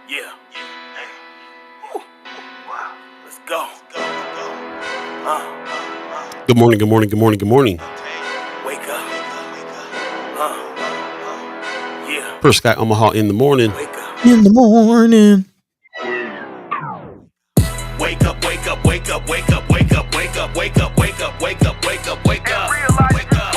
Yeah. Hey. Woo. Wow. Let's go. Good morning, good morning, good morning, good morning. Wake up. Yeah. First guy Omaha in the morning. Wake up. In the morning. Wake up, wake up, wake up, wake up, wake up, wake up, wake up, wake up, wake up, wake up, wake up. Wake up.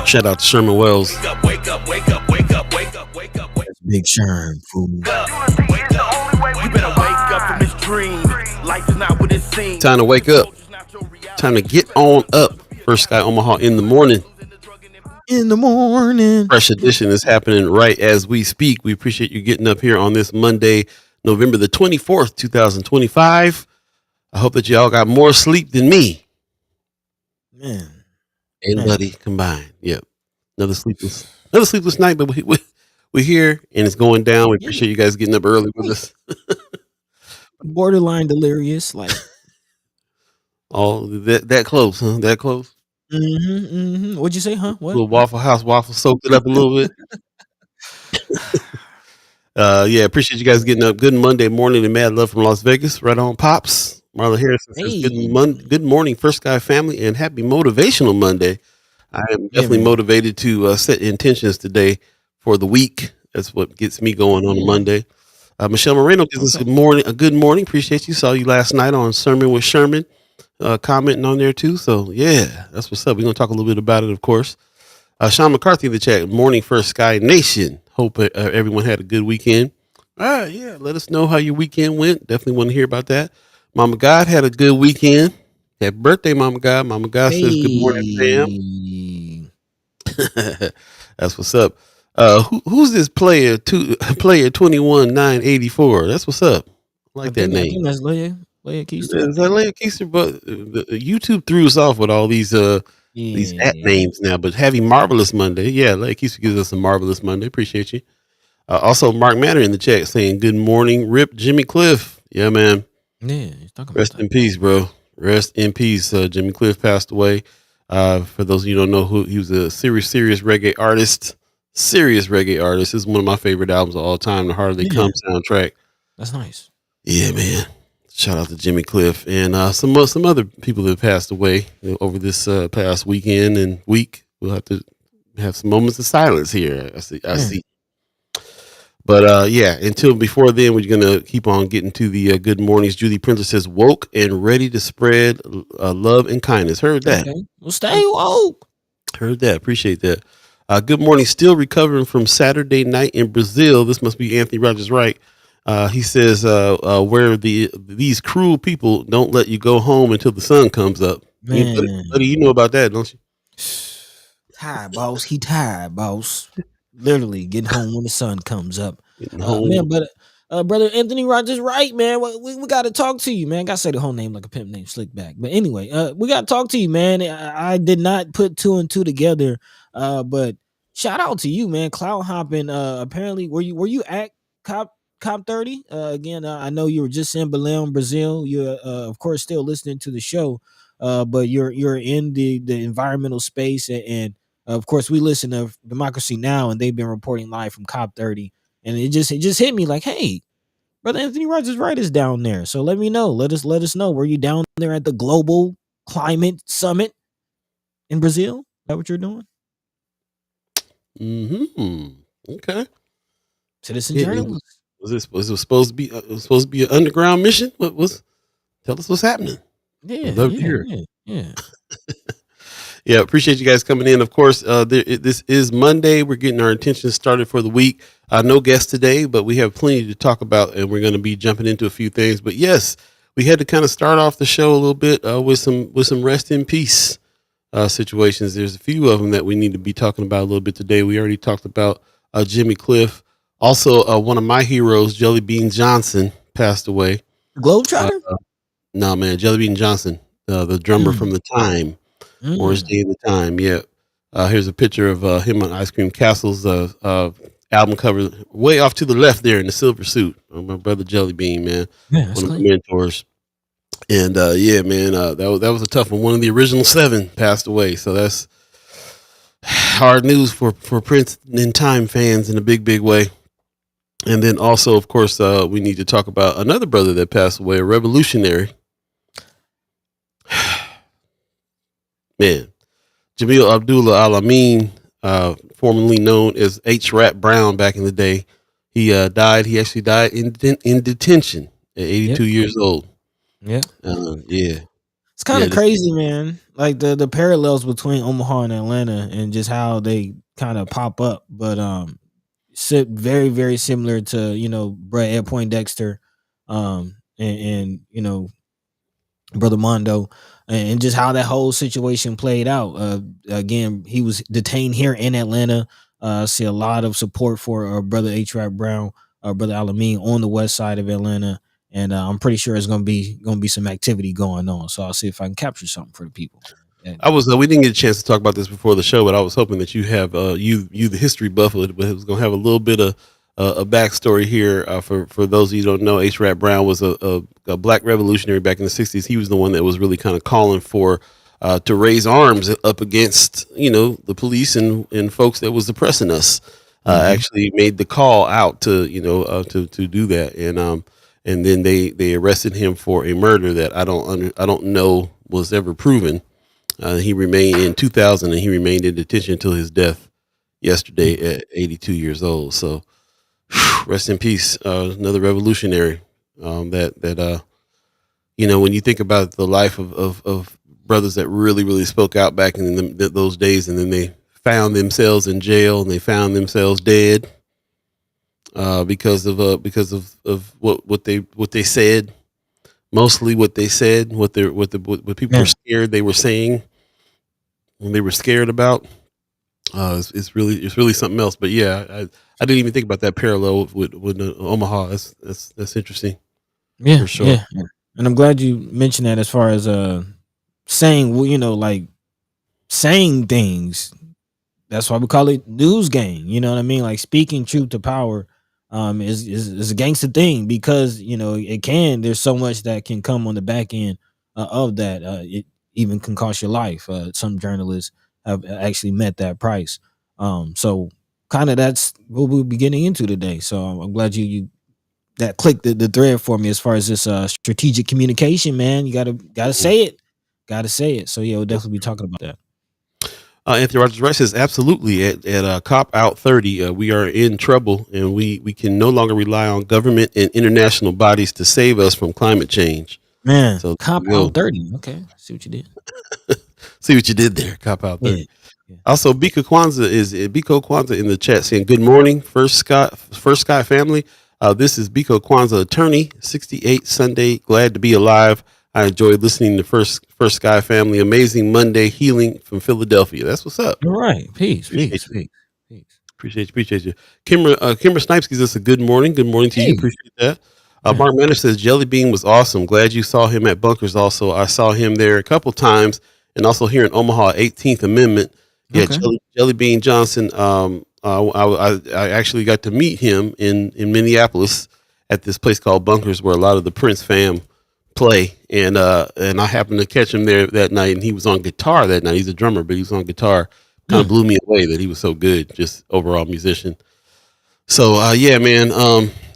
Shout out to Sherman Wells. Wake up, wake up, wake up, wake up, wake up, wake up, wake Big Sherm, fool. up. Wake up. You better wake up from this dream. Life is not what it seems. Time to wake up. Time to get on up. First guy Omaha in the morning. In the morning. Fresh edition is happening right as we speak. We appreciate you getting up here on this Monday, November the 24th, 2025. I hope that y'all got more sleep than me Man. and Buddy combined. Yep. Another sleepless night, but we're here and it's going down. We appreciate you guys getting up early with us. Borderline delirious. Like, Oh, that close, huh? That close? What'd you say, huh? What? Little Waffle House waffle soaked it up a little bit. Yeah, appreciate you guys getting up. Good Monday morning and mad love from Las Vegas. Right on, Pops. Marla Harrison says, good morning, First Guy family, and happy Motivational Monday. I am definitely motivated to set intentions today for the week. That's what gets me going on a Monday. Michelle Moreno gives us a good morning. Appreciate you. Saw you last night on Sermon with Sherman, commenting on there too. So yeah, that's what's up. We're gonna talk a little bit about it, of course. Sean McCarthy in the chat. Morning, First Sky Nation. Hope everyone had a good weekend. Yeah. Let us know how your weekend went. Definitely want to hear about that. Mama God had a good weekend. Happy birthday, Mama God. Mama God says good morning, fam. That's what's up. Who's this player 21-984? That's what's up. I like that name. That's Leia Keister. Is that Leia Keister? But YouTube threw us off with all these at names now. But happy Marvelous Monday. Yeah, Leia Keister gives us a Marvelous Monday. Appreciate you. Also, Mark Matter in the chat saying good morning, Rip Jimmy Cliff. Yeah, man. Yeah, he's talking about Rest in peace, bro. Rest in peace. Jimmy Cliff passed away. For those of you who don't know, he was a serious reggae artist. Serious reggae artist. This is one of my favorite albums of all time, the Harder They Come soundtrack. That's nice. Yeah, man. Shout out to Jimmy Cliff and some other people that have passed away over this past weekend and week. We'll have to have some moments of silence here. I see. But yeah, until before then, we're gonna keep on getting to the good mornings. Judy Printer says, "Woke and ready to spread love and kindness." Heard that? Okay. Well, stay woke. Heard that. Appreciate that. Good morning. Still recovering from Saturday night in Brazil. This must be Anthony Rogers Wright. He says, "Where these cruel people don't let you go home until the sun comes up." Man. Buddy, you know about that, don't you? Tired, boss. He tired, boss. Literally getting home when the sun comes up. Man, but brother Anthony Rogers Wright, man, we got to talk to you, man. I got to say the whole name like a pimp named Slickback. But anyway, we got to talk to you, man. I did not put two and two together, but shout out to you, man. Cloud hopping. Apparently, were you at Cop 30? Again, I know you were just in Belém, Brazil. You're of course still listening to the show, but you're in the environmental space and of course, we listen to Democracy Now! And they've been reporting live from COP 30. And it just hit me like, hey, brother Anthony Rogers Wright is down there. So let me know. Let us know. Were you down there at the Global Climate Summit in Brazil? Is that what you're doing? Okay. Citizen journalist. Was it supposed to be? Supposed to be an underground mission? Tell us what's happening. Yeah. I'd love to hear. Yeah. Yeah, appreciate you guys coming in. Of course, this is Monday. We're getting our intentions started for the week. No guests today, but we have plenty to talk about, and we're going to be jumping into a few things. But yes, we had to kind of start off the show a little bit with some rest in peace situations. There's a few of them that we need to be talking about a little bit today. We already talked about Jimmy Cliff. Also, one of my heroes, Jelly Bean Johnson, passed away. Globetrotter? No, man, Jelly Bean Johnson, the drummer from The Time. Morris Day in The Time, yeah. Here's a picture of him on Ice Cream Castle's album cover, way off to the left there in the silver suit. My brother Jelly Bean, man, one of my mentors. And yeah, man, that was a tough one. One of the original 7 passed away, so that's hard news for Prince and Time fans in a big way. And then also, of course, we need to talk about another brother that passed away, a revolutionary. Man, Jamil Abdullah Al-Amin, formerly known as H-Rap Brown back in the day. He died. He actually died in detention at 82 years old. Yeah. Yeah. It's kind of crazy, man. Like the parallels between Omaha and Atlanta and just how they kind of pop up. But very, very similar to, you know, Brett Ed Poindexter, and you know, Brother Mondo, and just how that whole situation played out. Again, he was detained here in Atlanta. See a lot of support for Brother H-Rap Brown, Brother Al-Amin on the west side of Atlanta, and I'm pretty sure it's gonna be some activity going on. So I'll see if I can capture something for the people. And, we didn't get a chance to talk about this before the show, but I was hoping that you have you the history buff, but it was gonna have a little bit of a backstory here for those of you who don't know. H-Rap Brown was a black revolutionary back in the 60s. He was the one that was really kind of calling for to raise arms up against, you know, the police and folks that was oppressing us. Actually made the call out to, you know, to do that, and then they arrested him for a murder that I don't know was ever proven. He remained in 2000, and he remained in detention until his death yesterday at 82 years old. So rest in peace. Another revolutionary, that you know, when you think about the life of brothers that really spoke out back in those days, and then they found themselves in jail and they found themselves dead, because of what they said. Mostly what they said, what people were scared they were saying, when they were scared about. It's really something else. But yeah, I didn't even think about that parallel with Omaha. That's interesting. Yeah, for sure. yeah. And I'm glad you mentioned that as far as saying, well, you know, like saying things. That's why we call it news gang. You know what I mean? Like speaking truth to power is a gangster thing, because, you know, there's so much that can come on the back end of that. It even can cost your life. Some journalists have actually met that price. So kind of that's what we'll be getting into today. So I'm glad you that clicked the thread for me as far as this strategic communication, man. You gotta say it. Gotta say it. So yeah, we'll definitely be talking about that. Anthony Rogers Rice says absolutely. At Cop Out 30, we are in trouble, and we can no longer rely on government and international bodies to save us from climate change. Man, so Cop Out 30. Okay, see what you did. See what you did there. Cop Out 30. Yeah. Also, Biko Kwanzaa in the chat saying good morning, First Sky family. This is Biko Kwanzaa, attorney, 68 Sunday. Glad to be alive. I enjoyed listening to First Sky family. Amazing Monday healing from Philadelphia. That's what's up. All right. Peace. Appreciate you. Kimber Snipes gives us a good morning. Good morning to you. Appreciate that. Mark Manor says Jelly Bean was awesome. Glad you saw him at Bunkers. Also, I saw him there a couple times, and also here in Omaha, 18th Amendment. Yeah, okay. Jelly Bean Johnson. I actually got to meet him in Minneapolis at this place called Bunkers, where a lot of the Prince fam play, and I happened to catch him there that night, and he was on guitar that night. He's a drummer, but he was on guitar. Kind of blew me away that he was so good, just overall musician. So yeah, man,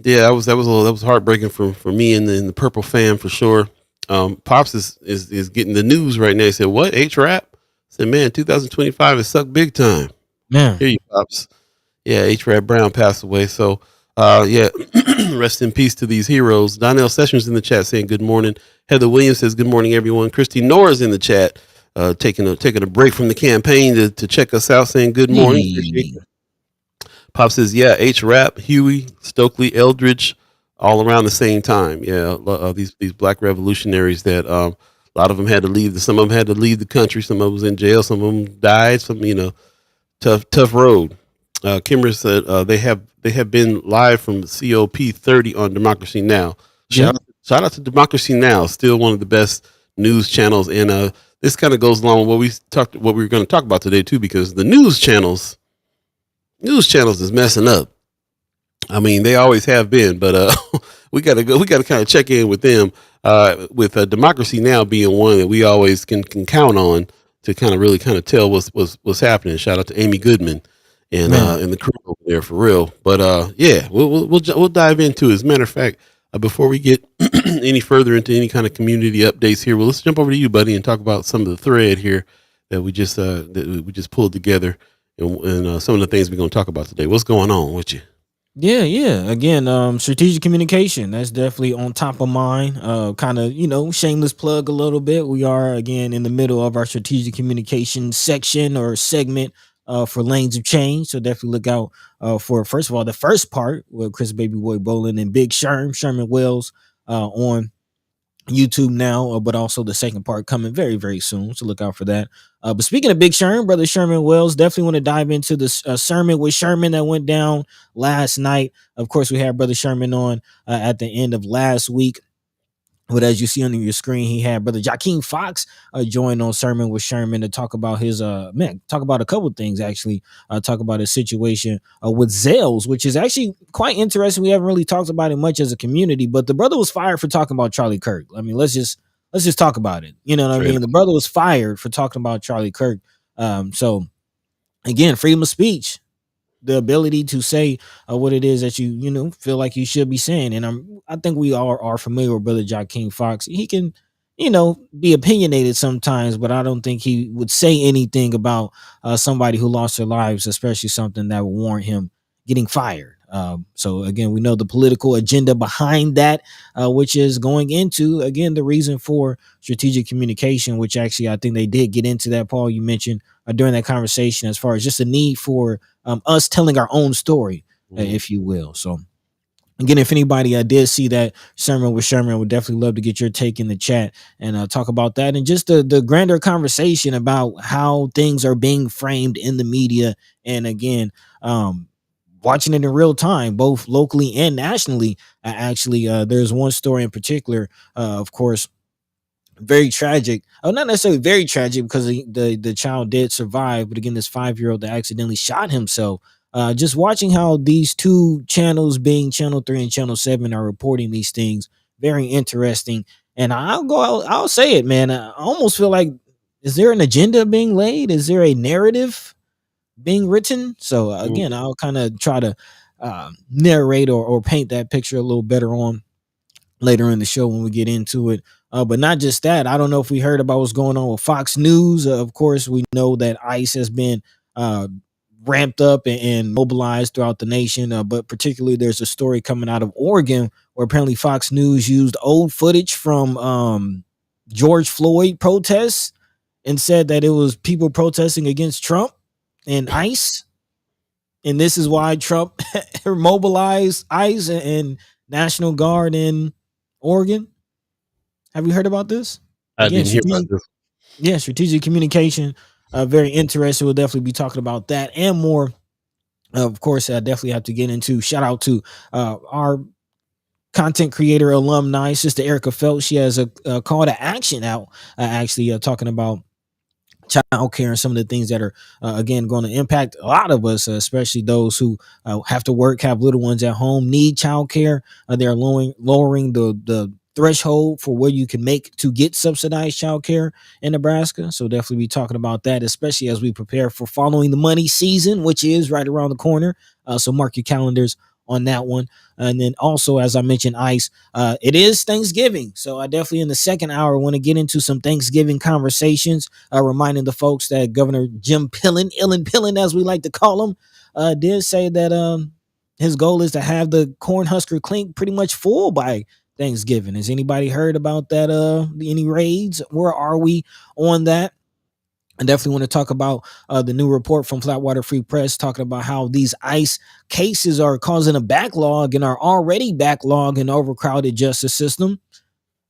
yeah, that was heartbreaking for me and the Purple fam for sure. Pops is getting the news right now. He said, "What, H-Rap?" I said, "Man, 2025 has sucked big time." Man, here you Pops. Yeah, H-Rap Brown passed away. So yeah, rest in peace to these heroes. Donnell Sessions in the chat saying good morning. Heather Williams says good morning, everyone. Christy Norris in the chat, taking a break from the campaign to check us out, saying good morning. Pop says, yeah, H-Rap, Huey, Stokely, Eldridge, all around the same time. Yeah, these black revolutionaries that a lot of them had to leave. Some of them had to leave the country. Some of them was in jail. Some of them died. Some, tough road. Kimber said they have been live from COP 30 on Democracy Now! Shout out to Democracy Now! Still one of the best news channels. And this kind of goes along with what we were going to talk about today too, because the news channels is messing up. I mean, they always have been, but we got to kind of check in with them, with Democracy Now! Being one that we always can count on to kind of really tell what's happening. Shout out to Amy Goodman and the crew over Yeah, for real. But yeah, we'll dive into it. As a matter of fact, before we get any further into any kind of community updates here, well, let's jump over to you, buddy, and talk about some of the thread here that we just pulled together, and some of the things we're going to talk about today. What's going on with you? Yeah. Again, strategic communication. That's definitely on top of mine. Kind of, shameless plug a little bit. We are again in the middle of our strategic communication section or segment for lanes of change. So definitely look out for, first of all, the first part with Chris Baby Boy Bolin and Big Sherman Wells on YouTube now, but also the second part coming very, very soon. So look out for that. But speaking of Big Sherman, Brother Sherman Wells, definitely want to dive into this sermon with Sherman that went down last night. Of course, we had Brother Sherman on at the end of last week. But as you see on your screen, he had Brother Joaquin Fox join on Sermon with Sherman to talk about his talk about a couple things actually. Talk about his situation with Zales, which is actually quite interesting. We haven't really talked about it much as a community, but the brother was fired for talking about Charlie Kirk. I mean, let's just talk about it. You know what I mean? The brother was fired for talking about Charlie Kirk. So again, freedom of speech, the ability to say what it is that you feel like you should be saying. And I think we all are familiar with Brother Joaquin Fox. He can, be opinionated sometimes, but I don't think he would say anything about somebody who lost their lives, especially something that would warrant him getting fired. So again, we know the political agenda behind that, which is going into, again, the reason for strategic communication, which actually I think they did get into that, Paul, you mentioned during that conversation, as far as just a need for us telling our own story, if you will. So again, if anybody did see that sermon with Sherman, I would definitely love to get your take in the chat and talk about that, and just the grander conversation about how things are being framed in the media. And again, watching it in real time, both locally and nationally. Actually, there's one story in particular, of course, very tragic. Oh, not necessarily very tragic, because the child did survive, but again, this 5-year-old that accidentally shot himself. Just watching how these two channels, being Channel 3 and Channel 7, are reporting these things, very interesting. And I'll say it, man. I almost feel like, is there an agenda being laid? Is there a narrative being written? So again, I'll kind of try to narrate or paint that picture a little better on later in the show when we get into it. But not just that, I don't know if we heard about what's going on with Fox News. Of course, we know that ICE has been ramped up and mobilized throughout the nation. But particularly, there's a story coming out of Oregon where apparently Fox News used old footage from George Floyd protests and said that it was people protesting against Trump and ICE. And this is why Trump mobilized ICE and National Guard in Oregon. Have you heard about this? I didn't hear about this. Yeah, strategic communication. Very interesting. We'll definitely be talking about that and more. Of course, I definitely have to get into, shout out to our content creator alumni, Sister Erica Phelps. She has a call to action out, actually talking about child care and some of the things that are again going to impact a lot of us, especially those who have to work, have little ones at home, need child care. They're lowering the threshold for where you can make to get subsidized child care in Nebraska. So definitely be talking about that, especially as we prepare for following the money season, which is right around the corner. So mark your calendars on that one. And then also, as I mentioned, ICE, it is Thanksgiving. So I definitely in the second hour want to get into some Thanksgiving conversations, reminding the folks that Governor Jim Pillen, as we like to call him, did say that his goal is to have the Cornhusker clink pretty much full by Thanksgiving. Has anybody heard about that? Any raids? Where are we on that? I definitely want to talk about the new report from Flatwater Free Press, talking about how these ICE cases are causing a backlog and are already backlogged and overcrowded justice system.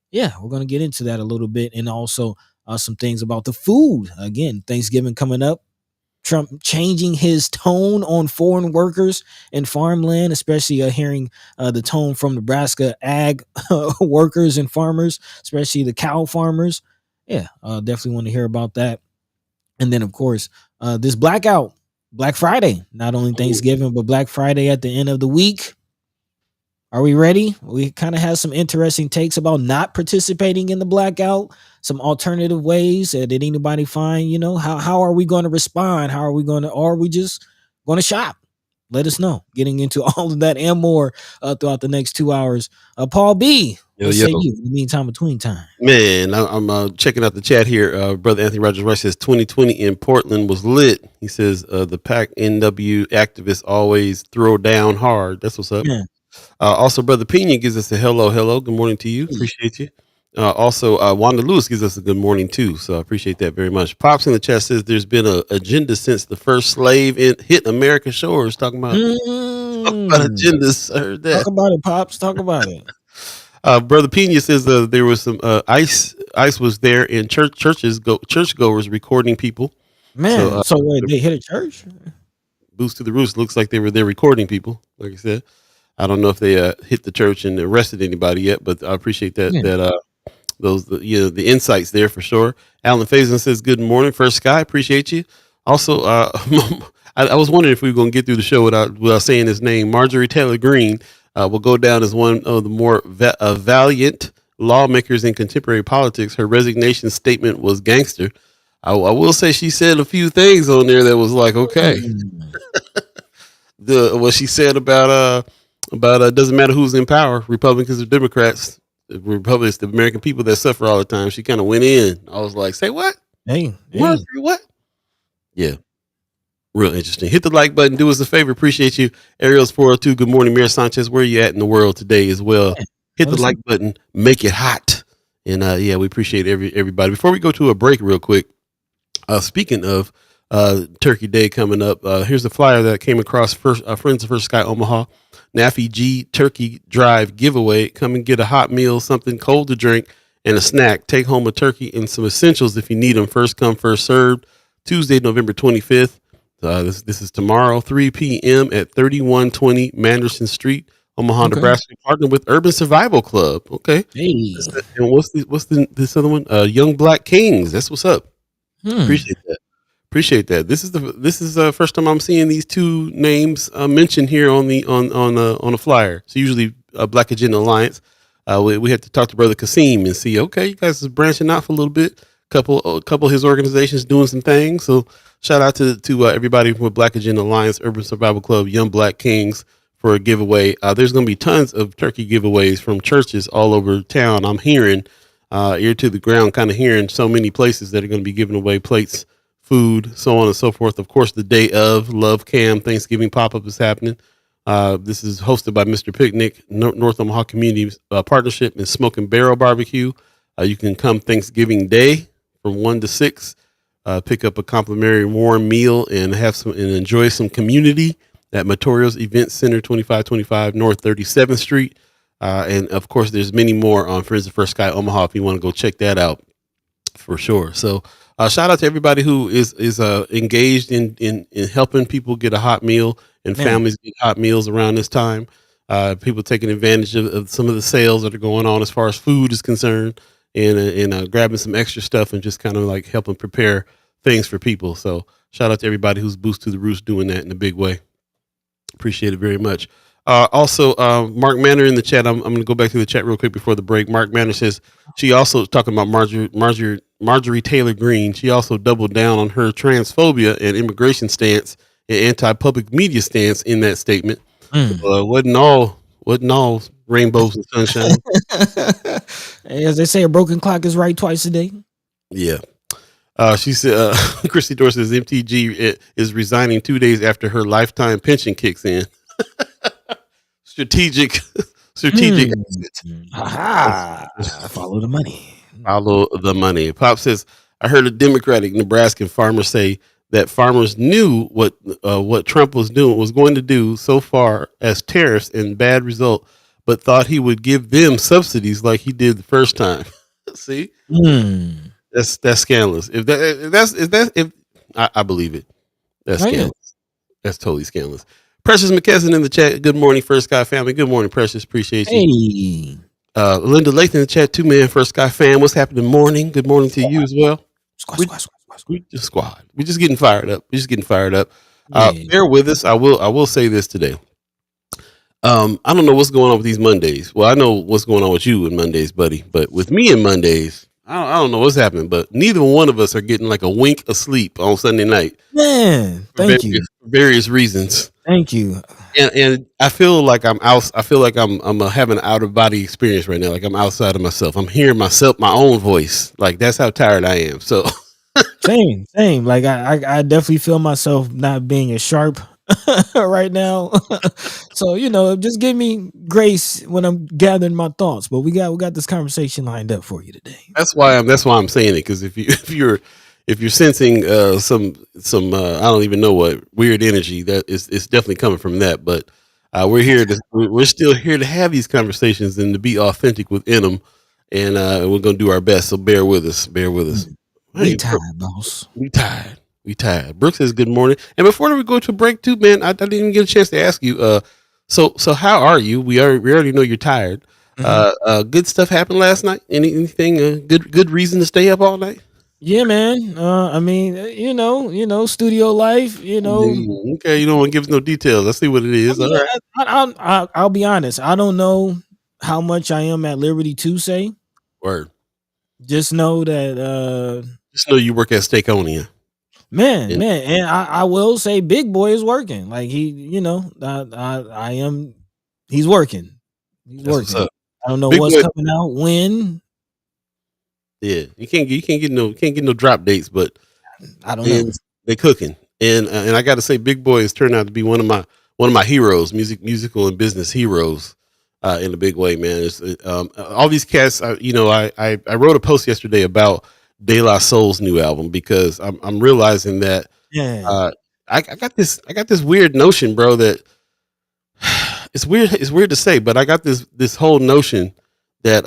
Yeah, we're going to get into that a little bit, and also some things about the food. Again, Thanksgiving coming up. Trump changing his tone on foreign workers and farmland, especially hearing the tone from Nebraska ag workers and farmers, especially the cow farmers. Yeah, definitely want to hear about that. And then, of course, this Black Friday, not only Thanksgiving, but Black Friday at the end of the week. Are we ready? We kind of have some interesting takes about not participating in the blackout, some alternative ways. Did anybody find, how are we going to respond? How are we going to, or are we just going to shop? let us know. Getting into all of that and more throughout the next 2 hours. Paul B, what say you in the meantime, between time? Man, I'm checking out the chat here. Brother Anthony Rogers Rice says 2020 in Portland was lit. He says the PAC NW activists always throw down hard. That's what's up. Yeah. Also, Brother Pena gives us a hello. Good morning to you. Appreciate you. Also, Wanda Lewis gives us a good morning too. So I appreciate that very much. Pops in the chat says there's been an agenda since the first slave hit American shores. Talking about agendas. I heard that. Talk about it, Pops. Talk about it. Brother Pena says there was some ICE was there in churchgoers recording people. Man, so wait, they hit a church? Boost to the Roost looks like they were there recording people. Like I said, I don't know if they hit the church and arrested anybody yet, but I appreciate that the insights there for sure. Alan Faison says good morning, First Sky. Appreciate you. Also, I was wondering if we were going to get through the show without saying his name. Marjorie Taylor Greene will go down as one of the more valiant lawmakers in contemporary politics. Her resignation statement was gangster. I will say she said a few things on there that was like, okay. What she said about doesn't matter who's in power, Republicans or Democrats. Republicans, the American people that suffer all the time. She kind of went in. I was like, say what? Hey. What? Yeah. Real interesting. Hit the like button. Do us a favor. Appreciate you. Ariel's 402. Good morning, Mayor Sanchez. Where are you at in the world today as well? Hit the like button. Make it hot. And we appreciate everybody. Before we go to a break real quick, speaking of Turkey Day coming up, here's a flyer that came across Friends of First Sky Omaha. Naffy G Turkey Drive giveaway. Come and get a hot meal, something cold to drink, and a snack. Take home a turkey and some essentials if you need them. First come, first served. Tuesday, November 25th. This is tomorrow, 3 p.m. at 3120 Manderson Street, Omaha, Nebraska. Partner with Urban Survival Club. Okay. Hey. And what's this other one? Young Black Kings. That's what's up. Appreciate that. This is the first time I'm seeing these two names mentioned here on a flyer. It's usually a Black Agenda Alliance. We had to talk to Brother Kasim and see. Okay, you guys are branching out for a little bit. Couple of his organizations doing some things. So shout out to everybody from Black Agenda Alliance, Urban Survival Club, Young Black Kings for a giveaway. There's going to be tons of turkey giveaways from churches all over town. I'm hearing ear to the ground, kind of hearing so many places that are going to be giving away plates, food, so on and so forth. Of course, the day of Love Cam Thanksgiving pop-up is happening. This is hosted by Mr. Picnic, North Omaha Community Partnership, and Smoke and Barrel Barbecue. You can come Thanksgiving Day from 1 to 6, pick up a complimentary warm meal and enjoy some community at Matorials Event Center, 2525 North 37th Street. And of course, there's many more on Friends of First Sky Omaha if you want to go check that out for sure. So shout out to everybody who is engaged in helping people get a hot meal and families get hot meals around this time. People taking advantage of some of the sales that are going on as far as food is concerned, and grabbing some extra stuff and just kind of like helping prepare things for people. So shout out to everybody who's Boost to the Roost doing that in a big way. Appreciate it very much. Also, Mark Manor in the chat. I'm going to go back to the chat real quick before the break. Mark Manor says she also talking about Marjorie Taylor Greene. She also doubled down on her transphobia and immigration stance and anti-public media stance in that statement. Wasn't all rainbows and sunshine. As they say, a broken clock is right twice a day. Yeah. She said, Christy Dorr says MTG is resigning 2 days after her lifetime pension kicks in. Strategic exit. Follow the money. Follow the money. Pop says, I heard a Democratic Nebraskan farmer say that farmers knew what Trump was going to do so far as tariffs and bad result, but thought he would give them subsidies like he did the first time. See, that's scandalous. If I believe it, that's scandalous. That's totally scandalous. Precious McKesson in the chat. Good morning, First Sky family. Good morning, Precious. Appreciate you. Hey. Linda Lathan in the chat. 2 man First Sky fam. What's happening? Morning. Good morning to you as well. Squad. We're just getting fired up. Bear with us. I will say this today. I don't know what's going on with these Mondays. Well, I know what's going on with you in Mondays, buddy. But with me in Mondays, I don't know what's happening. But neither one of us are getting like a wink of sleep on Sunday night. Man, thank you. For various reasons. Thank you. And I feel like I'm out. I feel like I'm having an out of body experience right now. Like I'm outside of myself. I'm hearing myself, my own voice. Like that's how tired I am. So Same. Like I definitely feel myself not being as sharp right now. So just give me grace when I'm gathering my thoughts. But we got this conversation lined up for you today. that's why I'm saying it, because if you're sensing some I don't even know what weird energy, that is, it's definitely coming from that. But we're still here to have these conversations and to be authentic within them, and we're gonna do our best. So bear with us. Bear with us. We Hey, tired, boss. we tired. We tired. Brooks says good morning. And before we go to break too, man, I didn't even get a chance to ask you. So how are you? We already know you're tired. Good stuff happened last night. Anything good reason to stay up all night? Yeah, man. I mean, studio life. Okay, you don't want to give us no details. I see what it I is. All mean, right. I'll be honest. I don't know how much I am at liberty to say. Word. Just know that, Just know you work at Steakonia. man, and I will say, Big Boy is working. Like I am. He's working. He's That's what's working. up. I don't know Big what's Boy. coming out when. Yeah, you can't get no drop dates, but I don't know. they cooking, and I got to say, Big Boy has turned out to be one of my heroes, musical and business heroes, in a big way, man. All these cats. I wrote a post yesterday about De La Soul's new album, because I'm realizing that Yeah. I got this weird notion, bro, that it's weird to say, but I got this whole notion that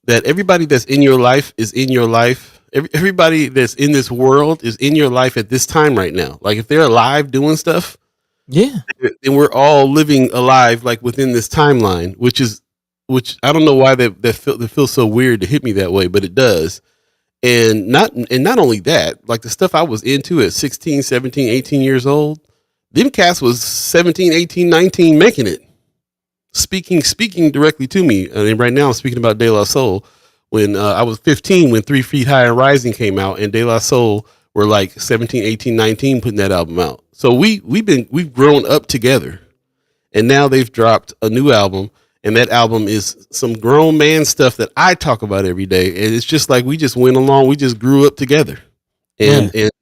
that everybody that's in your life is in your life. Everybody that's in this world is in your life at this time right now. Like if they're alive doing stuff, Yeah. then we're all living alive, like within this timeline, which I don't know why that feels so weird to hit me that way, but it does. And not only that, like the stuff I was into at 16, 17, 18 years old, them cats was 17, 18, 19 making it. Speaking directly to me. And right now I'm speaking about De La Soul. When I was 15, when 3 Feet High and Rising came out, and De La Soul were like 17, 18, 19 putting that album out. So we've grown up together. And now they've dropped a new album, and that album is some grown man stuff that I talk about every day. And it's just like we just went along, we just grew up together. And it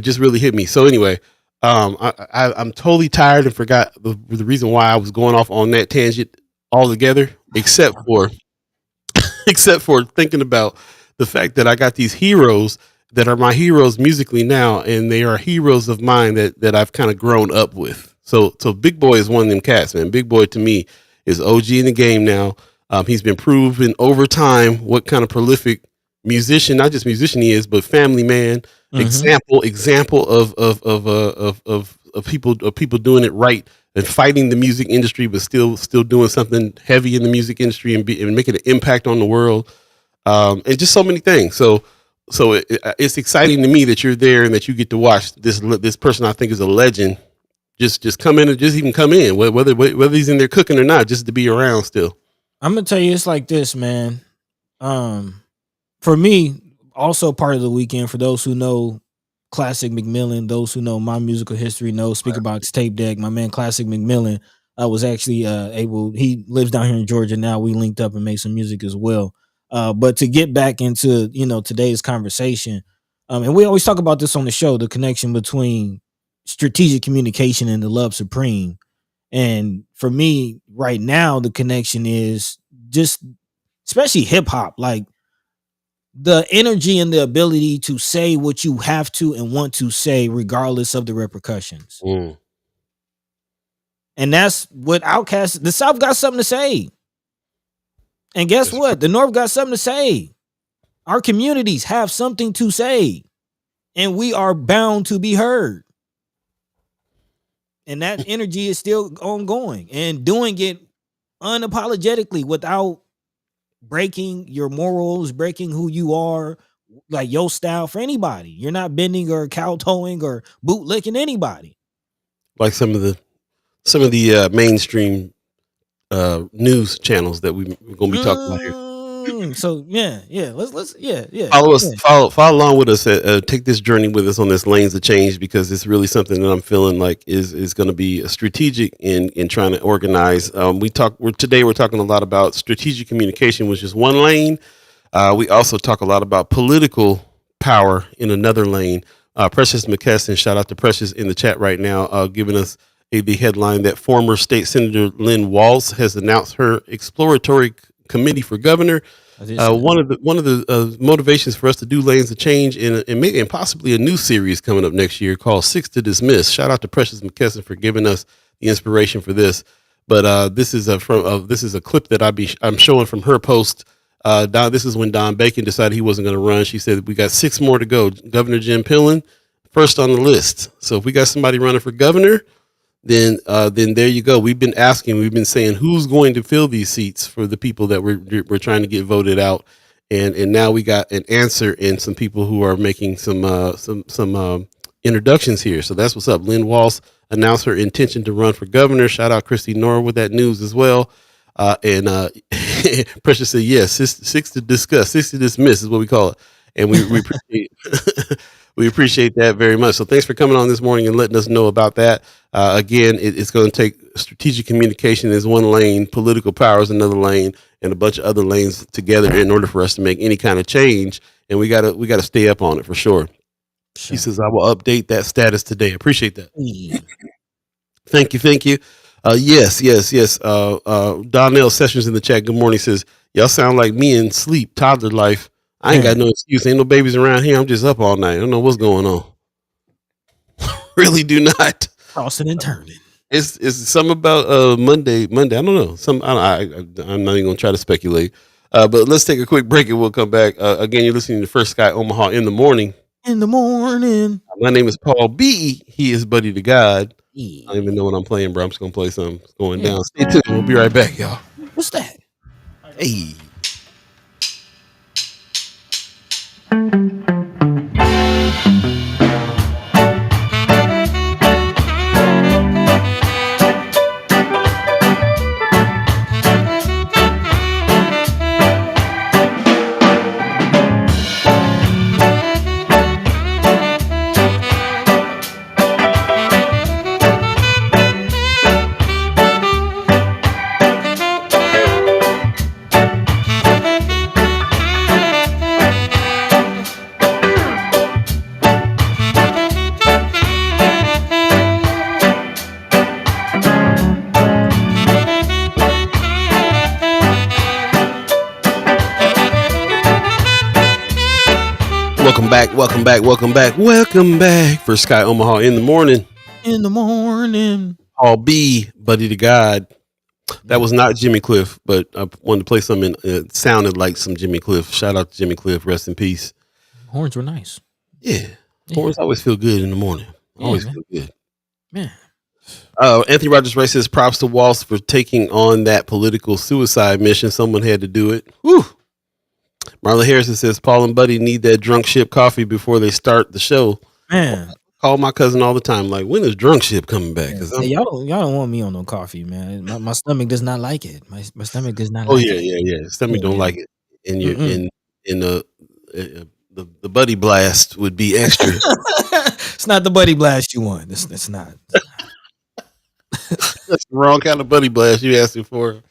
just really hit me. So anyway, I'm totally tired and forgot the reason why I was going off on that tangent altogether, except for thinking about the fact that I got these heroes that are my heroes musically now, and they are heroes of mine that I've kind of grown up with. So Big Boy is one of them cats, man. Big Boy to me is OG in the game now. He's been proven over time what kind of prolific musician, not just musician he is, but family man. Example of people doing it right and fighting the music industry, but still doing something heavy in the music industry and making an impact on the world, and just so many things. So it's exciting to me that you're there and that you get to watch this person I think is a legend just come in, and just even come in, whether he's in there cooking or not, just to be around still. I'm gonna tell you, it's like this, man. For me, also part of the weekend, for those who know Classic McMillan, those who know my musical history, know Speakerbox Tape Deck. My man Classic McMillan was actually he lives down here in Georgia now. We linked up and made some music as well. But to get back into today's conversation, and we always talk about this on the show, the connection between strategic communication and the love supreme. And for me right now, the connection is just, especially hip hop, like the energy and the ability to say what you have to and want to say, regardless of the repercussions. And that's what Outkast, the South got something to say. And guess what? The North got something to say. Our communities have something to say. And we are bound to be heard. And that energy is still ongoing, and doing it unapologetically without breaking your morals, breaking who you are, like your style for anybody. You're not bending or kowtowing or bootlicking anybody. Like some of the mainstream news channels that we're gonna be talking about here. So let's Follow along with us. Take this journey with us on this lanes of change, because it's really something that I'm feeling like is going to be strategic in trying to organize. We're talking a lot about strategic communication, which is one lane. We also talk a lot about political power in another lane. Precious McKesson, shout out to Precious in the chat right now, giving us the headline that former State Senator Lynn Walz has announced her exploratory committee for governor. One of the motivations for us to do lanes of change and possibly a new series coming up next year called 6 to Dismiss. Shout out to Precious McKesson for giving us the inspiration for this. But this is a clip that I'm showing from her post. This is when Don Bacon decided he wasn't going to run. She said, we got 6 more to go. Governor Jim Pillen, first on the list. So if we got somebody running for governor, then there you go. We've been saying who's going to fill these seats for the people that we're trying to get voted out. And now we got an answer and some people who are making some introductions here. So that's what's up. Lynn Walz announced her intention to run for governor. Shout out Christy Nora with that news as well. Precious said, yes, 6 to discuss, 6 to dismiss is what we call it. And we appreciate, we appreciate that very much. So thanks for coming on this morning and letting us know about that. Again, it's going to take strategic communication is one lane, political power is another lane, and a bunch of other lanes together in order for us to make any kind of change. And we gotta stay up on it for sure. She says, I will update that status today. Appreciate that. Thank you. Yes. Donnell Sessions in the chat. Good morning. Says, y'all sound like me in sleep, toddler life. I ain't got no excuse. Ain't no babies around here. I'm just up all night. I don't know what's going on. Really do not. Tossing and turning. It's something about Monday. I don't know. I'm not even gonna try to speculate. But let's take a quick break and we'll come back. Again, you're listening to First Sky Omaha in the morning. My name is Paul Beeee. He is Buddy to God. I don't even know what I'm playing, bro. I'm just gonna play something going down. Stay tuned. We'll be right back, y'all. What's that? Hey. Welcome back for Sky Omaha in the morning. Paul Beeee, Buddy to God. That was not Jimmy Cliff, but I wanted to play something. It sounded like some Jimmy Cliff. Shout out to Jimmy Cliff. Rest in peace. Horns were nice. Yeah. Horns always feel good in the morning. Always feel good. Man. Anthony Rogers Ray says, props to Walz for taking on that political suicide mission. Someone had to do it. Whew. Marla Harrison says, Paul and Buddy need that drunk ship coffee before they start the show. Man, call my cousin all the time. Like, when is drunk ship coming back? Hey, y'all don't want me on no coffee, man. My stomach does not like it. My stomach does not. Like it. Yeah. Stomach don't like it. And you're in the Buddy blast would be extra. It's not the Buddy blast you want. It's not. That's the wrong kind of Buddy blast you asking for.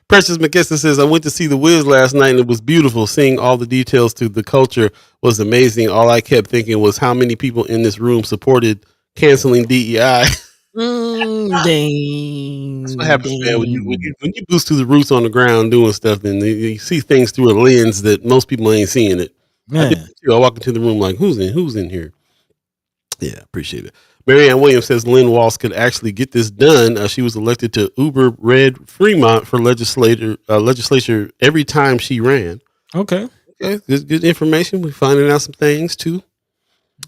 Precious McKesson says, I went to see The Wiz last night and it was beautiful. Seeing all the details to the culture was amazing. All I kept thinking was how many people in this room supported canceling DEI. That's what happens, man. When you boost to the roots on the ground doing stuff, then you see things through a lens that most people ain't seeing it. I walk into the room like, who's in here? Yeah, appreciate it. Marianne Williams says Lynn Walz could actually get this done. She was elected to Uber Red Fremont for legislature every time she ran. Okay, good information. We're finding out some things too.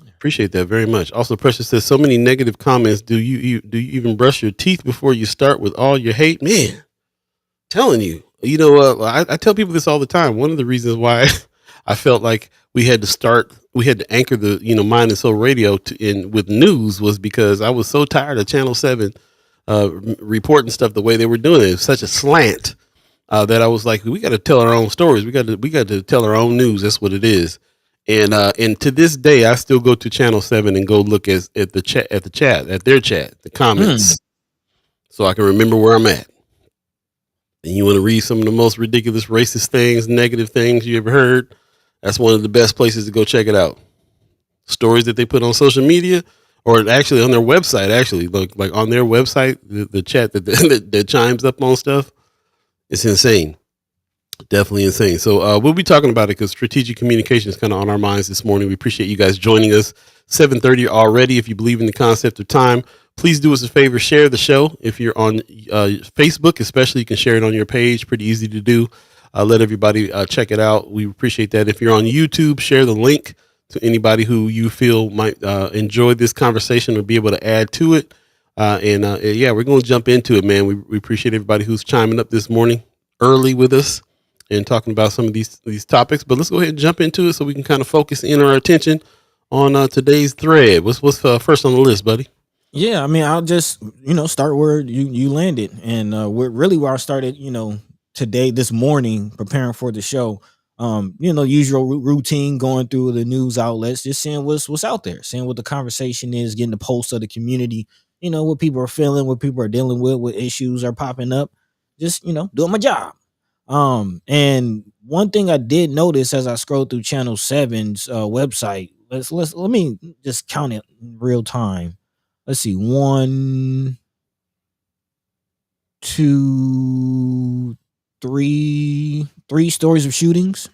Appreciate that very much. Also, Precious says so many negative comments. Do you even brush your teeth before you start with all your hate? Man, telling you, I tell people this all the time. One of the reasons why I felt like we had to anchor the, Mind and Soul Radio with news was because I was so tired of Channel 7 reporting stuff the way they were doing it. It was such a slant. that I was like, we got to tell our own stories. We got to tell our own news. That's what it is. And to this day, I still go to Channel 7 and go look at their chat, the comments, so I can remember where I'm at. And you want to read some of the most ridiculous racist things, negative things you ever heard? That's one of the best places to go check it out. Stories that they put on social media, or actually on their website. Actually, like on their website, the chat that chimes up on stuff. It's insane. Definitely insane. So we'll be talking about it because strategic communication is kind of on our minds this morning. We appreciate you guys joining us. 7:30 already. If you believe in the concept of time, please do us a favor. Share the show. If you're on Facebook, especially, you can share it on your page. Pretty easy to do. Let everybody check it out. We appreciate that. If you're on YouTube, share the link to anybody who you feel might enjoy this conversation or be able to add to it. Yeah, we're going to jump into it, man. We appreciate everybody who's chiming up this morning early with us and talking about some of these topics. But let's go ahead and jump into it so we can kind of focus in our attention on today's thread. What's first on the list, buddy? Yeah, I mean, I'll just start where you landed, and where I started. Today, this morning, preparing for the show. Usual routine, going through the news outlets, just seeing what's out there, seeing what the conversation is, getting the pulse of the community. What people are feeling, what people are dealing with, what issues are popping up. Just doing my job. And one thing I did notice as I scrolled through Channel 7's website, let me just count it in real time. Let's see, 1, 2, 3 stories of shootings.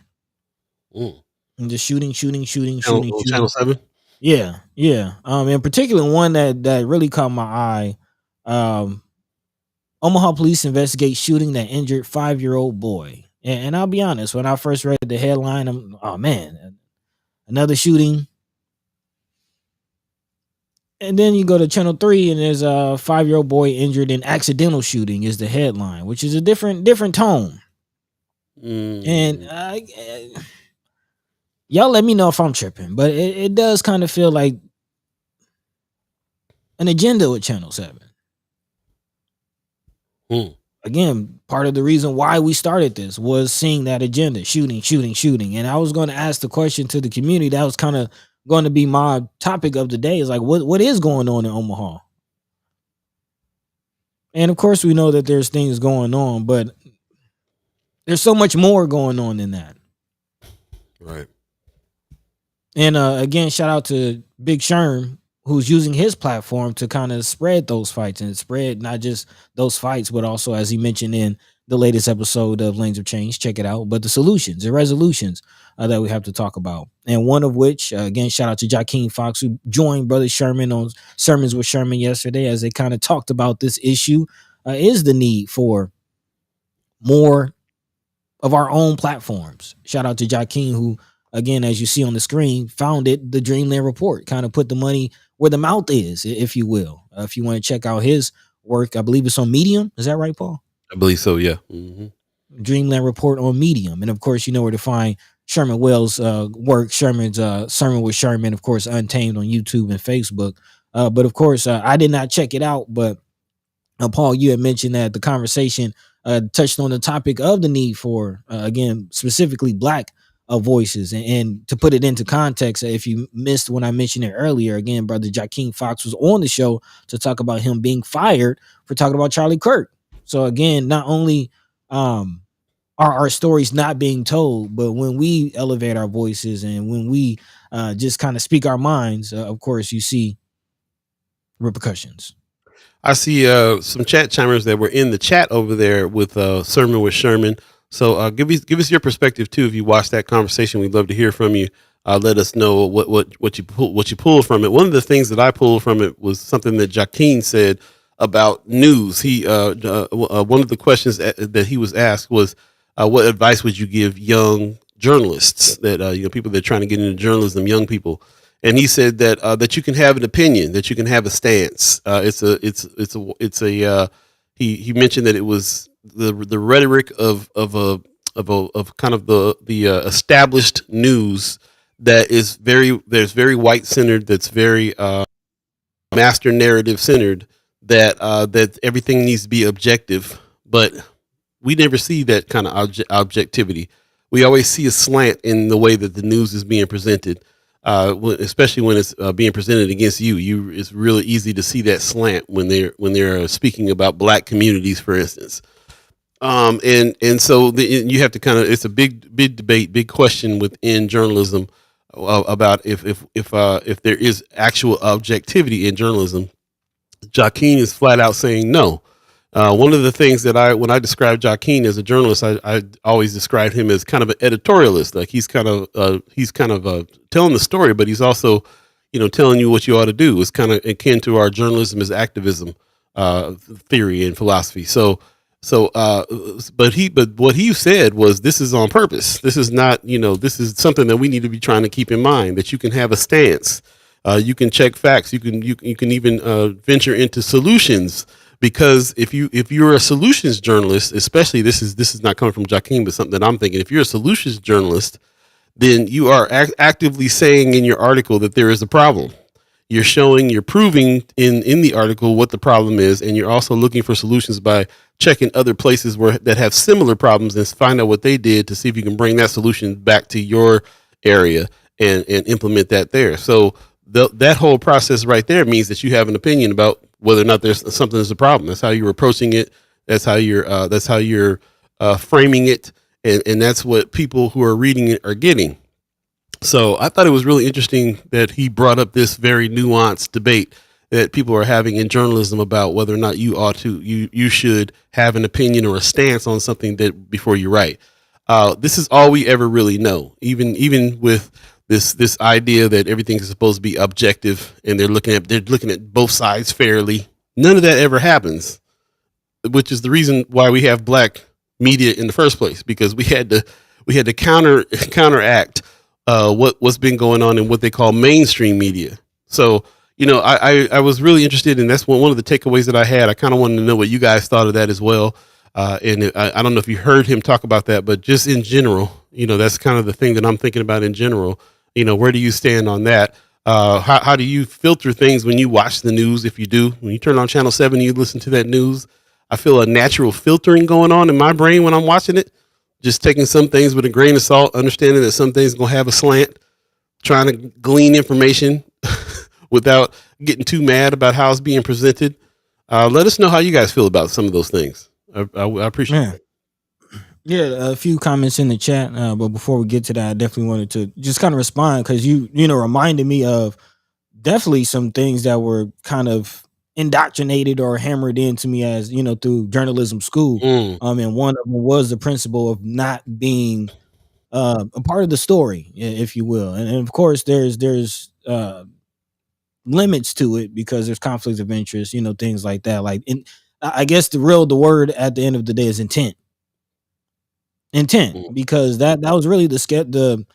And just shooting. Channel 7. Yeah. In particular, one that really caught my eye. Omaha police investigate shooting that injured 5-year-old boy. And I'll be honest, when I first read the headline, oh man, another shooting. And then you go to Channel 3 and there's a 5-year-old boy injured in accidental shooting is the headline, which is a different tone. And y'all let me know if I'm tripping, but it does kind of feel like an agenda with Channel 7. Again, part of the reason why we started this was seeing that agenda, shooting. And I was going to ask the question to the community. That was kind of going to be my topic of the day, is like, what is going on in Omaha? And of course, we know that there's things going on, but there's so much more going on than that. Right. And again, shout out to Big Sherm, who's using his platform to kind of spread those fights and spread not just those fights, but also, as he mentioned in the latest episode of Lanes of Change, check it out, but the solutions and resolutions that we have to talk about. And one of which, again, shout out to Jakeem Fox, who joined Brother Sherman on Sermons with Sherman yesterday, as they kind of talked about this issue, is the need for more of our own platforms. Shout out to Jakeem, who, again, as you see on the screen, founded the Dreamland Report, kind of put the money where the mouth is, if you will. If you want to check out his work, I believe it's on Medium. Is that right, Paul? I believe so, yeah. Dreamland Report on Medium. And of course, you know where to find Sherman Wells' work, Sherman's Sermon with Sherman, of course, Untamed on YouTube and Facebook. But of course, I did not check it out. But Paul, you had mentioned that the conversation touched on the topic of the need for, again, specifically Black voices. And to put it into context, if you missed when I mentioned it earlier, again, Brother Jakeem Fox was on the show to talk about him being fired for talking about Charlie Kirk. So again, not only are our stories not being told, but when we elevate our voices and when we just kind of speak our minds, of course, you see repercussions. I see some chat chimers that were in the chat over there with Sermon with Sherman. So give us your perspective too. If you watched that conversation, we'd love to hear from you. Let us know what you pulled from it. One of the things that I pulled from it was something that Jakeem said about news. He one of the questions that he was asked was, what advice would you give young journalists that people that are trying to get into journalism, young people? And he said that that you can have an opinion, that you can have a stance. He mentioned that it was the rhetoric of kind of the established news that is very white centered, that's very master narrative centered, that everything needs to be objective. But we never see that kind of objectivity. We always see a slant in the way that the news is being presented, especially when it's being presented against you. It's really easy to see that slant when they're speaking about black communities, for instance. And so you have to kind of, it's a big debate, big question within journalism about if there is actual objectivity in journalism. Joaquin is flat out saying no. One of the things that when I describe Joaquin as a journalist, I always describe him as kind of an editorialist. Like he's kind of telling the story, but he's also, telling you what you ought to do. It's kind of akin to our journalism as activism theory and philosophy. But what he said was, this is on purpose. This is not, this is something that we need to be trying to keep in mind, that you can have a stance. You can check facts. You can even venture into solutions, because if you're a solutions journalist, especially this is not coming from Joaquin, but something that I'm thinking. If you're a solutions journalist, then you are actively saying in your article that there is a problem. You're proving in the article what the problem is, and you're also looking for solutions by checking other places that have similar problems and find out what they did to see if you can bring that solution back to your area and implement that there. So that whole process right there means that you have an opinion about whether or not there's something that's a problem. That's how you're approaching it. That's how you're framing it, and that's what people who are reading it are getting. So I thought it was really interesting that he brought up this very nuanced debate that people are having in journalism about whether or not you should have an opinion or a stance on something that before you write. This is all we ever really know. Even with this idea that everything is supposed to be objective and they're looking at both sides fairly. None of that ever happens, which is the reason why we have black media in the first place, because we had to counteract what's been going on in what they call mainstream media. So, I was really interested, and that's one of the takeaways that I had. I kind of wanted to know what you guys thought of that as well. And I don't know if you heard him talk about that, but just in general, that's kind of the thing that I'm thinking about in general. Where do you stand on that? How do you filter things when you watch the news? If you do, when you turn on Channel 7, you listen to that news. I feel a natural filtering going on in my brain when I'm watching it. Just taking some things with a grain of salt, understanding that some things going to have a slant, trying to glean information without getting too mad about how it's being presented. Let us know how you guys feel about some of those things. I appreciate it. Yeah, a few comments in the chat, but before we get to that, I definitely wanted to just kind of respond, because you reminded me of definitely some things that were kind of indoctrinated or hammered into me as through journalism school. And one of them was the principle of not being a part of the story, if you will, and of course there's limits to it, because there's conflicts of interest, things like that. Like, I guess the word at the end of the day is intent, because that was really the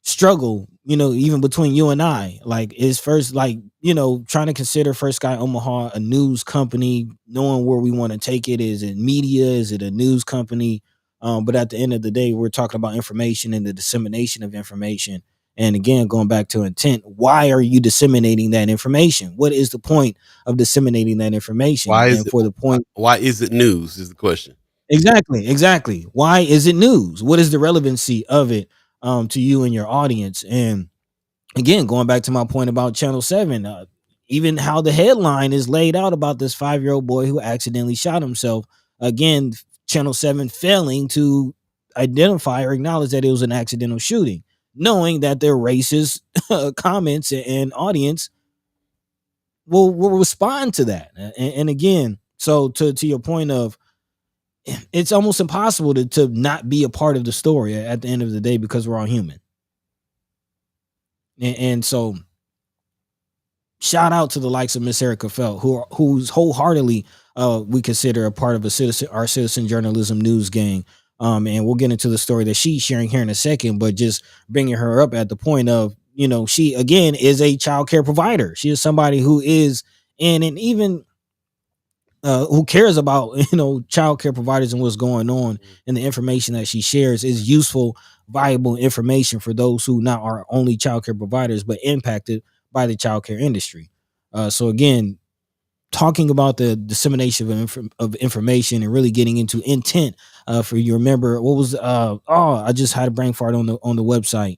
struggle, even between you and I. Like, is first, like, trying to consider First Sky Omaha a news company, knowing where we want to take it. Is it media? Is it a news company? But at the end of the day, we're talking about information and the dissemination of information. And again, going back to intent, why are you disseminating that information? What is the point of disseminating that information? Why is it news is the question. Exactly. Why is it news? What is the relevancy of it to you and your audience? And again, going back to my point about Channel 7, even how the headline is laid out about this 5-year-old boy who accidentally shot himself. Again, Channel 7 failing to identify or acknowledge that it was an accidental shooting, knowing that their racist comments and audience will respond to that. And again, so to your point of, it's almost impossible to not be a part of the story at the end of the day, because we're all human. And so shout out to the likes of Miss Erica Felt, who's wholeheartedly we consider a part of our citizen journalism news gang. And we'll get into the story that she's sharing here in a second, but just bringing her up at the point of, she again is a child care provider. She is somebody who is in, and even who cares about child care providers and what's going on, and the information that she shares is useful, viable information for those who not are only child care providers but impacted by the child care industry. So again, talking about the dissemination of information and really getting into intent. For you remember what was I just had a brain fart on the website.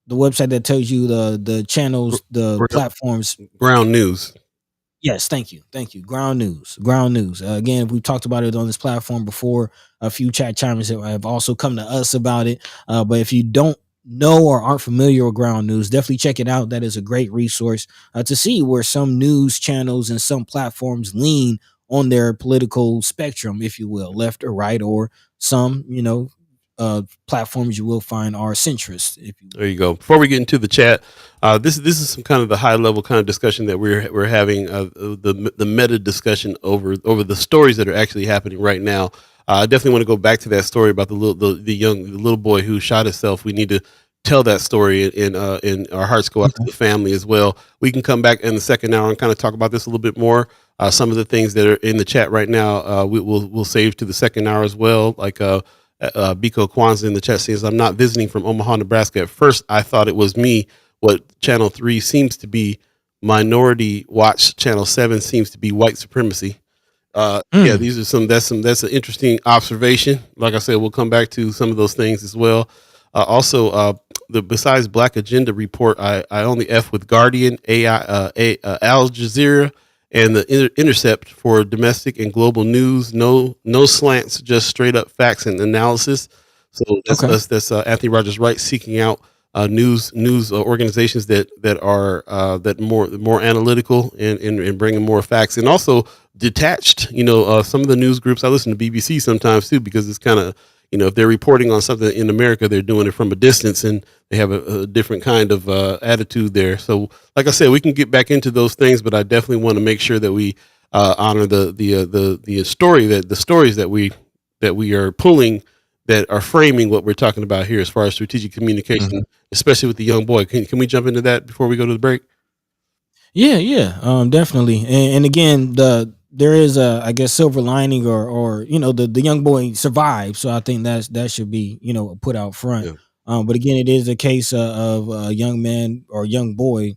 The website that tells you the channels, the platforms. Ground News. Yes, thank you. Ground News. Again, we've talked about it on this platform before. A few chat chimers have also come to us about it. But if you don't know or aren't familiar with Ground News, definitely check it out. That is a great resource to see where some news channels and some platforms lean on their political spectrum, if you will, left or right, or some, platforms you will find are centrist. If you will. There you go. Before we get into the chat, this is some kind of the high level kind of discussion that we're having, the meta discussion over the stories that are actually happening right now. I definitely want to go back to that story about the little boy who shot himself. We need to tell that story, and our hearts go out to the family as well. We can come back in the second hour and kind of talk about this a little bit more. Some of the things that are in the chat right now, we'll save to the second hour as well. Like Biko Kwanzaa in the chat says, "I'm not visiting from Omaha, Nebraska. At first, I thought it was me. What Channel 3 seems to be minority watch. Channel 7 seems to be white supremacy." Yeah, these are that's an interesting observation. Like I said, we'll come back to some of those things as well. Also, besides Black Agenda Report, I only F with Guardian, Al Jazeera, and the Intercept for domestic and global news. No slants, just straight up facts and analysis. So that's Anthony Rogers Wright seeking out news organizations that are more analytical and bringing more facts, and also detached. Some of the news groups, I listen to BBC sometimes too, because it's kind of, if they're reporting on something in America, they're doing it from a distance, and they have a different kind of attitude there. So, like I said, we can get back into those things, but I definitely want to make sure that we honor the stories that we are pulling, that are framing what we're talking about here as far as strategic communication, especially with the young boy. Can we jump into that before we go to the break? Yeah, definitely. And again, there is a, I guess, silver lining, or the young boy survived. So I think that should be, put out front. Yeah. But again, it is a case of a young man or young boy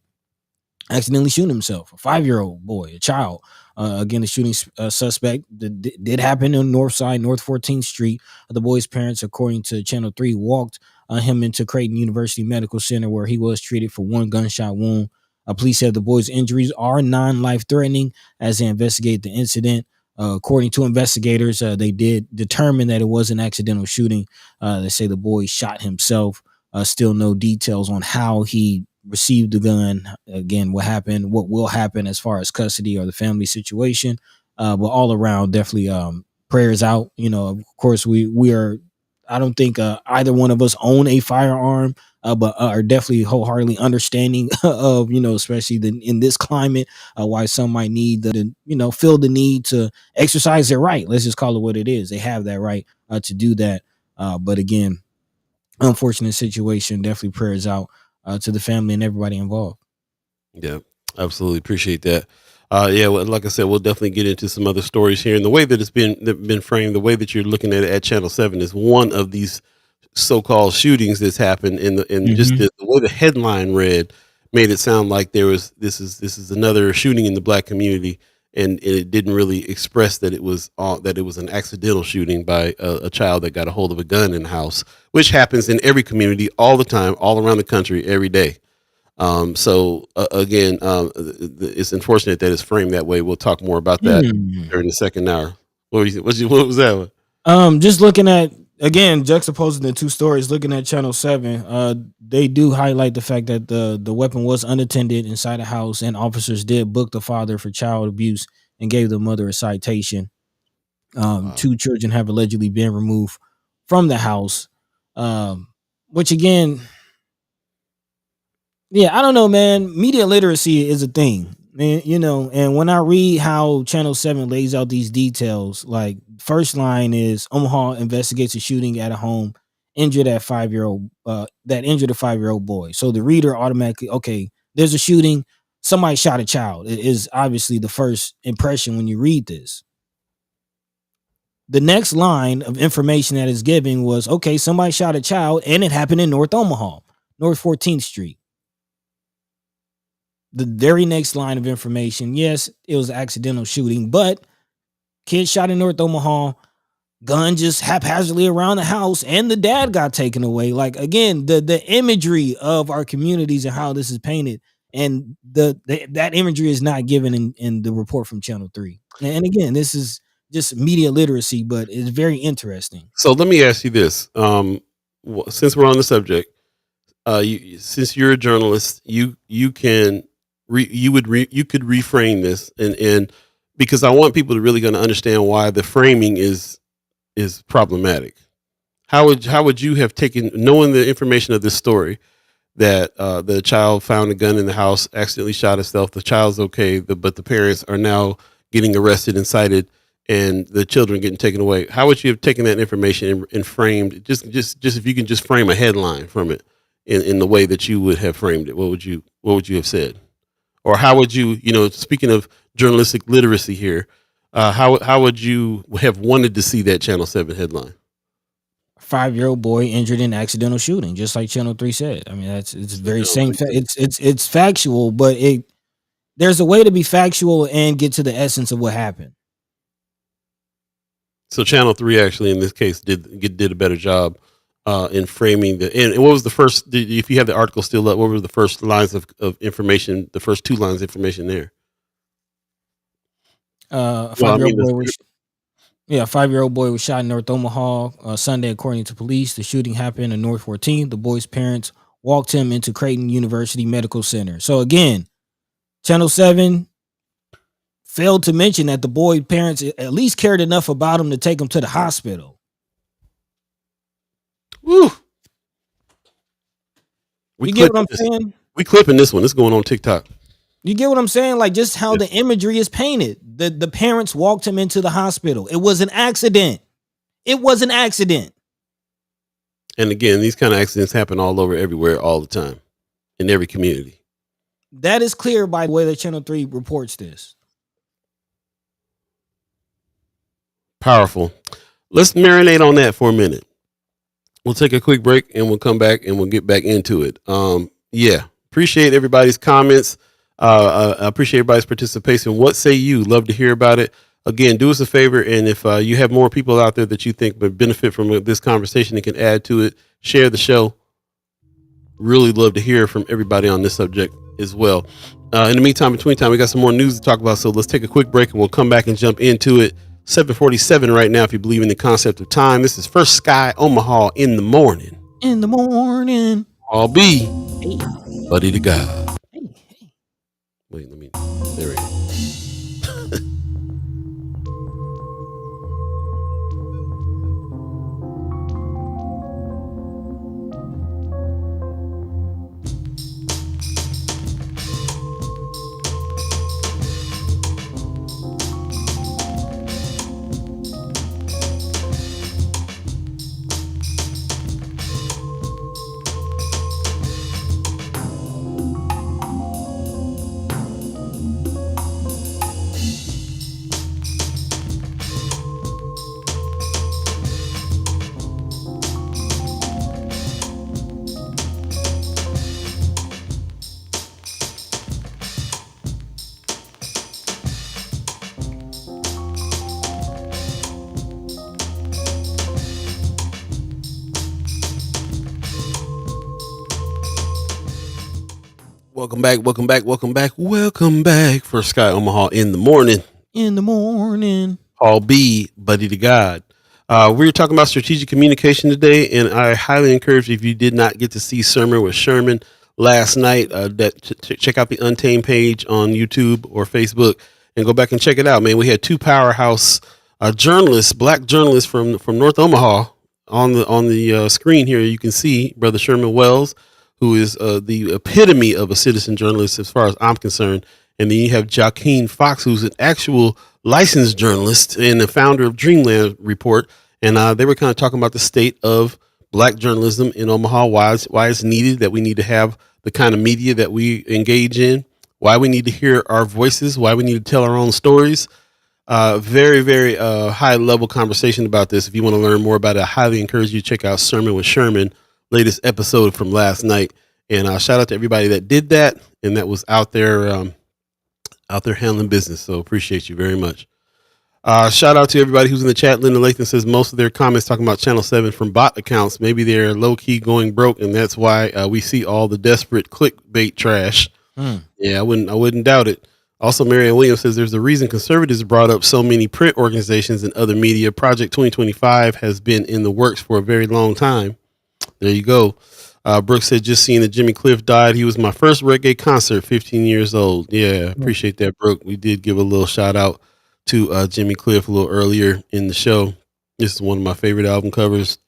accidentally shooting himself, a 5-year-old boy, a child. Again, the shooting suspect did happen on North 14th Street. The boy's parents, according to Channel 3, walked him into Creighton University Medical Center, where he was treated for one gunshot wound. Police said the boy's injuries are non-life-threatening as they investigate the incident. According to investigators, they did determine that it was an accidental shooting. They say the boy shot himself. Still no details on how he received the gun. Again, what happened, what will happen as far as custody or the family situation. But all around, definitely prayers out. Of course, we are, I don't think either one of us own a firearm, but are definitely wholeheartedly understanding of, especially in this climate, why some might need feel the need to exercise their right. Let's just call it what it is. They have that right to do that. But again, unfortunate situation. Definitely prayers out to the family and everybody involved. Yeah, absolutely. Appreciate that. Well, like I said, we'll definitely get into some other stories here. And the way that it's been framed, the way that you're looking at it at Channel 7 is one of these so-called shootings that's happened, just the way the headline read made it sound like this is another shooting in the Black community, and it didn't really express that it was an accidental shooting by a child that got a hold of a gun in the house, which happens in every community all the time, all around the country, every day. Again, it's unfortunate that it's framed that way. We'll talk more about that during the second hour. What was that one? Just looking at, again, juxtaposing the two stories, looking at Channel 7, they do highlight the fact that the weapon was unattended inside the house, and officers did book the father for child abuse and gave the mother a citation. Wow. 2 children have allegedly been removed from the house, which again, I don't know, man. Media literacy is a thing, man, and when I read how Channel 7 lays out these details, like first line is Omaha investigates a shooting at a home, injured a 5-year-old boy. So the reader automatically, okay, there's a shooting, somebody shot a child. It is obviously the first impression when you read this. The next line of information that is given was, okay, somebody shot a child and it happened in North Omaha, North 14th Street. the very next line of information, yes, it was an accidental shooting, but kid shot in North Omaha, gun just haphazardly around the house, and the dad got taken away. Like, again, the imagery of our communities and how this is painted, and that imagery is not given in the report from Channel 3. And again, this is just media literacy, but it's very interesting. So let me ask you this: since we're on the subject, since you're a journalist, you could reframe this, and because I want people to really going to understand why the framing is problematic. How would you have taken, knowing the information of this story, that the child found a gun in the house, accidentally shot himself, the child's okay, but the parents are now getting arrested and cited, and the children getting taken away? How would you have taken that information and framed just if you can just frame a headline from it in the way that you would have framed it? What would you have said? Or how would you, speaking of journalistic literacy here, how would you have wanted to see that Channel 7 headline? 5-year-old boy injured in accidental shooting, just like Channel 3 said. I mean, it's very same. It's factual, but there's a way to be factual and get to the essence of what happened. So Channel 3 actually, in this case, did a better job in framing and what was the first? If you have the article still up, what were the first lines of information? The first 2 lines of information there. A 5-year-old boy was shot in North Omaha Sunday, according to police. The shooting happened in North 14th. The boy's parents walked him into Creighton University Medical Center. So again, Channel 7 failed to mention that the boy's parents at least cared enough about him to take him to the hospital. Woo! You get what I'm saying? We clipping this one. It's going on TikTok. You get what I'm saying? Like, just how the imagery is painted. The parents walked him into the hospital. It was an accident. It was an accident. And again, these kind of accidents happen all over, everywhere, all the time, in every community. That is clear by the way that Channel 3 reports this. Powerful. Let's marinate on that for a minute. We'll take a quick break and we'll come back and we'll get back into it. Appreciate everybody's comments. I appreciate everybody's participation. What say you? Love to hear about it. Again, do us a favor, and if you have more people out there that you think would benefit from this conversation and can add to it, share the show. Really love to hear from everybody on this subject as well. In the meantime, between time, we got some more news to talk about, so let's take a quick break and we'll come back and jump into it. 7:47 right now, if you believe in the concept of time. This is First Sky Omaha in the morning. In the morning. I'll be buddy to God. Wait, there we go. Welcome back. First Sky Omaha in the morning. In the morning. I'll be buddy to God. We're talking about strategic communication today, and I highly encourage you, if you did not get to see Sermon with Sherman last night, check out the Untamed page on YouTube or Facebook and go back and check it out, man. We had 2 powerhouse journalists, black journalists from North Omaha on the screen here. You can see Brother Sherman Wells, who is the epitome of a citizen journalist as far as I'm concerned. And then you have Joaquin Fox, who's an actual licensed journalist and the founder of Dreamland Report. And they were kind of talking about the state of black journalism in Omaha, why it's needed, that we need to have the kind of media that we engage in, why we need to hear our voices, why we need to tell our own stories. Very, very high level conversation about this. If you want to learn more about it, I highly encourage you to check out Sermon with Sherman, latest episode from last night. And shout out to everybody that did that. and that was out there handling business. So appreciate you very much. Shout out to everybody who's in the chat. Linda Lathan says most of their comments talking about Channel 7 from bot accounts. Maybe they're low key going broke, and that's why we see all the desperate clickbait trash. Yeah, I wouldn't doubt it. Also, Marianne Williams says there's a reason conservatives brought up so many print organizations and other media. Project 2025 has been in the works for a very long time. There you go. Brooks said, just seeing that Jimmy Cliff died. He was my first reggae concert, 15 years old. Yeah, appreciate that, Brooke. We did give a little shout out to Jimmy Cliff a little earlier in the show. This is one of my favorite album covers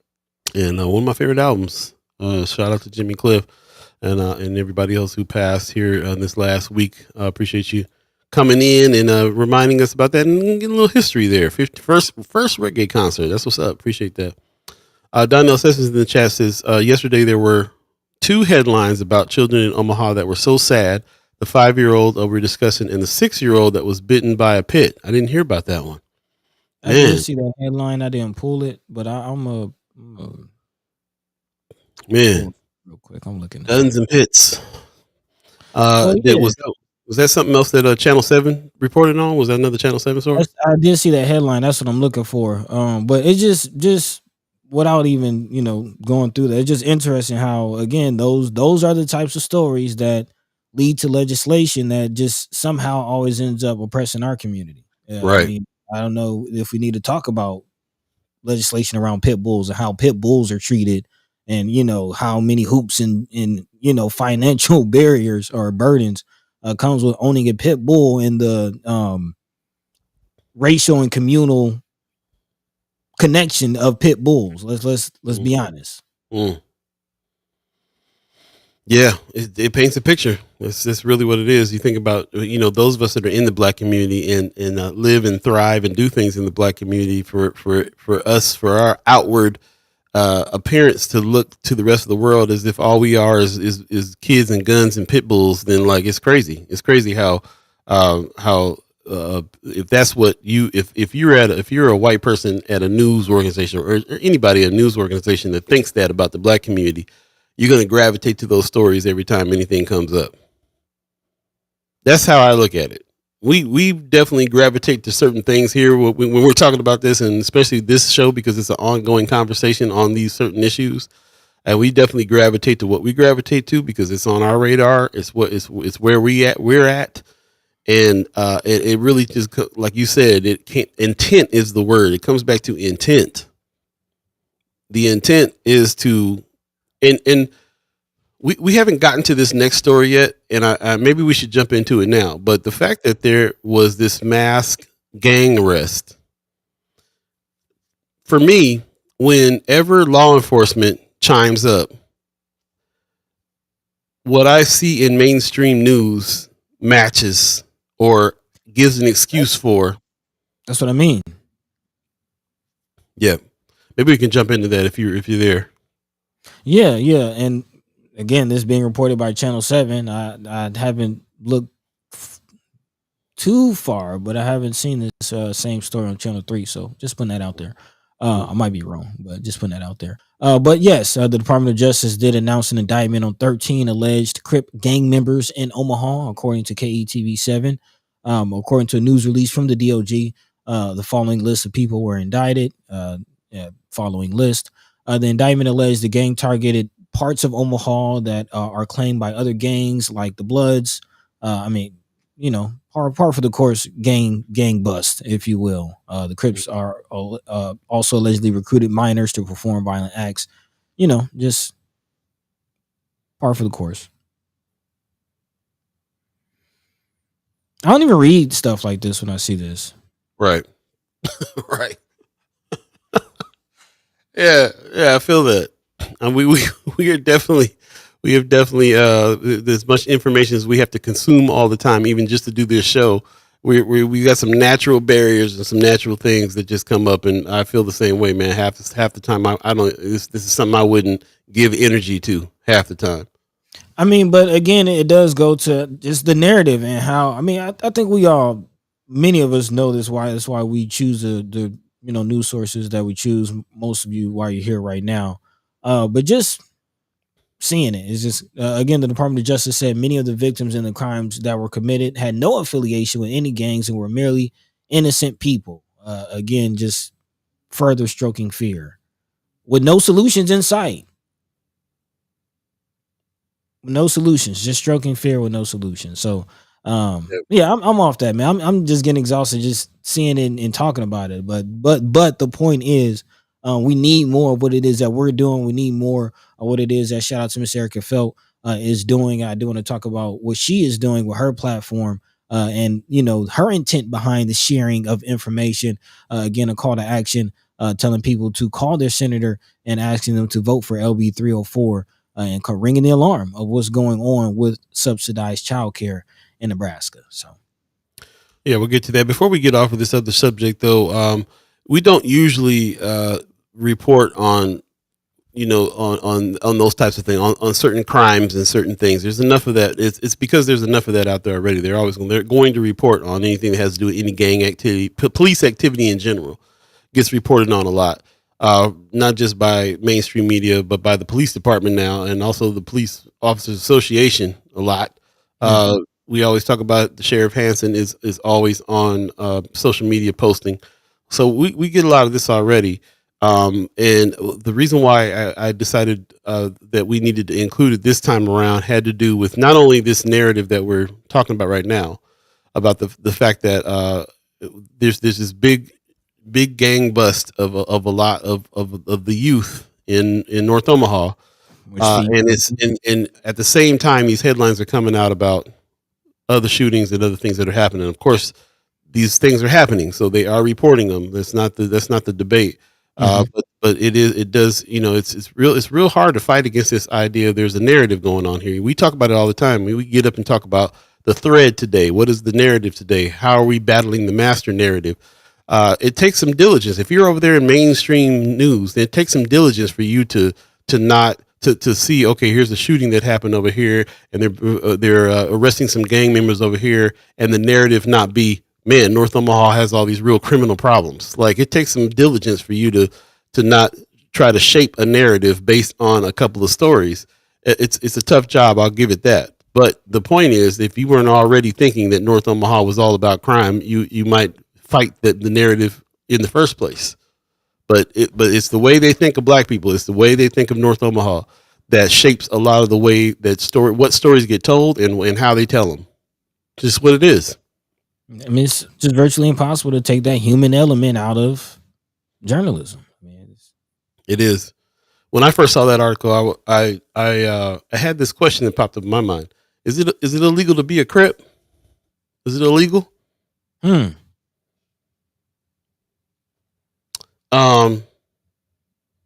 and one of my favorite albums. Shout out to Jimmy Cliff and everybody else who passed here this last week. Appreciate you coming in and reminding us about that and getting a little history there. First reggae concert. That's what's up. Appreciate that. Donnell Sessions in the chat says, yesterday there were 2 headlines about children in Omaha that were so sad. The 5-year-old we're discussing and the 6-year-old that was bitten by a pit. I didn't hear about that one. I didn't see that headline. I didn't pull it, but I'm man, real quick. I'm looking at guns and pits. Was that something else that Channel 7 reported on? Was that another Channel 7 story? I did see that headline. That's what I'm looking for. But it just without even going through that, it's just interesting how again those are the types of stories that lead to legislation that just somehow always ends up oppressing our community. Right. I mean, I don't know if we need to talk about legislation around pit bulls and how pit bulls are treated and, how many hoops and financial barriers or burdens comes with owning a pit bull and the racial and communal connection of pit bulls. Let's be honest. Yeah, it paints a picture. That's really what it is. You think about, those of us that are in the Black community and live and thrive and do things in the Black community for us, for our outward appearance to look to the rest of the world as if all we are is kids and guns and pit bulls. Then it's crazy. It's crazy how if that's what if you're a white person at a news organization or anybody at a news organization that thinks that about the Black community, you're going to gravitate to those stories every time anything comes up. That's how I look at it. We definitely gravitate to certain things here when we're talking about this, and especially this show because it's an ongoing conversation on these certain issues. And we definitely gravitate to what we gravitate to because it's on our radar. It's where we're at. And it really just, like you said, intent is the word. It comes back to intent. The intent is to, and we haven't gotten to this next story yet, and I maybe we should jump into it now. But the fact that there was this mass gang arrest, for me, whenever law enforcement chimes up, what I see in mainstream news matches or gives an excuse for. That's what I mean. Yeah, maybe we can jump into that if you're there. Yeah, and again, this being reported by Channel 7. I haven't looked too far, but I haven't seen this same story on Channel 3. So just putting that out there. I might be wrong, but just putting that out there. But yes, the Department of Justice did announce an indictment on 13 alleged Crip gang members in Omaha, according to KETV 7. According to a news release from the DOJ, the following list of people were indicted. Following list. The indictment alleged the gang targeted parts of Omaha that are claimed by other gangs like the Bloods. Par for the course gang bust, if you will. The Crips are also allegedly recruited minors to perform violent acts. Just par for the course. I don't even read stuff like this when I see this. Right. Right. Yeah, I feel that. And we have definitely as much information as we have to consume all the time, even just to do this show. We got some natural barriers and some natural things that just come up, and I feel the same way, man. Half the time, I don't. This is something I wouldn't give energy to half the time. I mean, but again, it does go to just the narrative and how. I mean, I think many of us know this. That's why we choose the news sources that we choose. Most of you, why you're here right now, but just seeing it. It's just again, the Department of Justice said many of the victims in the crimes that were committed had no affiliation with any gangs and were merely innocent people. Again, just further stroking fear with no solutions in sight. No solutions, just stroking fear with no solutions. So yeah, I'm off that, man. I'm just getting exhausted just seeing it and talking about it. But the point is, we need more of what it is that we're doing. We need more of what it is that shout out to Miss Erica Felt is doing. I do want to talk about what she is doing with her platform and her intent behind the sharing of information. Again, a call to action, telling people to call their senator and asking them to vote for LB 304 and ringing the alarm of what's going on with subsidized childcare in Nebraska. So yeah, we'll get to that. Before we get off of this other subject, though, we don't usually report on on those types of things, on certain crimes and certain things. There's enough of that. It's because there's enough of that out there already. They're going to report on anything that has to do with any gang activity, police activity in general gets reported on a lot. Not just by mainstream media, but by the police department now, and also the Police Officers Association a lot. We always talk about the Sheriff Hansen is always on social media posting. So we get a lot of this already. And the reason why I decided that we needed to include it this time around had to do with not only this narrative that we're talking about right now, about the fact that there's this big gang bust of a lot of the youth in North Omaha, and it's and at the same time these headlines are coming out about other shootings and other things that are happening. Of course, these things are happening, so they are reporting them. That's not the debate. But it does, it's real hard to fight against this idea. There's a narrative going on here. We talk about it all the time. We get up and talk about the thread today. What is the narrative today? How are we battling the master narrative? It takes some diligence. If you're over there in mainstream news, it takes some diligence for you to not to see, okay, here's the shooting that happened over here, and they're arresting some gang members over here, and the narrative not be, man, North Omaha has all these real criminal problems. Like, it takes some diligence for you to not try to shape a narrative based on a couple of stories. It's a tough job, I'll give it that. But the point is, if you weren't already thinking that North Omaha was all about crime, you might fight the narrative in the first place. But it's the way they think of black people, it's the way they think of North Omaha that shapes a lot of the way that what stories get told and how they tell them. Just what it is. I mean, it's just virtually impossible to take that human element out journalism. It is. When I first saw that article, I had this question that popped up in my mind. Is it illegal to be a Crip? Is it illegal?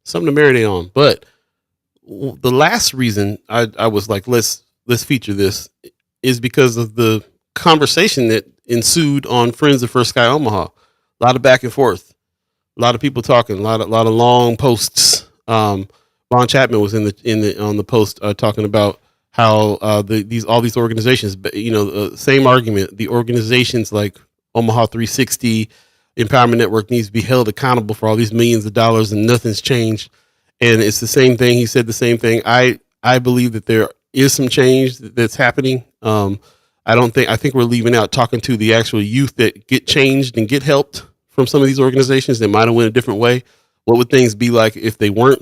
Something to marinate on. But the last reason I was like, let's feature this is because of the conversation that ensued on Friends of First Sky Omaha. A lot of back and forth, a lot of people talking, a lot of long posts. Ron Chapman was on the post talking about how all these organizations, same argument. The organizations like Omaha 360, Empowerment Network needs to be held accountable for all these millions of dollars, and nothing's changed. And it's the same thing. He said the same thing. I believe that there is some change that's happening. I think we're leaving out talking to the actual youth that get changed and get helped from some of these organizations that might have went a different way. What would things be like if they weren't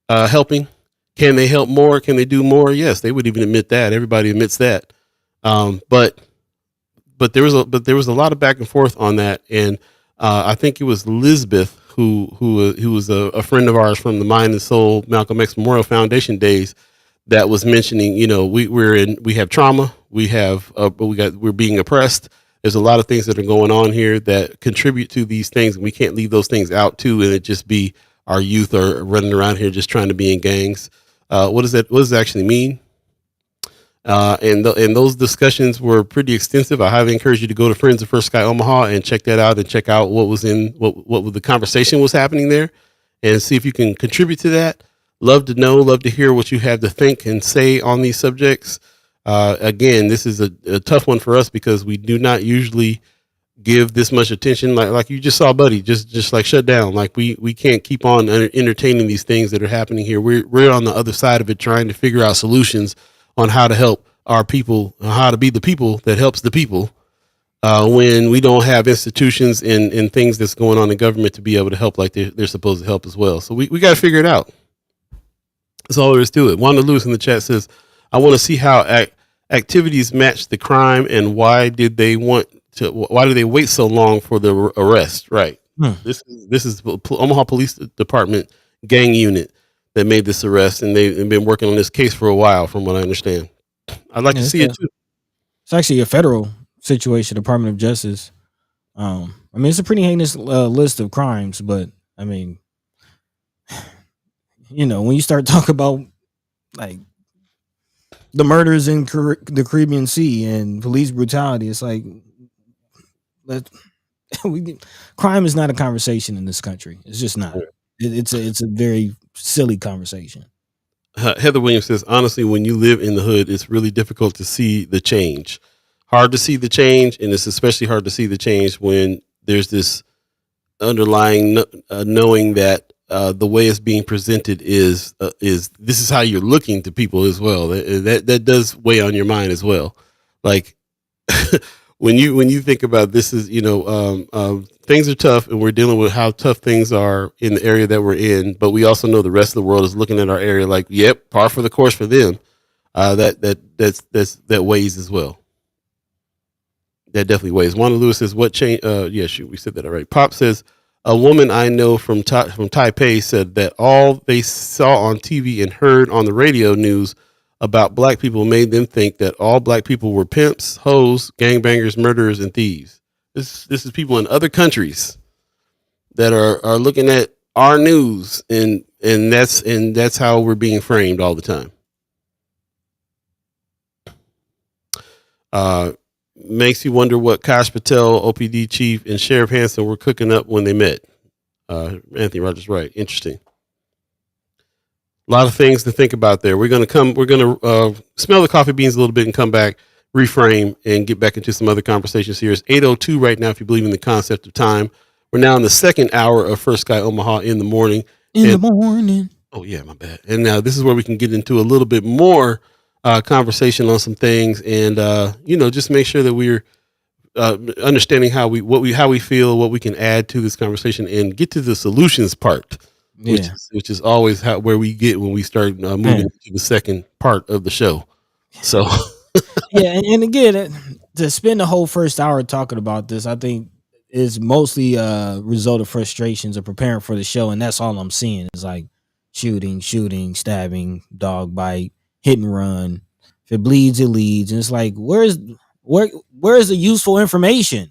helping? Can they help more? Can they do more? Yes, they would even admit that. Everybody admits that. But there was a lot of back and forth on that, and I think it was Lisbeth who was a friend of ours from the Mind and Soul Malcolm X Memorial Foundation days that was mentioning, we have trauma, we're being oppressed. There's a lot of things that are going on here that contribute to these things, and we can't leave those things out too, and it just be our youth are running around here just trying to be in gangs. What does it actually mean? And those discussions were pretty extensive. I highly encourage you to go to Friends of First Sky Omaha and check that out, and check out what the conversation was happening there, and see if you can contribute to that. Love to know, love to hear what you have to think and say on these subjects. Again, this is a tough one for us because we do not usually give this much attention. Like you just saw, buddy, just like shut down. Like we can't keep on entertaining these things that are happening here. We're on the other side of it, trying to figure out solutions on how to help our people, how to be the people that helps the people. When we don't have institutions and things that's going on in government to be able to help like they're supposed to help as well. So we got to figure it out. That's all there is to it. Wanda Lewis in the chat says, I want to see how activities match the crime and why do they wait so long for the arrest? Right. This is Omaha Police Department gang unit that made this arrest, and they've been working on this case for a while, from what I understand. I'd like to see it too. It's actually a federal situation, Department of Justice. I mean, it's a pretty heinous list of crimes, but I mean, you know, when you start talking about like the murders in the Caribbean Sea and police brutality, it's like crime is not a conversation in this country. It's just not. It's a very silly conversation. Heather Williams says, honestly, when you live in the hood, it's really difficult to see the change. Hard to see the change, and it's especially hard to see the change when there's this underlying knowing that the way it's being presented is this is how you're looking to people as well. That does weigh on your mind as well. Like when you think about this is, you know, things are tough, and we're dealing with how tough things are in the area that we're in, but we also know the rest of the world is looking at our area like, yep, par for the course for them. That weighs as well. That definitely weighs. Wanda Lewis says, what change? Yeah, shoot, we said that already. Pop says, a woman I know from Taipei said that all they saw on TV and heard on the radio news about black people made them think that all black people were pimps, hoes, gangbangers, murderers, and thieves. This is people in other countries that are looking at our news, and that's how we're being framed all the time. Makes you wonder what Kash Patel, OPD chief, and Sheriff Hansen were cooking up when they met. Anthony Rogers, right? Interesting. A lot of things to think about there. We're gonna smell the coffee beans a little bit and come back, reframe, and get back into some other conversations here. It's 8:02 right now. If you believe in the concept of time, we're now in the second hour of First Sky Omaha in the morning. The morning. Oh yeah, my bad. And now this is where we can get into a little bit more conversation on some things, and just make sure that we're understanding how we feel, what we can add to this conversation, and get to the solutions part, which is always where we get when we start moving to the second part of the show. So yeah, and again, to spend the whole first hour talking about this, I think is mostly a result of frustrations of preparing for the show, and that's all I'm seeing is like shooting, stabbing, dog bite, hit and run. If it bleeds, it leads. And it's like, where is the useful information?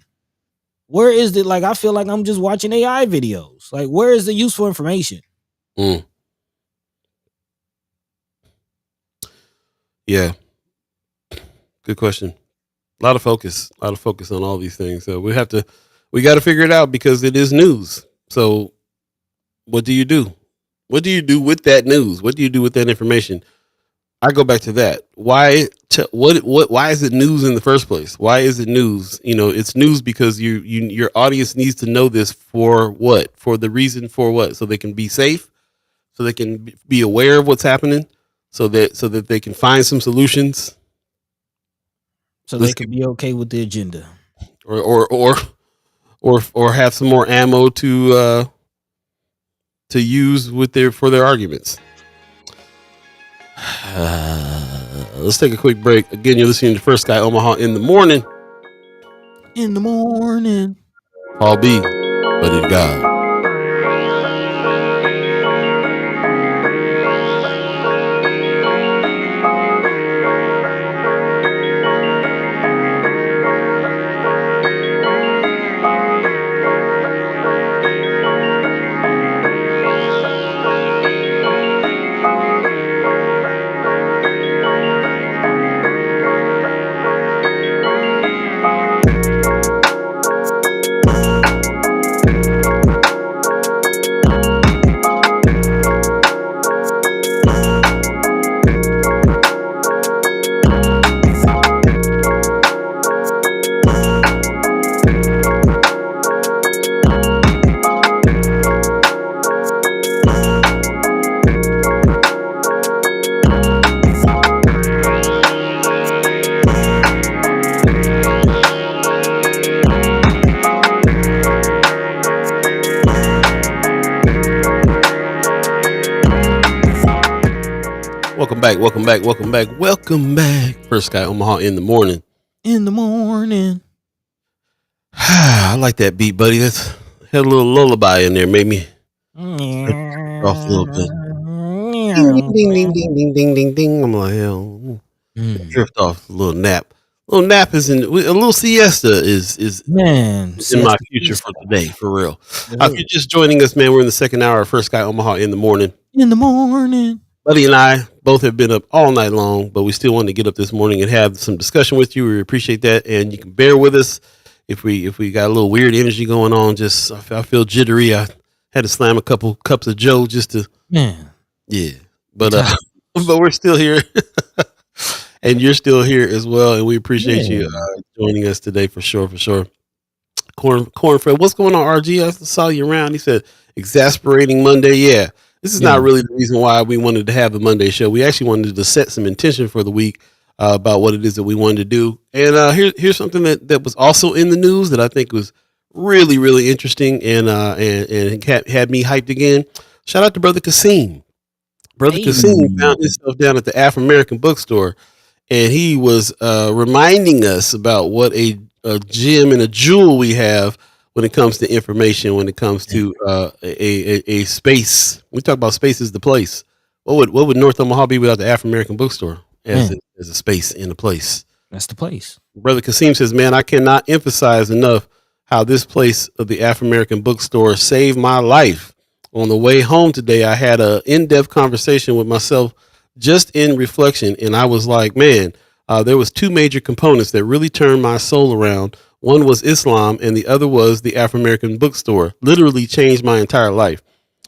Where is it? Like, I feel like I'm just watching AI videos. Like, where is the useful information? Yeah. Good question. A lot of focus on all these things. So we got to figure it out because it is news. So what do you do? What do you do with that news? What do you do with that information? I go back to that. Why is it news in the first place? Why is it news? It's news because your audience needs to know this for what? For the reason for what? So they can be safe, so they can be aware of what's happening, so that they can find some solutions. So they can be okay with the agenda. Or have some more ammo to use for their arguments. Let's take a quick break. Again, you're listening to First Sky Omaha in the morning. Paul B, but in God. Welcome back. First Guy Omaha in the morning. I like that beat, buddy. That's had a little lullaby in there, made me off a little bit. Ding, ding, ding, ding, ding, ding, ding, ding. I'm like, hell, drift off a little nap. A little nap is a little siesta is in my future for today, for real. If you're just joining us, man, we're in the second hour of First Guy Omaha in the morning. Buddy and I both have been up all night long, but we still wanted to get up this morning and have some discussion with you. We appreciate that, and you can bear with us if we got a little weird energy going on. Just I feel jittery. I had to slam a couple cups of Joe just to but we're still here. And you're still here as well, and we appreciate you joining us today for sure. Cornfred, what's going on, RG? I saw you around. He said, exasperating Monday. Yeah, this is not really the reason why we wanted to have a Monday show. We actually wanted to set some intention for the week about what it is that we wanted to do. And here's something that was also in the news that I think was really, really interesting and had me hyped again. Shout out to Brother Kasim. Brother Kasim found himself down at the Afro-American bookstore. And he was reminding us about what a gem and a jewel we have when it comes to information, when it comes to a space. We talk about space is the place. What would North Omaha be without the Afro-American bookstore as a space in a place? That's the place. Brother Kasim says, man, I cannot emphasize enough how this place of the Afro-American bookstore saved my life. On the way home today, I had an in-depth conversation with myself just in reflection, and I was like, man, there was two major components that really turned my soul around. One was Islam, and the other was the Afro-American bookstore. Literally changed my entire life.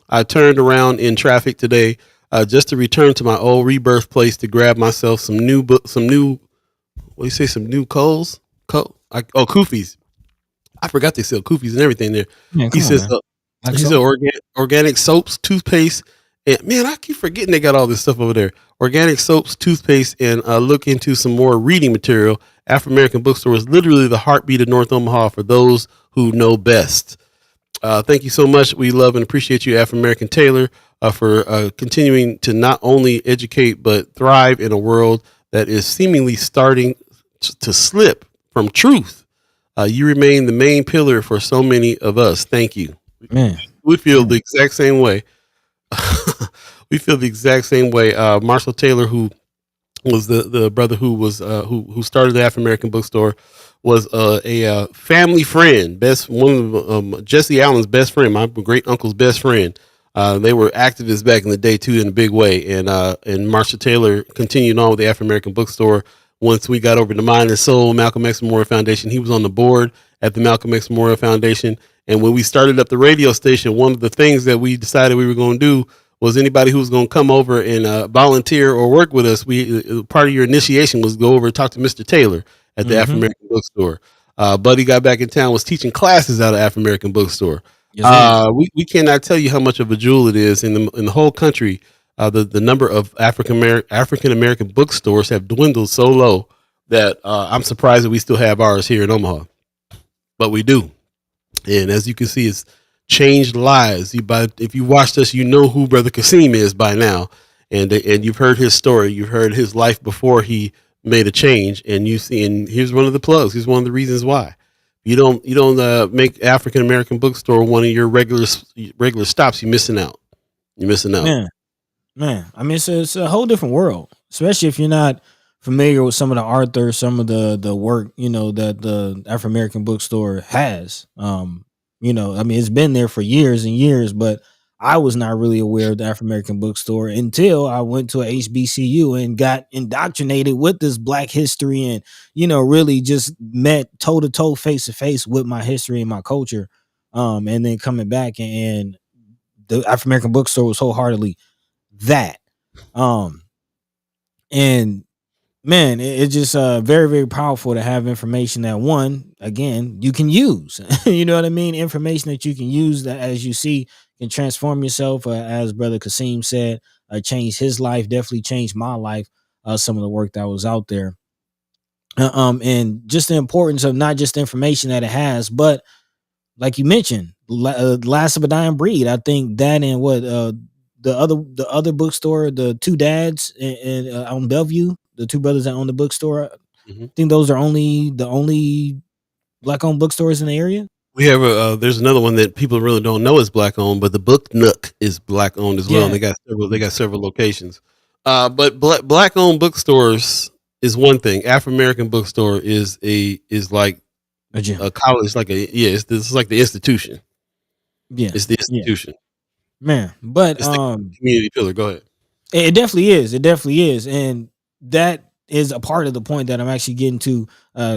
I turned around in traffic today just to return to my old rebirth place to grab myself some new coals? Kufis. I forgot they sell Kufis and everything there. Yeah, he says organic soaps, toothpaste. And man, I keep forgetting they got all this stuff over there. Organic soaps, toothpaste, and look into some more reading material. Afro-American bookstore is literally the heartbeat of North Omaha for those who know best. Thank you so much. We love and appreciate you, Afro-American Taylor, for continuing to not only educate but thrive in a world that is seemingly starting to slip from truth. You remain the main pillar for so many of us. Thank you. Man, we feel the exact same way. We feel the exact same way. Marshall Taylor, who was the brother who was who started the Afro-American bookstore, was a family friend, one of Jesse Allen's best friend, my great uncle's best friend. They were activists back in the day too, in a big way. And Marshall Taylor continued on with the Afro-American bookstore. Once we got over to Mind and Soul, Malcolm X Memorial Foundation, he was on the board at the Malcolm X Memorial Foundation. And when we started up the radio station, one of the things that we decided we were going to do was anybody who was going to come over and volunteer or work with us, part of your initiation was go over and talk to Mr. Taylor at the Afro-American bookstore. Buddy got back in town, was teaching classes out of Afro-American bookstore. Yes, we cannot tell you how much of a jewel it is in the whole country. The number of African American bookstores have dwindled so low that I'm surprised that we still have ours here in Omaha, but we do. And as you can see, it's changed lives. If you watched us, you know who Brother Kasim is by now, and you've heard his story. You've heard his life before he made a change, and you see. And here's one of the plugs. Here's one of the reasons why you don't make African American bookstore one of your regular stops. You're missing out. Man. I mean, it's a whole different world, especially if you're not familiar with some of the authors, some of the work, that the Afro-American bookstore has. I mean, it's been there for years and years, but I was not really aware of the Afro-American bookstore until I went to a HBCU and got indoctrinated with this Black history and, really just met toe to toe, face to face with my history and my culture. And then coming back and the Afro-American bookstore was wholeheartedly that. And man, it's just very, very powerful to have information that again, you can use. You know what I mean? Information that you can use that, as you see, can transform yourself. As Brother Kasim said, changed his life, definitely changed my life. Some of the work that was out there. And just the importance of not just the information that it has, but like you mentioned, last of a dying breed. I think that and what the other bookstore, the two dads and on Bellevue, the two brothers that own the bookstore. I think those are the only black-owned bookstores in the area. We have there's another one that people really don't know is black-owned, but the Book Nook is black-owned as well. And they got several locations. But black-owned bookstores is one thing. African-American bookstore is like a college, it's like the institution. Yeah, it's the institution, man. But it's the community pillar. Go ahead. It definitely is. It definitely is, and that is a part of the point that I'm actually getting to,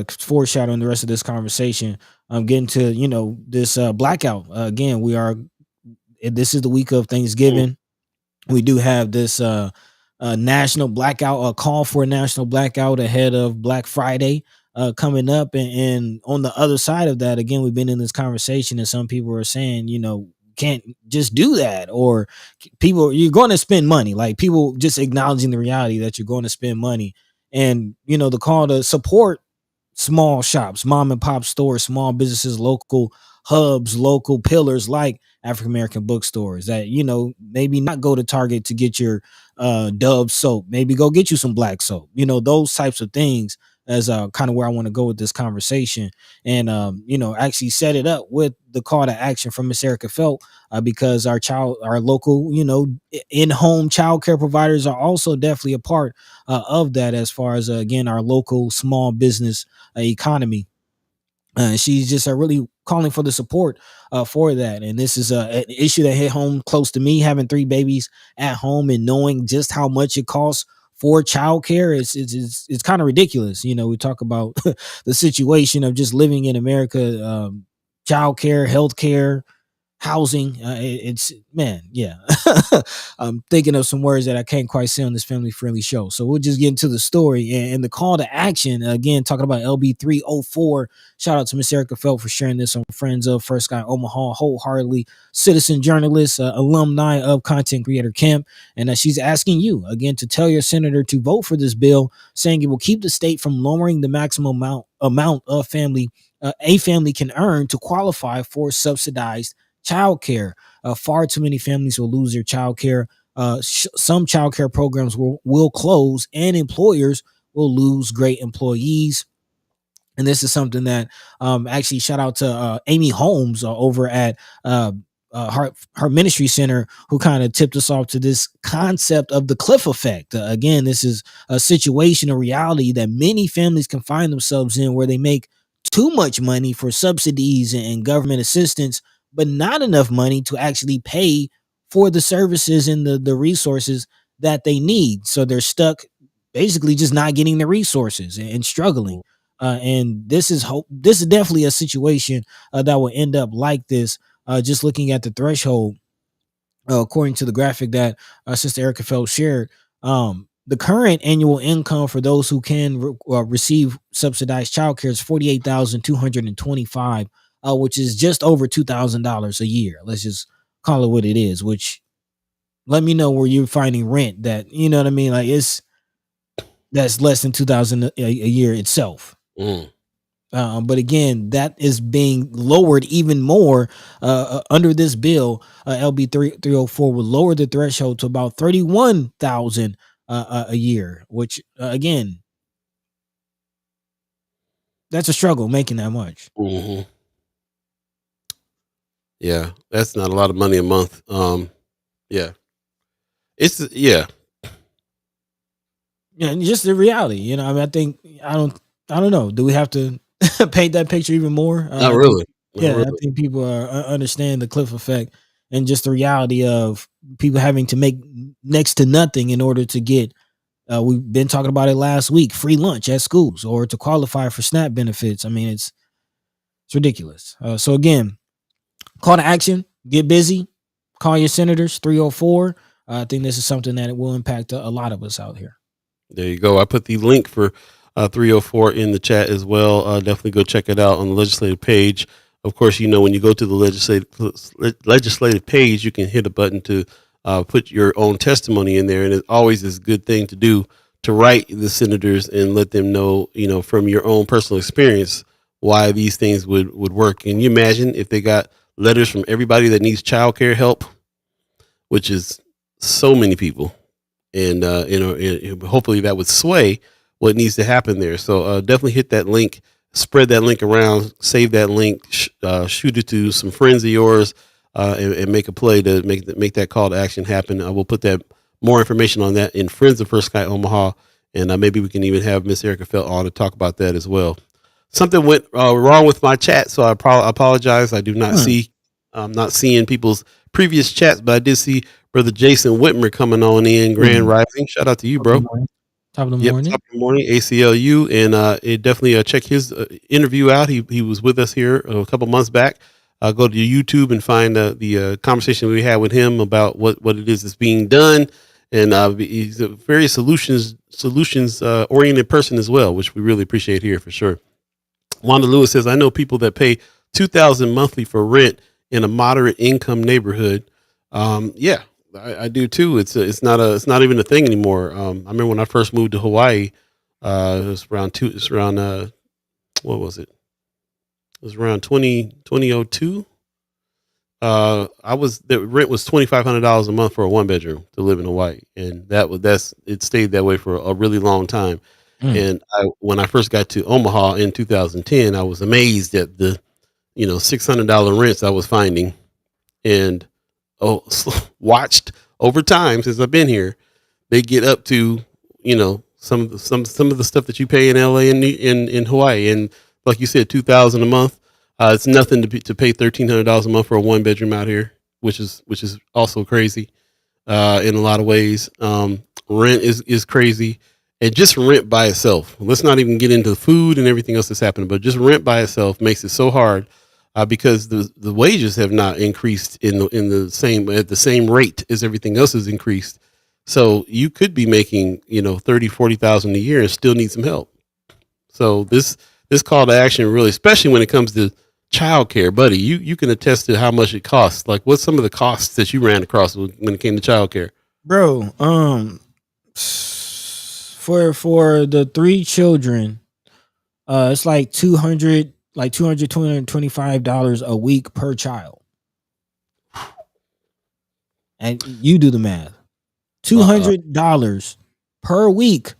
foreshadowing the rest of this conversation. I'm getting to this blackout again. This is the week of Thanksgiving. We do have this national blackout, a call for a national blackout ahead of Black Friday coming up, and on the other side of that, again, we've been in this conversation, and some people are saying, can't just do that, or you're going to spend money, like people just acknowledging the reality that you're going to spend money, and the call to support small shops, mom and pop stores, small businesses, local hubs, local pillars like African American bookstores that maybe not go to Target to get your Dove soap, maybe go get you some black soap, those types of things, as kind of where I want to go with this conversation, and actually set it up with the call to action from Miss Erica Felt, because our local in-home child care providers are also definitely a part of that, as far as again our local small business economy. She's just really calling for the support for that, and this is an issue that hit home close to me, having 3 babies at home and knowing just how much it costs for childcare. It's kind of ridiculous. We talk about the situation of just living in America, childcare, healthcare, housing. I'm thinking of some words that I can't quite say on this family friendly show. So we'll just get into the story and the call to action. Again, talking about LB-304. Shout out to Miss Erica Felt for sharing this on Friends of First Guy Omaha, wholeheartedly citizen journalist, alumni of Content Creator Camp. And she's asking you again to tell your senator to vote for this bill, saying it will keep the state from lowering the maximum amount of a family can earn to qualify for subsidized childcare. Far too many families will lose their childcare. Some childcare programs will close, and employers will lose great employees. And this is something that actually shout out to Amy Holmes over at her ministry center, who kind of tipped us off to this concept of the cliff effect. Again, this is a situation, a reality that many families can find themselves in, where they make too much money for subsidies and government assistance, but not enough money to actually pay for the services and the resources that they need. So they're stuck basically just not getting the resources and struggling. And this is definitely a situation that will end up like this. Just looking at the threshold, according to the graphic that Sister Erica Felt shared, the current annual income for those who can receive subsidized childcare is $48,225, which is just over $2,000 a year. Let's just call it what it is. Which, let me know where you're finding rent that what I mean. Like that's less than $2,000 a year itself. But again, that is being lowered even more under this bill. LB-304 will lower the threshold to about $31,000 a year, which again, that's a struggle making that much. Yeah, that's not a lot of money a month. And just the reality, I mean, I don't know. Do we have to paint that picture even more? Not really. I think people understand the cliff effect and just the reality of people having to make next to nothing in order to get, we've been talking about it last week, free lunch at schools, or to qualify for SNAP benefits. I mean, it's ridiculous. So again, call to action, get busy, call your senators, 304. I think this is something that will impact a lot of us out here. There you go. I put the link for 304 in the chat as well. Definitely go check it out on the legislative page. Of course, when you go to the legislative page, you can hit a button to put your own testimony in there. And it always is a good thing to do, to write the senators and let them know, from your own personal experience, why these things would work. Can you imagine if they got letters from everybody that needs childcare help, which is so many people, and hopefully that would sway what needs to happen there. So definitely hit that link, spread that link around, save that link, shoot it to some friends of yours, and make a play to make that call to action happen. I will put that more information on that in Friends of First Sky Omaha, and maybe we can even have Miss Erica Felt on to talk about that as well. Something went wrong with my chat, so I apologize. I do not see, I'm not seeing people's previous chats, but I did see Brother Jason Whitmer coming on in. Grand Rising. Shout out to you, bro. Top of the morning. Top of the morning, ACLU. And it definitely check his interview out. He was with us here a couple months back. Go to YouTube and find the conversation we had with him about what it is that's being done. And he's a very solutions oriented person as well, which we really appreciate here for sure. Wanda Lewis says, I know people that pay $2,000 monthly for rent in a moderate income neighborhood. Yeah, I do too. It's not even a thing anymore. I remember when I first moved to Hawaii, it was around what was it? It was around 2002. The rent was $2,500 a month for a 1-bedroom to live in Hawaii. And it stayed that way for a really long time. And when I first got to Omaha in 2010, I was amazed at the, $600 rents I was finding, and watched over time since I've been here, they get up to, some of the stuff that you pay in LA and in Hawaii. And like you said, $2,000 a month. It's nothing to pay $1,300 a month for a 1-bedroom out here, which is also crazy in a lot of ways. Rent is crazy. And just rent by itself. Let's not even get into the food and everything else that's happening, but just rent by itself makes it so hard because the wages have not increased at the same rate as everything else has increased. So you could be making, $30,000-$40,000 a year and still need some help. So this call to action really, especially when it comes to childcare, buddy, you can attest to how much it costs. Like, what's some of the costs that you ran across when it came to childcare? Bro, for the 3 children, it's like $225 a week per child. And you do the math. $200 per week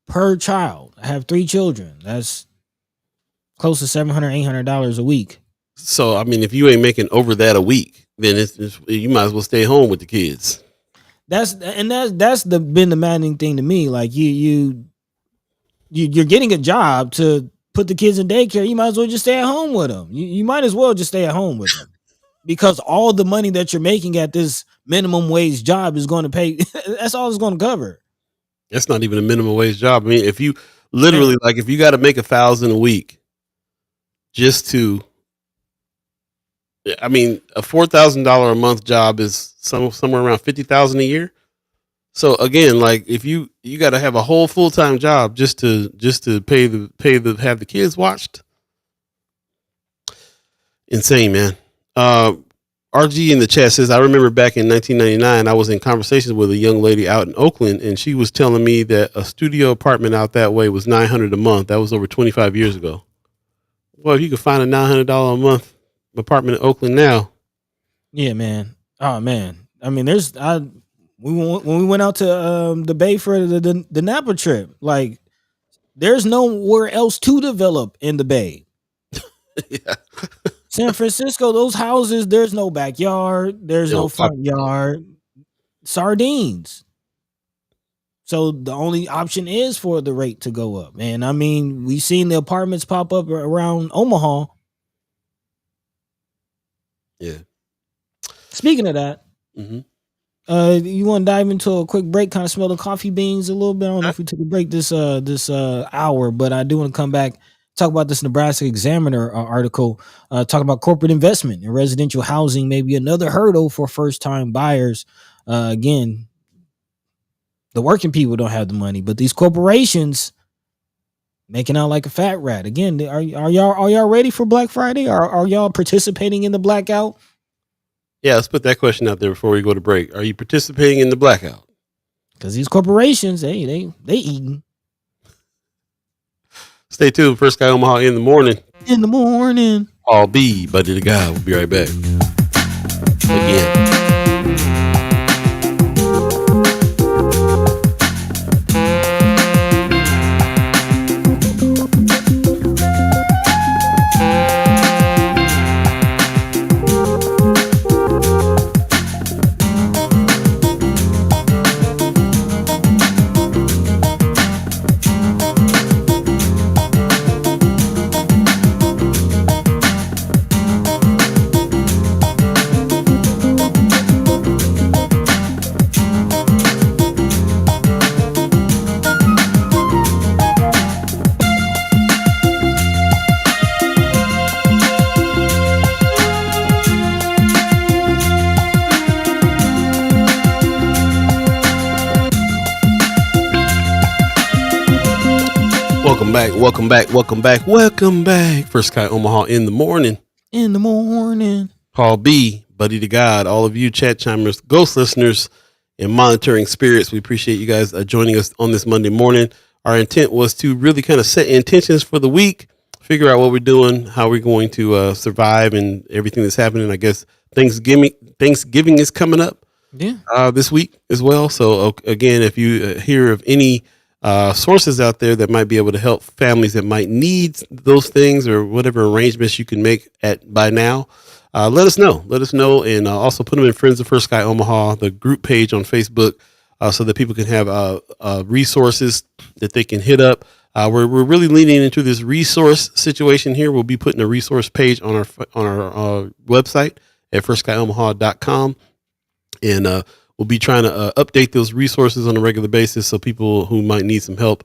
per child. I have 3 children. That's close to $700-$800 a week. So, I mean, if you ain't making over that a week, then you might as well stay home with the kids. That's been the maddening thing to me. Like you're getting a job to put the kids in daycare. You might as well just stay at home with them. You might as well just stay at home with them because all the money that you're making at this minimum wage job is going to pay. That's all it's going to cover. That's not even a minimum wage job. I mean, if you literally if you got to make $1,000 a week just to, a $4,000 a month job is somewhere around $50,000 a year. So again, like if you got to have a whole full-time job just to pay have the kids watched. Insane, man. RG in the chat says, I remember back in 1999, I was in conversations with a young lady out in Oakland, and she was telling me that a studio apartment out that way was $900 a month. That was over 25 years ago. Well, if you could find a $900 a month apartment in Oakland now. Yeah, man. Oh man. I mean, when we went out to the Bay for the Napa trip, like there's nowhere else to develop in the Bay. Yeah. San Francisco, those houses, there's no backyard, there's no front yard. Sardines. So the only option is for the rate to go up. And I mean, we've seen the apartments pop up around Omaha. Yeah. Speaking of that, you want to dive into a quick break, kind of smell the coffee beans a little bit? I don't know if we took a break this hour, but I do want to come back, talk about this Nebraska Examiner article, talking about corporate investment in residential housing, maybe another hurdle for first-time buyers. Again, the working people don't have the money, but these corporations making out like a fat rat. Again, are y'all ready for Black Friday? Are y'all participating in the blackout? Yeah, let's put that question out there before we go to break. Are you participating in the blackout? Because these corporations, they eating. Stay tuned. First Guy Omaha in the morning. In the morning. All Beeee, Buddy the Gawd. We'll be right back. Again. Welcome back. First Sky Omaha in the morning. Paul B, Buddy to God, all of you chat chimers, ghost listeners, and monitoring spirits. We appreciate you guys joining us on this Monday morning. Our intent was to really kind of set intentions for the week, figure out what we're doing, how we're going to survive, and everything that's happening. I guess Thanksgiving is coming up this week as well. So again, if you hear of any sources out there that might be able to help families that might need those things or whatever arrangements you can make by now, let us know, and also put them in Friends of First Sky Omaha, the group page on Facebook, so that people can have resources that they can hit up. We're really leaning into this resource situation here. We'll be putting a resource page on our website at firstskyOmaha.com, and we'll be trying to update those resources on a regular basis so people who might need some help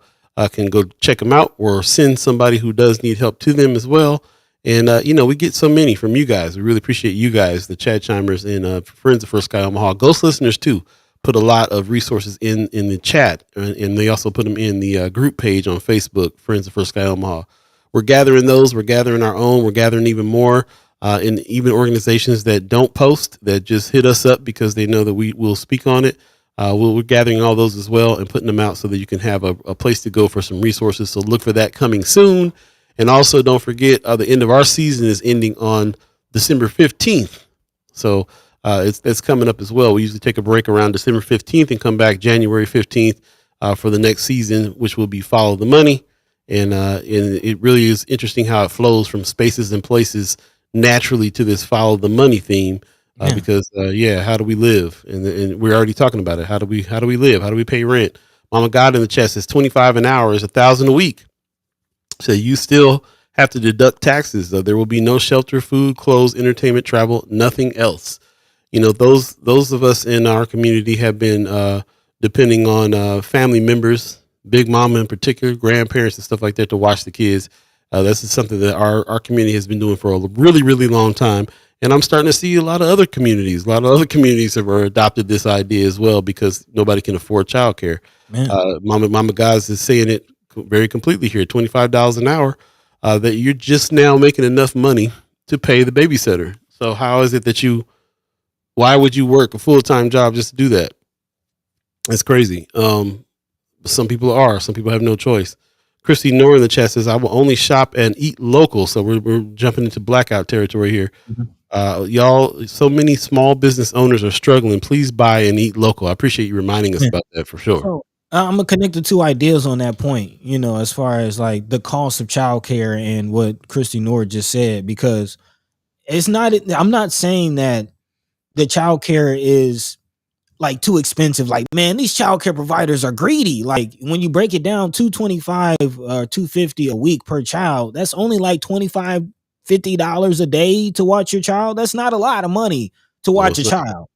can go check them out, or send somebody who does need help to them as well. And, we get so many from you guys. We really appreciate you guys, the chat chimers and Friends of First Sky Omaha. Ghost listeners, too, put a lot of resources in the chat, and they also put them in the group page on Facebook, Friends of First Sky Omaha. We're gathering those. We're gathering our own. We're gathering even more. And even organizations that don't post, that just hit us up because they know that we will speak on it. We're gathering all those as well and putting them out so that you can have a place to go for some resources. So look for that coming soon. And also don't forget, the end of our season is ending on December 15th. So it's coming up as well. We usually take a break around December 15th and come back January 15th for the next season, which will be Follow the Money. And it really is interesting how it flows from spaces and places naturally to this Follow the Money theme, because how do we live? And we're already talking about it. How do we live? How do we pay rent? Mama Gawd in the chat says $25 an hour is $1,000 a week. So you still have to deduct taxes. There will be no shelter, food, clothes, entertainment, travel, nothing else. Those of us in our community have been depending on family members, Big Mama in particular, grandparents and stuff like that to watch the kids. This is something that our community has been doing for a really, really long time. And I'm starting to see a lot of other communities have adopted this idea as well, because nobody can afford childcare. Mama Guys is saying it very completely here, $25 an hour, that you're just now making enough money to pay the babysitter. So how is it that why would you work a full-time job just to do that? That's crazy. Some people have no choice. Christy Nor in the chat says, I will only shop and eat local. So we're jumping into blackout territory here. Y'all, so many small business owners are struggling. Please buy and eat local. I appreciate you reminding us about that for sure. So, I'm gonna connect the two ideas on that point, as far as like the cost of childcare and what Christy Nor just said, because I'm not saying that the childcare is like too expensive. Like, man, these childcare providers are greedy. Like, when you break it down, $225 or $250 a week per child, that's only like $25-$50 a day to watch your child. That's not a lot of money to watch a child.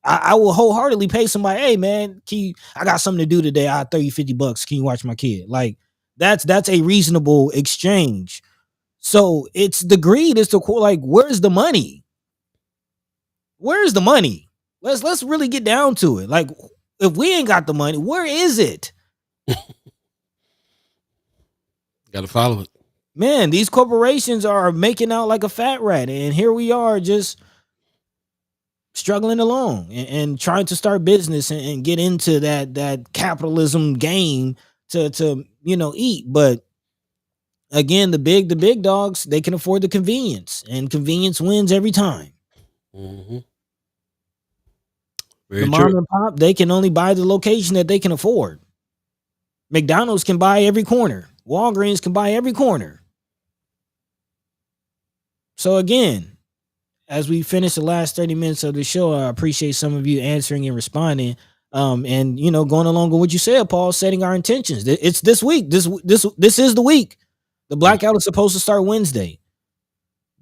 I will wholeheartedly pay somebody, hey man, I got something to do today. I $30-$50. Can you watch my kid? Like, that's a reasonable exchange. So it's the greed is like, where's the money? Where's the money? Let's really get down to it. Like, if we ain't got the money, where is it? Got to follow it. Man, these corporations are making out like a fat rat, and here we are just struggling along and trying to start business and get into that capitalism game to eat. But again, the big dogs, they can afford the convenience, and convenience wins every time. Mm-hmm. The mom and pop, they can only buy the location that they can afford. McDonald's can buy every corner. Walgreens can buy every corner. So again, as we finish the last 30 minutes of the show, I appreciate some of you answering and responding. And going along with what you said, Paul, setting our intentions. It's this week. This is the week. The blackout is supposed to start Wednesday.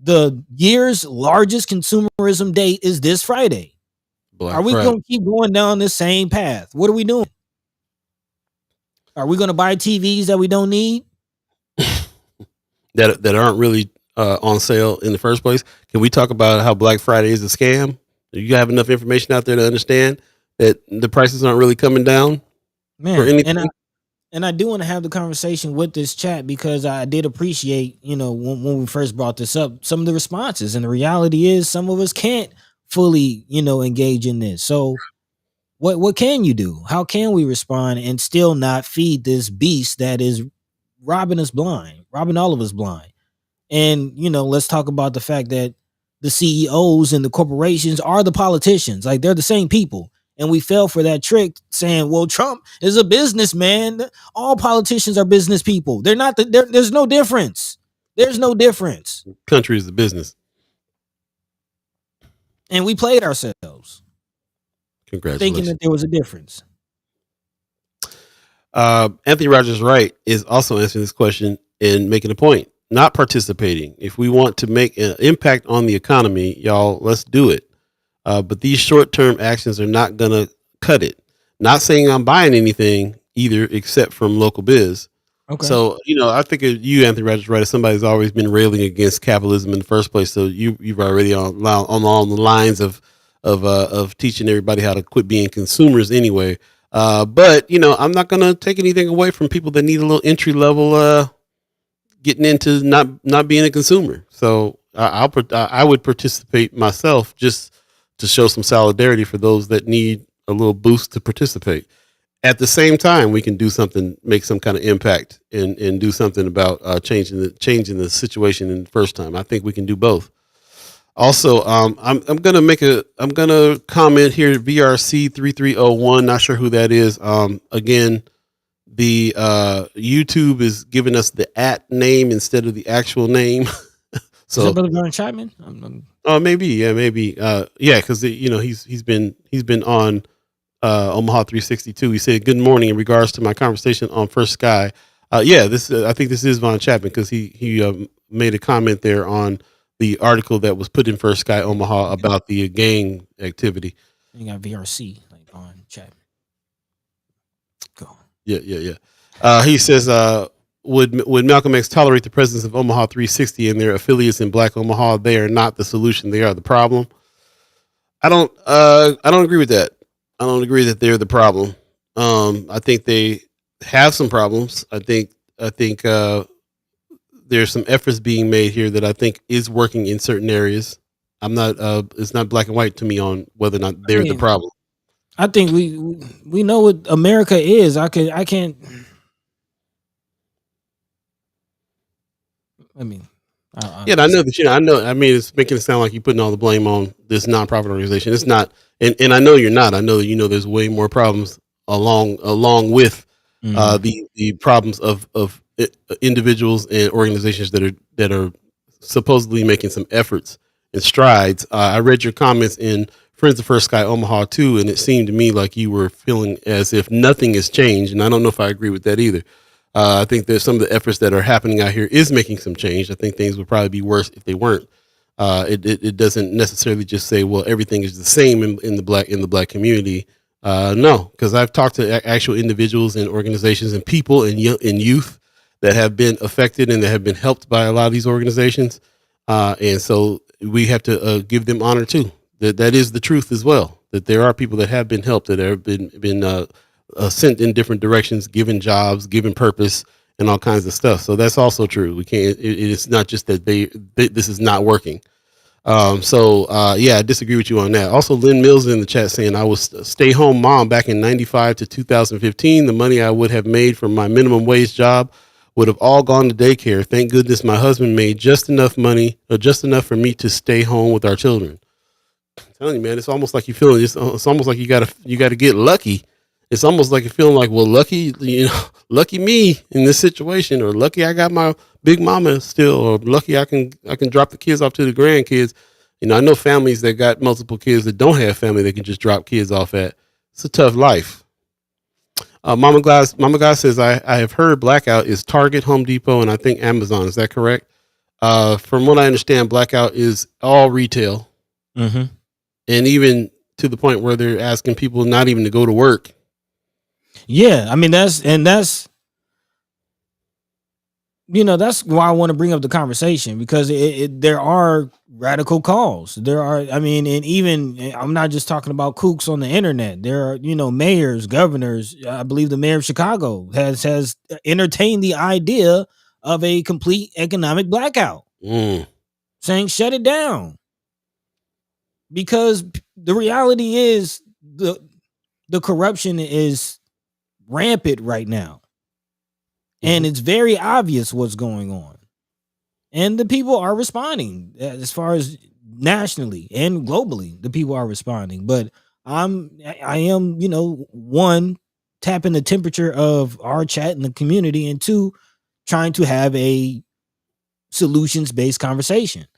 The year's largest consumerism date is this Friday. Are we going to keep going down this same path? What are we doing? Are we going to buy TVs that we don't need? that aren't really on sale in the first place? Can we talk about how Black Friday is a scam? Do you have enough information out there to understand that the prices aren't really coming down for anything? And I do want to have the conversation with this chat because I did appreciate, when we first brought this up, some of the responses. And the reality is some of us can't fully, engage in this. So what can you do? How can we respond and still not feed this beast that is robbing all of us blind? And, let's talk about the fact that the CEOs and the corporations are the politicians. Like, they're the same people. And we fell for that trick saying, well, Trump is a businessman. All politicians are business people. They're not. There's no difference. There's no difference. Country is the business. And we played ourselves. Congratulations. Thinking that there was a difference. Anthony Rogers Wright is also answering this question and making a point. Not participating. If we want to make an impact on the economy, y'all, let's do it. But these short-term actions are not going to cut it. Not saying I'm buying anything either, except from local biz. Okay. So, I think you, Anthony Rogers, right, as somebody who's always been railing against capitalism in the first place. So you've already on the lines of teaching everybody how to quit being consumers anyway. But I'm not going to take anything away from people that need a little entry level getting into not being a consumer. So I would participate myself just to show some solidarity for those that need a little boost to participate. At the same time, we can do something, make some kind of impact and do something about changing the situation in the first time. I think we can do both. Also, I'm gonna comment here. VRC 3301. Not sure who that is. Again, the YouTube is giving us the @ name instead of the actual name. So, is that Brother John Chapman? Oh, maybe, yeah, maybe, yeah, because he's been on Omaha 362. He said, "Good morning. In regards to my conversation on First Sky, yeah, I think this is Von Chapman because he made a comment there on the article that was put in First Sky Omaha about the gang activity." You got VRC like Von Chapman. Go. Yeah. He says, would Malcolm X tolerate the presence of Omaha 360 and their affiliates in Black Omaha? They are not the solution; they are the problem. I don't agree with that. I don't agree that they're the problem. I think they have some problems. I think there's some efforts being made here that I think is working in certain areas. I'm not. It's not black and white to me on whether or not they're the problem. I think we know what America is. I can't. I mean, I know that I know. I mean, it's making it sound like you're putting all the blame on this nonprofit organization. It's not, and I know you're not. I know that there's way more problems along with the problems of individuals and organizations that are supposedly making some efforts and strides. I read your comments in Friends of First Sky Omaha too, and it seemed to me like you were feeling as if nothing has changed, and I don't know if I agree with that either. I think that some of the efforts that are happening out here is making some change. I think things would probably be worse if they weren't. It doesn't necessarily just say, well, everything is the same in the black community. No, because I've talked to actual individuals and organizations and people and youth that have been affected and that have been helped by a lot of these organizations. And so we have to give them honor too. That is the truth as well, that there are people that have been helped, that have been sent in different directions, given jobs, given purpose, and all kinds of stuff. So that's also true. We can't. It's not just that this is not working. Yeah, I disagree with you on that. Also, Lynn Mills in the chat saying I was a stay-home mom back in 95 to 2015. The money I would have made from my minimum wage job would have all gone to daycare. Thank goodness my husband made just enough money, or just enough for me to stay home with our children. I'm telling you, man, it's almost like you feeling. It's almost like you gotta get lucky. It's almost like you're feeling like, well, lucky me in this situation, or lucky I got my big mama still, or lucky I can drop the kids off to the grandkids. I know families that got multiple kids that don't have family they can just drop kids off at. It's a tough life. Mama Guy says I have heard Blackout is Target, Home Depot, and I think Amazon. Is that correct? From what I understand, Blackout is all retail, and even to the point where they're asking people not even to go to work. Yeah, I mean that's that's why I want to bring up the conversation, because there are radical calls. There are, and even I'm not just talking about kooks on the internet. There are, mayors, governors. I believe the mayor of Chicago has entertained the idea of a complete economic blackout, saying shut it down, because the reality is the corruption is rampant right now. And it's very obvious what's going on. And the people are responding, as far as nationally and globally. The people are responding. But I am, one, tapping the temperature of our chat in the community, and two, trying to have a solutions-based conversation.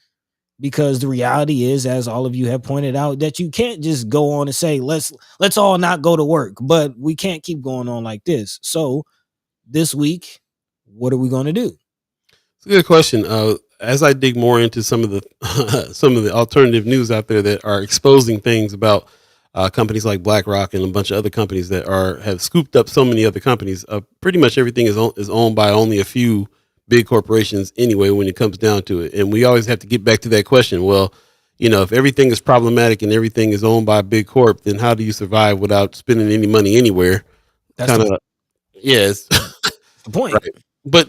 Because the reality is, as all of you have pointed out, that you can't just go on and say, let's all not go to work. But we can't keep going on like this. So this week, what are we going to do? It's a good question. As I dig more into some of the alternative news out there that are exposing things about companies like BlackRock and a bunch of other companies that have scooped up so many other companies, pretty much everything is owned by only a few big corporations anyway, when it comes down to it. And we always have to get back to that question. Well, if everything is problematic and everything is owned by a big corp, then how do you survive without spending any money anywhere? That's kind of, yes. The point. Right. But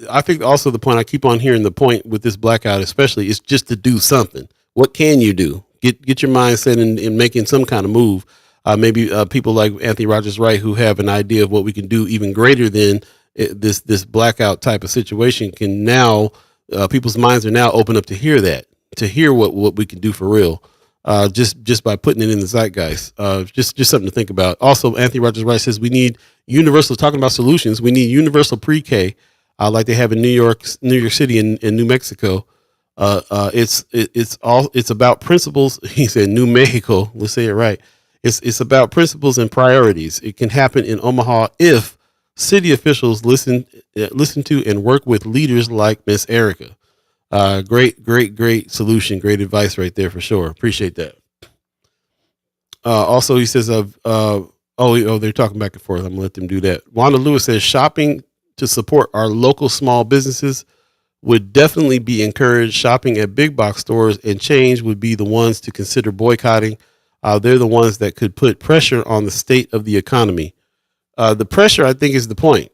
I think also the point, I keep on hearing the point with this blackout, especially, is just to do something. What can you do? Get your mindset in making some kind of move. Maybe people like Anthony Rogers Wright, who have an idea of what we can do even greater than this blackout type of situation, can now people's minds are now open up to hear what we can do for real. Just by putting it in the zeitgeist. Just something to think about. Also, Anthony Rogers Wright says we need universal, talking about solutions, we need universal pre-K, like they have in New York City and New Mexico. It's about principles. He said New Mexico. Let's say it right. It's about principles and priorities. It can happen in Omaha if city officials listen to and work with leaders like Miss Erica. Great solution. Great advice right there for sure. Appreciate that. Also, he says they're talking back and forth. I'm gonna let them do that. Wanda Lewis says shopping to support our local small businesses would definitely be encouraged. Shopping at big box stores and chains would be the ones to consider boycotting. They're the ones that could put pressure on the state of the economy. The pressure, I think, is the point.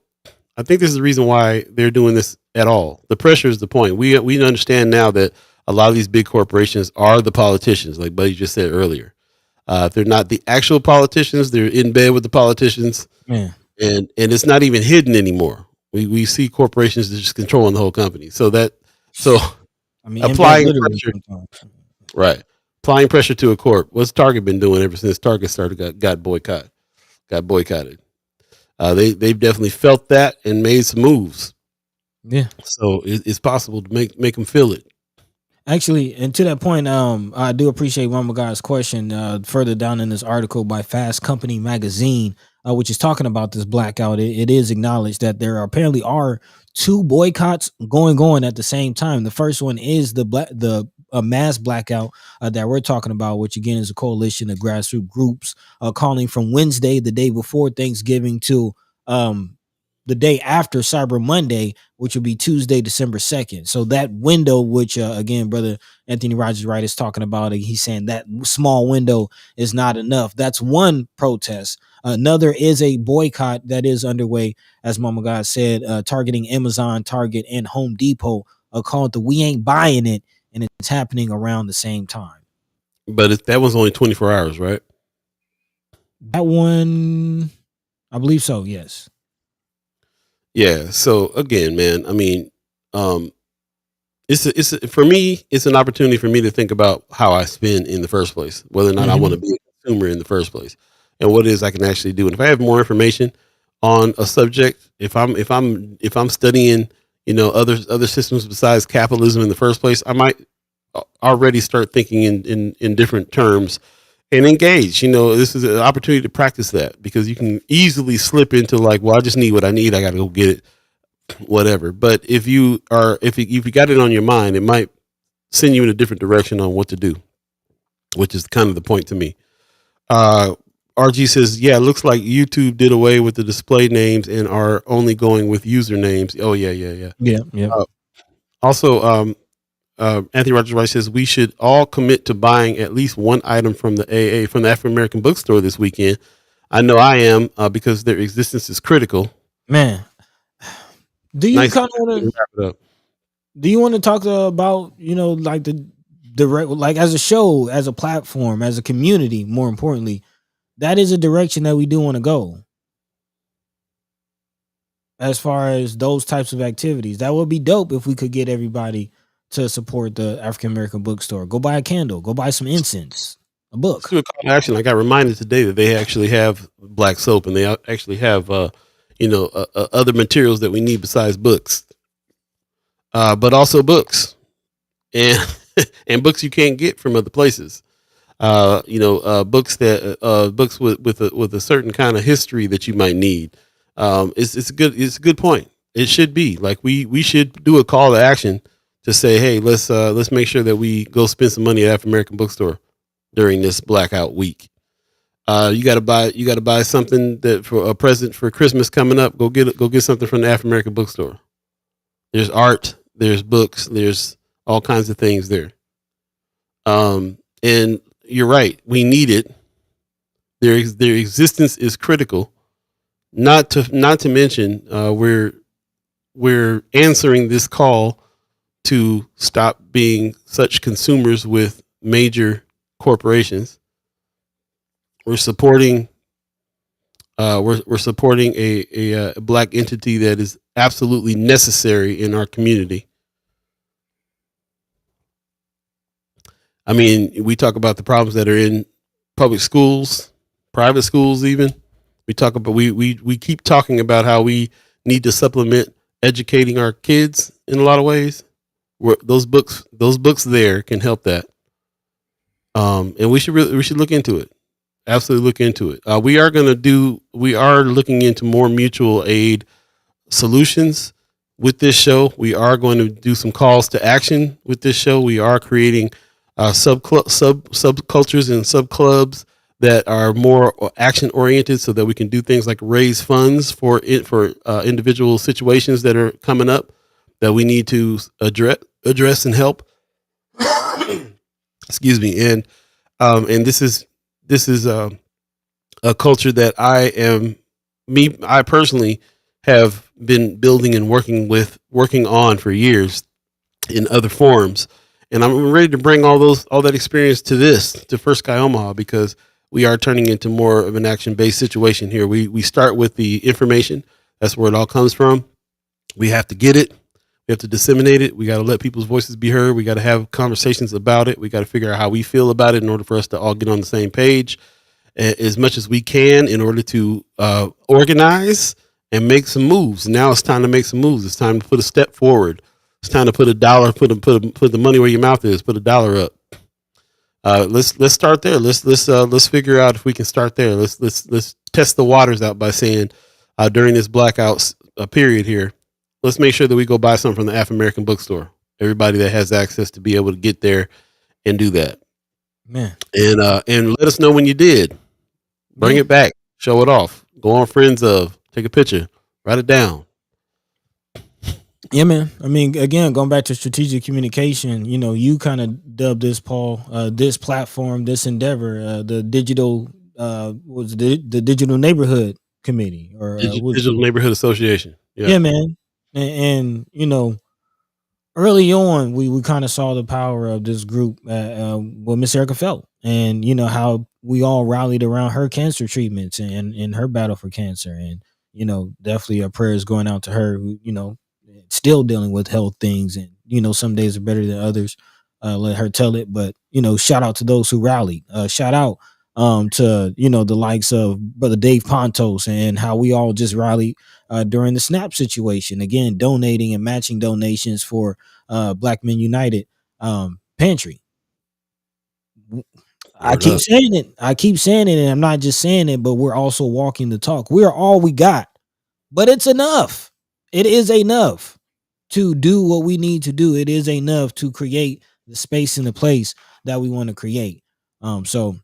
I think this is the reason why they're doing this at all. The pressure is the point. We understand now that a lot of these big corporations are the politicians, like Buddy just said earlier. If they're not the actual politicians, they're in bed with the politicians. Yeah. And it's not even hidden anymore. We see corporations just controlling the whole company. Applying pressure, right? Applying pressure to a corp. What's Target been doing ever since Target got boycotted? They've definitely felt that and made some moves. Yeah. So it's possible to make them feel it. Actually, and to that point, I do appreciate Mama God's question further down in this article by Fast Company magazine, which is talking about this blackout. It is acknowledged that there apparently are two boycotts going on at the same time. The first one is the mass blackout that we're talking about, which again is a coalition of grassroots groups calling from Wednesday, the day before Thanksgiving, to the day after Cyber Monday, which will be Tuesday, December 2nd. So that window, which again, Brother Anthony Rogers Wright is talking about, he's saying that small window is not enough. That's one protest. Another is a boycott that is underway, as Mama God said, targeting Amazon, Target, and Home Depot, called the We Ain't Buying It, and it's happening around the same time. But that was only 24 hours, right? That one, I believe so, yes. Yeah. So again, man, I mean, for me, it's an opportunity for me to think about how I spend in the first place, whether or not I want to be a consumer in the first place, and what it is I can actually do. And if I have more information on a subject, if I'm studying, other systems besides capitalism in the first place, I might already start thinking in different terms and engage. This is an opportunity to practice that, because you can easily slip into like, well, I just need what I need, I got to go get it, whatever. But if you got it on your mind, it might send you in a different direction on what to do, which is kind of the point to me. RG says, yeah, it looks like YouTube did away with the display names and are only going with usernames. Oh yeah. Yeah. Also, Anthony Rogers Rice says we should all commit to buying at least one item from the AA from the African American bookstore this weekend. I know I am because their existence is critical. Man, do you kind of want to wrap it up? Do you want to talk about like the like as a show, as a platform, as a community? More importantly, that is a direction that we do want to go. As far as those types of activities, that would be dope if we could get everybody to support the African American bookstore. Go buy a candle. Go buy some incense. A book. Let's do a call to action. I got reminded today that they actually have black soap and they actually have other materials that we need besides books, but also books and and books you can't get from other places. Books that books with a certain kind of history that you might need. It's a good point. It should be like we should do a call to action to say, hey, let's make sure that we go spend some money at African American bookstore during this blackout week. You got to buy something that for a present for Christmas coming up. Go get something from the African American bookstore. There's art, there's books, there's all kinds of things there. And you're right, we need it. Their existence is critical. Not to mention, we're answering this call to stop being such consumers with major corporations. We're supporting a black entity that is absolutely necessary in our community. I mean, we talk about the problems that are in public schools, private schools, even. We talk about we keep talking about how we need to supplement educating our kids in a lot of ways. Those books there can help that. And we should look into it. Absolutely look into it. We are looking into more mutual aid solutions with this show. We are going to do some calls to action with this show. We are creating subcultures and sub clubs that are more action oriented, so that we can do things like raise funds for individual situations that are coming up that we need to address and help. Excuse me. And this is a culture that I personally have been building and working on for years in other forms. And I'm ready to bring all that experience to First Sky Omaha, because we are turning into more of an action-based situation here. We start with the information. That's where it all comes from. We have to get it. We have to disseminate it. We got to let people's voices be heard. We got to have conversations about it. We got to figure out how we feel about it in order for us to all get on the same page as much as we can in order to organize and make some moves. Now it's time to make some moves. It's time to put a step forward. It's time to put a dollar, put the money where your mouth is. Put a dollar up. Let's start there. Let's figure out if we can start there. Let's test the waters out by saying during this blackout period here, let's make sure that we go buy something from the African American bookstore. Everybody that has access to be able to get there and do that. Man. And let us know when you did. Bring it back. Show it off. Go on Friends of. Take a picture. Write it down. Yeah, man. I mean, again, going back to strategic communication, you kind of dubbed this, Paul, this platform, this endeavor, the digital, the Digital Neighborhood Committee or Digital Neighborhood Association. Yeah, man. And early on, we kind of saw the power of this group with Miss Erica Felt, and how we all rallied around her cancer treatments and her battle for cancer, and definitely our prayers going out to her, who still dealing with health things, and some days are better than others. Let her tell it, but shout out to those who rallied. Shout out to the likes of Brother Dave Pontos, and how we all just rallied during the SNAP situation, again donating and matching donations for Black Men United pantry. I keep saying it, and I'm not just saying it, but we're also walking the talk. We're all we got, but it's enough. It is enough to do what we need to do. It is enough to create the space and the place that we want to create. So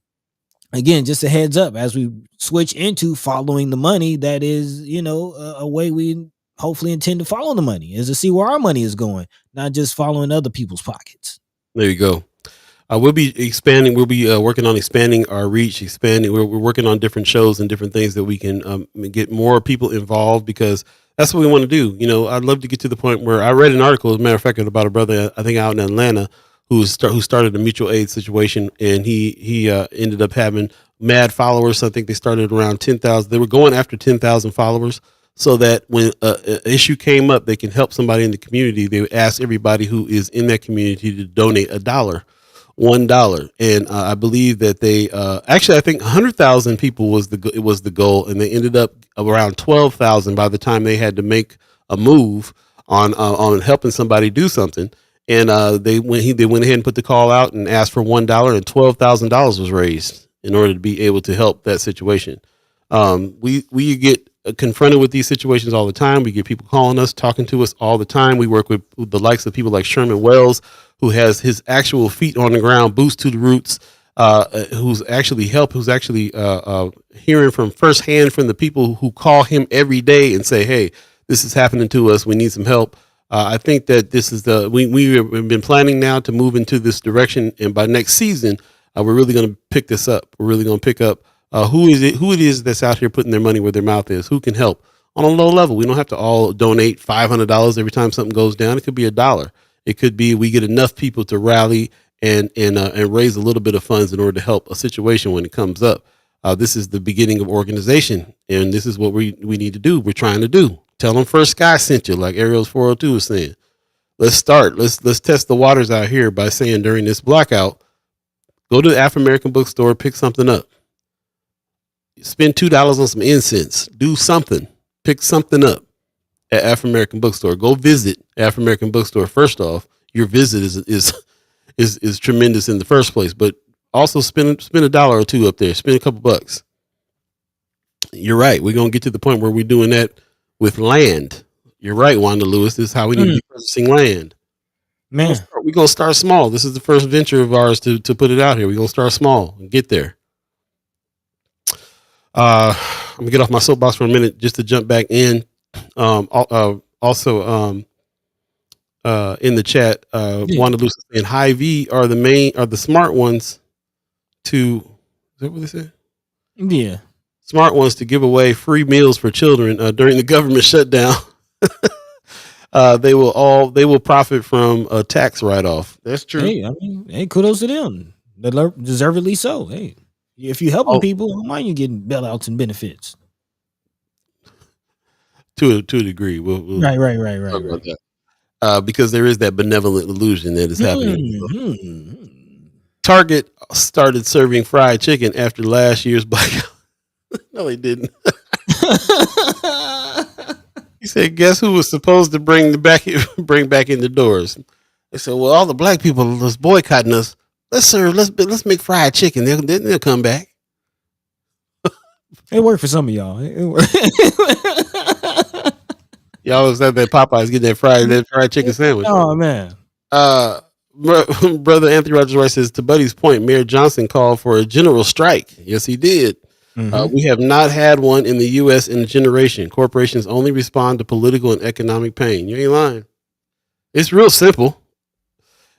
again, just a heads up as we switch into following the money. That is, a way we hopefully intend to follow the money, is to see where our money is going, not just following other people's pockets. There you go. We'll be expanding. We'll be working on expanding our reach. We're working on different shows and different things that we can get more people involved, because that's what we want to do. I'd love to get to the point where I read an article, as a matter of fact, about a brother, I think out in Atlanta, who started a mutual aid situation, and he ended up having mad followers. I think they started around 10,000. They were going after 10,000 followers, so that when an issue came up, they can help somebody in the community. They would ask everybody who is in that community to donate $1, and I believe that they actually, I think 100,000 people was the goal, and they ended up around 12,000 by the time they had to make a move on helping somebody do something. And they went ahead and put the call out and asked for $1, and $12,000 was raised in order to be able to help that situation. We get confronted with these situations all the time. We get people calling us, talking to us all the time. We work with the likes of people like Sherman Wells, who has his actual feet on the ground, boots to the roots, who's actually hearing from firsthand from the people who call him every day and say, hey, this is happening to us. We need some help. I think that this is we have been planning now to move into this direction. And by next season, we're really going to pick this up. We're really going to pick up who it is that's out here putting their money where their mouth is, who can help on a low level. We don't have to all donate $500 every time something goes down. It could be $1. It could be we get enough people to rally and raise a little bit of funds in order to help a situation when it comes up. This is the beginning of organization, and this is what we need to do. We're trying to do. Tell them First Sky sent you, like Ariel's 402 was saying. Let's start. Let's test the waters out here by saying during this blackout, go to the African American bookstore, pick something up. Spend $2 on some incense. Do something. Pick something up at African American bookstore. Go visit African American bookstore. First off, your visit is tremendous in the first place, but also spend $1 or $2 up there. Spend a couple bucks. You're right. We're gonna get to the point where we're doing that with land. You're right, Wanda Lewis. This is how we need to be purchasing land. Man, we're gonna start small. This is the first venture of ours to put it out here. We're gonna start small and get there. I'm gonna get off my soapbox for a minute just to jump back in. Also, in the chat, Wanda Lewis is saying Hy-Vee are the smart ones to, is that what they said? Yeah. Smart ones to give away free meals for children during the government shutdown. They will profit from a tax write-off. That's true. Hey, kudos to them. Deservedly so. Hey, if you helping people, why mind you getting bailouts and benefits? To a degree, we'll right. about that. Because there is that benevolent illusion that is happening. Target started serving fried chicken after last year's blackout. No, he didn't. He said, "Guess who was supposed to bring back in the doors?" They said, "Well, all the black people was boycotting us. Let's make fried chicken. They'll come back." It worked for some of y'all. Y'all was at that Popeyes getting that fried chicken sandwich. Oh man. Brother Anthony Rogers Rice says, to Buddy's point, Mayor Johnson called for a general strike. Yes, he did. We have not had one in the U.S. in a generation. Corporations only respond to political and economic pain. You ain't lying. It's real simple.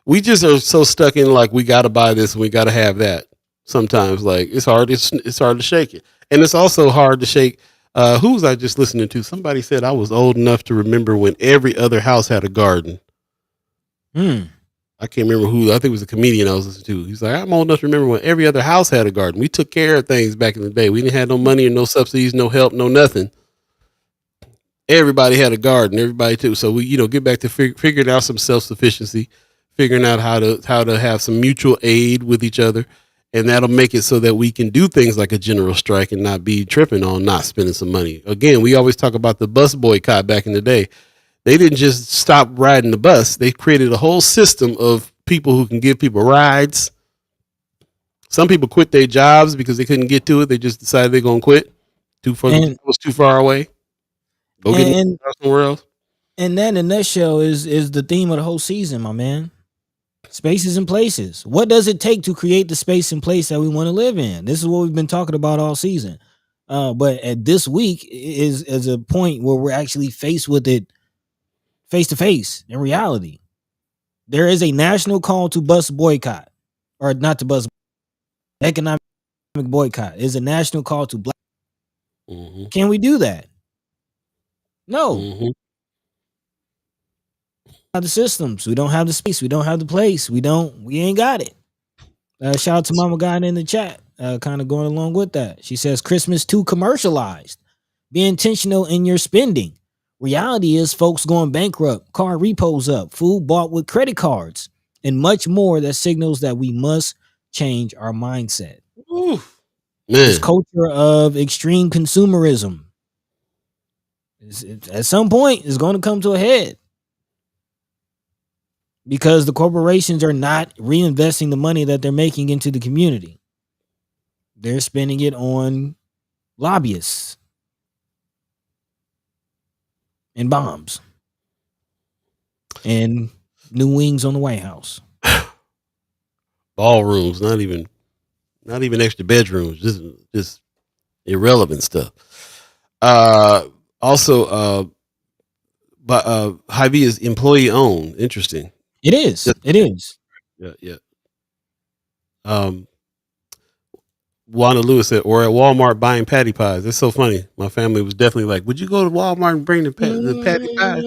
We just are so stuck in like we got to buy this and we got to have that. Sometimes like it's hard. It's hard to shake it, and it's also hard to shake. Who was I just listening to? Somebody said I was old enough to remember when every other house had a garden. I can't remember who. I think it was a comedian I was listening to. He's like, I'm old enough to remember when every other house had a garden. We took care of things back in the day. We didn't have no money or no subsidies, no help, no nothing. Everybody had a garden. Everybody too. So we, get back to figuring out some self-sufficiency, figuring out how to have some mutual aid with each other. And that'll make it so that we can do things like a general strike and not be tripping on not spending some money. Again, we always talk about the bus boycott back in the day. They didn't just stop riding the bus. They created a whole system of people who can give people rides. Some people quit their jobs because they couldn't get to it. They just decided they're going to quit. It was too far away. Go get somewhere else. And that in a nutshell is the theme of the whole season, my man. Spaces and places. What does it take to create the space and place that we want to live in? This is what we've been talking about all season. But at this week is a point where we're actually faced with it face to face in reality. There is a national call to bus boycott, or not to bus economic boycott. Is a national call to black. Mm-hmm. Can we do that? No. Mm-hmm. Have the systems. We don't have the space. We don't have the place. We ain't got it. Shout out to Mama God in the chat. Kind of going along with that. She says Christmas too commercialized. Be intentional in your spending. Reality is folks going bankrupt, car repos up, food bought with credit cards, and much more that signals that we must change our mindset. Ooh, this culture of extreme consumerism at some point is going to come to a head. Because the corporations are not reinvesting the money that they're making into the community. They're spending it on lobbyists and bombs and new wings on the White House. Ballrooms, not even extra bedrooms, just irrelevant stuff. Also, but Hy-Vee is employee owned. Interesting. It is. It is. Yeah. Wanda Lewis said, or at Walmart buying patty pies. That's so funny. My family was definitely like, would you go to Walmart and bring the patty pies?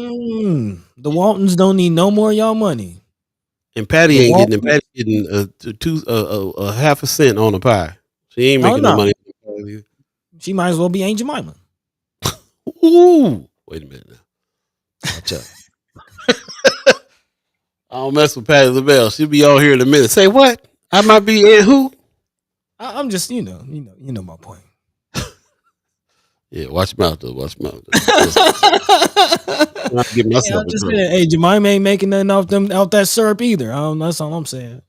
The Waltons don't need no more y'all money. And Patty ain't getting it. Patty getting a half a cent on a pie. She ain't making no money. She might as well be Aunt Jemima. Ooh, wait a minute now. Watch out. I don't mess with Patty LaBelle. She'll be all here in a minute. Say what? I might be Aunt who? I'm just, you know my point. Yeah, watch your mouth though. Watch your mouth. I'm just saying, hey, Jemima ain't making nothing out that syrup either. That's all I'm saying.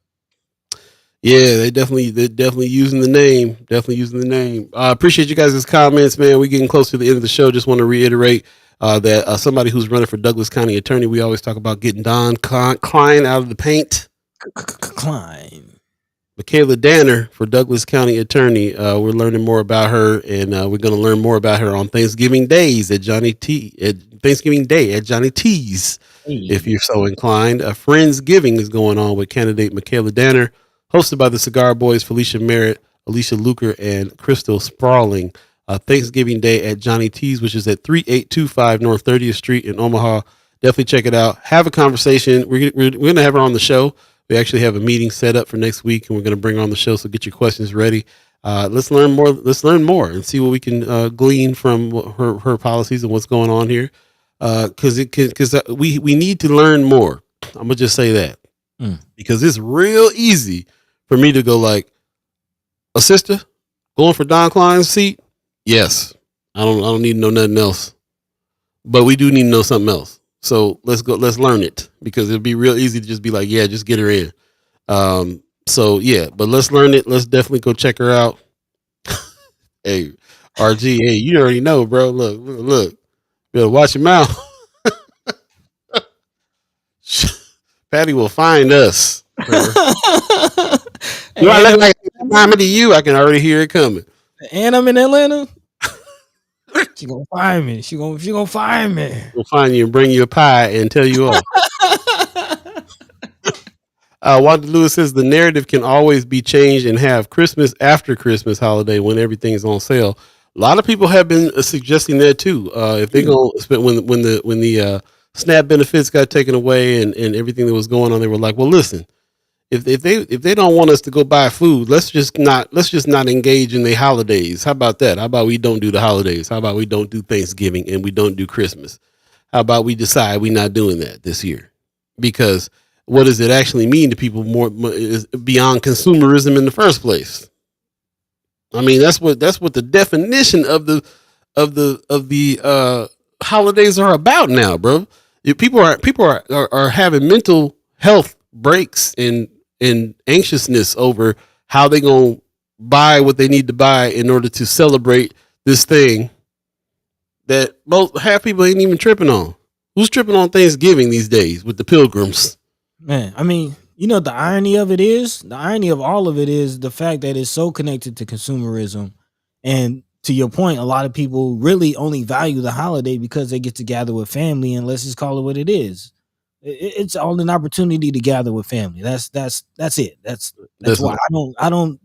Yeah, they're definitely using the name. Definitely using the name. I appreciate you guys' comments, man. We're getting close to the end of the show. Just want to reiterate that somebody who's running for Douglas County Attorney, we always talk about getting Don Klein out of the paint. Klein. Michaela Danner for Douglas County Attorney. We're learning more about her, and we're going to learn more about her on Thanksgiving Days at Thanksgiving Day at Johnny T's, if you're so inclined. Friendsgiving is going on with candidate Michaela Danner, hosted by the Cigar Boys, Felicia Merritt, Alicia Luker, and Crystal Sprawling. Thanksgiving Day at Johnny T's, which is at 3825 North 30th Street in Omaha. Definitely check it out. Have a conversation. We're going to have her on the show. We actually have a meeting set up for next week, and we're going to bring her on the show. So get your questions ready. Let's learn more. Let's learn more and see what we can glean from her policies and what's going on here. Because we need to learn more. I'm gonna just say that because it's real easy for me to go like, a sister going for Don Klein's seat. Yes, I don't need to know nothing else, but we do need to know something else. So let's go. Let's learn it because it'd be real easy to just be like, yeah, just get her in. So yeah, but let's learn it. Let's definitely go check her out. Hey, RG, hey, you already know, bro. Look. Better watch your mouth. Patty will find us. Do I look like to you? I can already hear it coming. And I'm in Atlanta. She gonna find me. She gonna find me. We'll find you and bring you a pie and tell you off. Wanda Lewis says the narrative can always be changed and have Christmas after Christmas holiday when everything is on sale. A lot of people have been suggesting that too. If they go spend when the SNAP benefits got taken away and everything that was going on, they were like, well, listen, if they don't want us to go buy food, let's just not engage in the holidays. How about that? How about we don't do the holidays? How about we don't do Thanksgiving and we don't do Christmas? How about we decide we're not doing that this year? Because what does it actually mean to people more is beyond consumerism in the first place? I mean, that's what the definition of the holidays are about now, bro. If people are having mental health breaks and anxiousness over how they gonna buy what they need to buy in order to celebrate this thing that half people ain't even tripping on. Who's tripping on Thanksgiving these days with the pilgrims? Man, I mean, the irony of all of it is the fact that it's so connected to consumerism. And to your point, a lot of people really only value the holiday because they get to gather with family, and let's just call it what it is. It's all an opportunity to gather with family. That's it. That's why I don't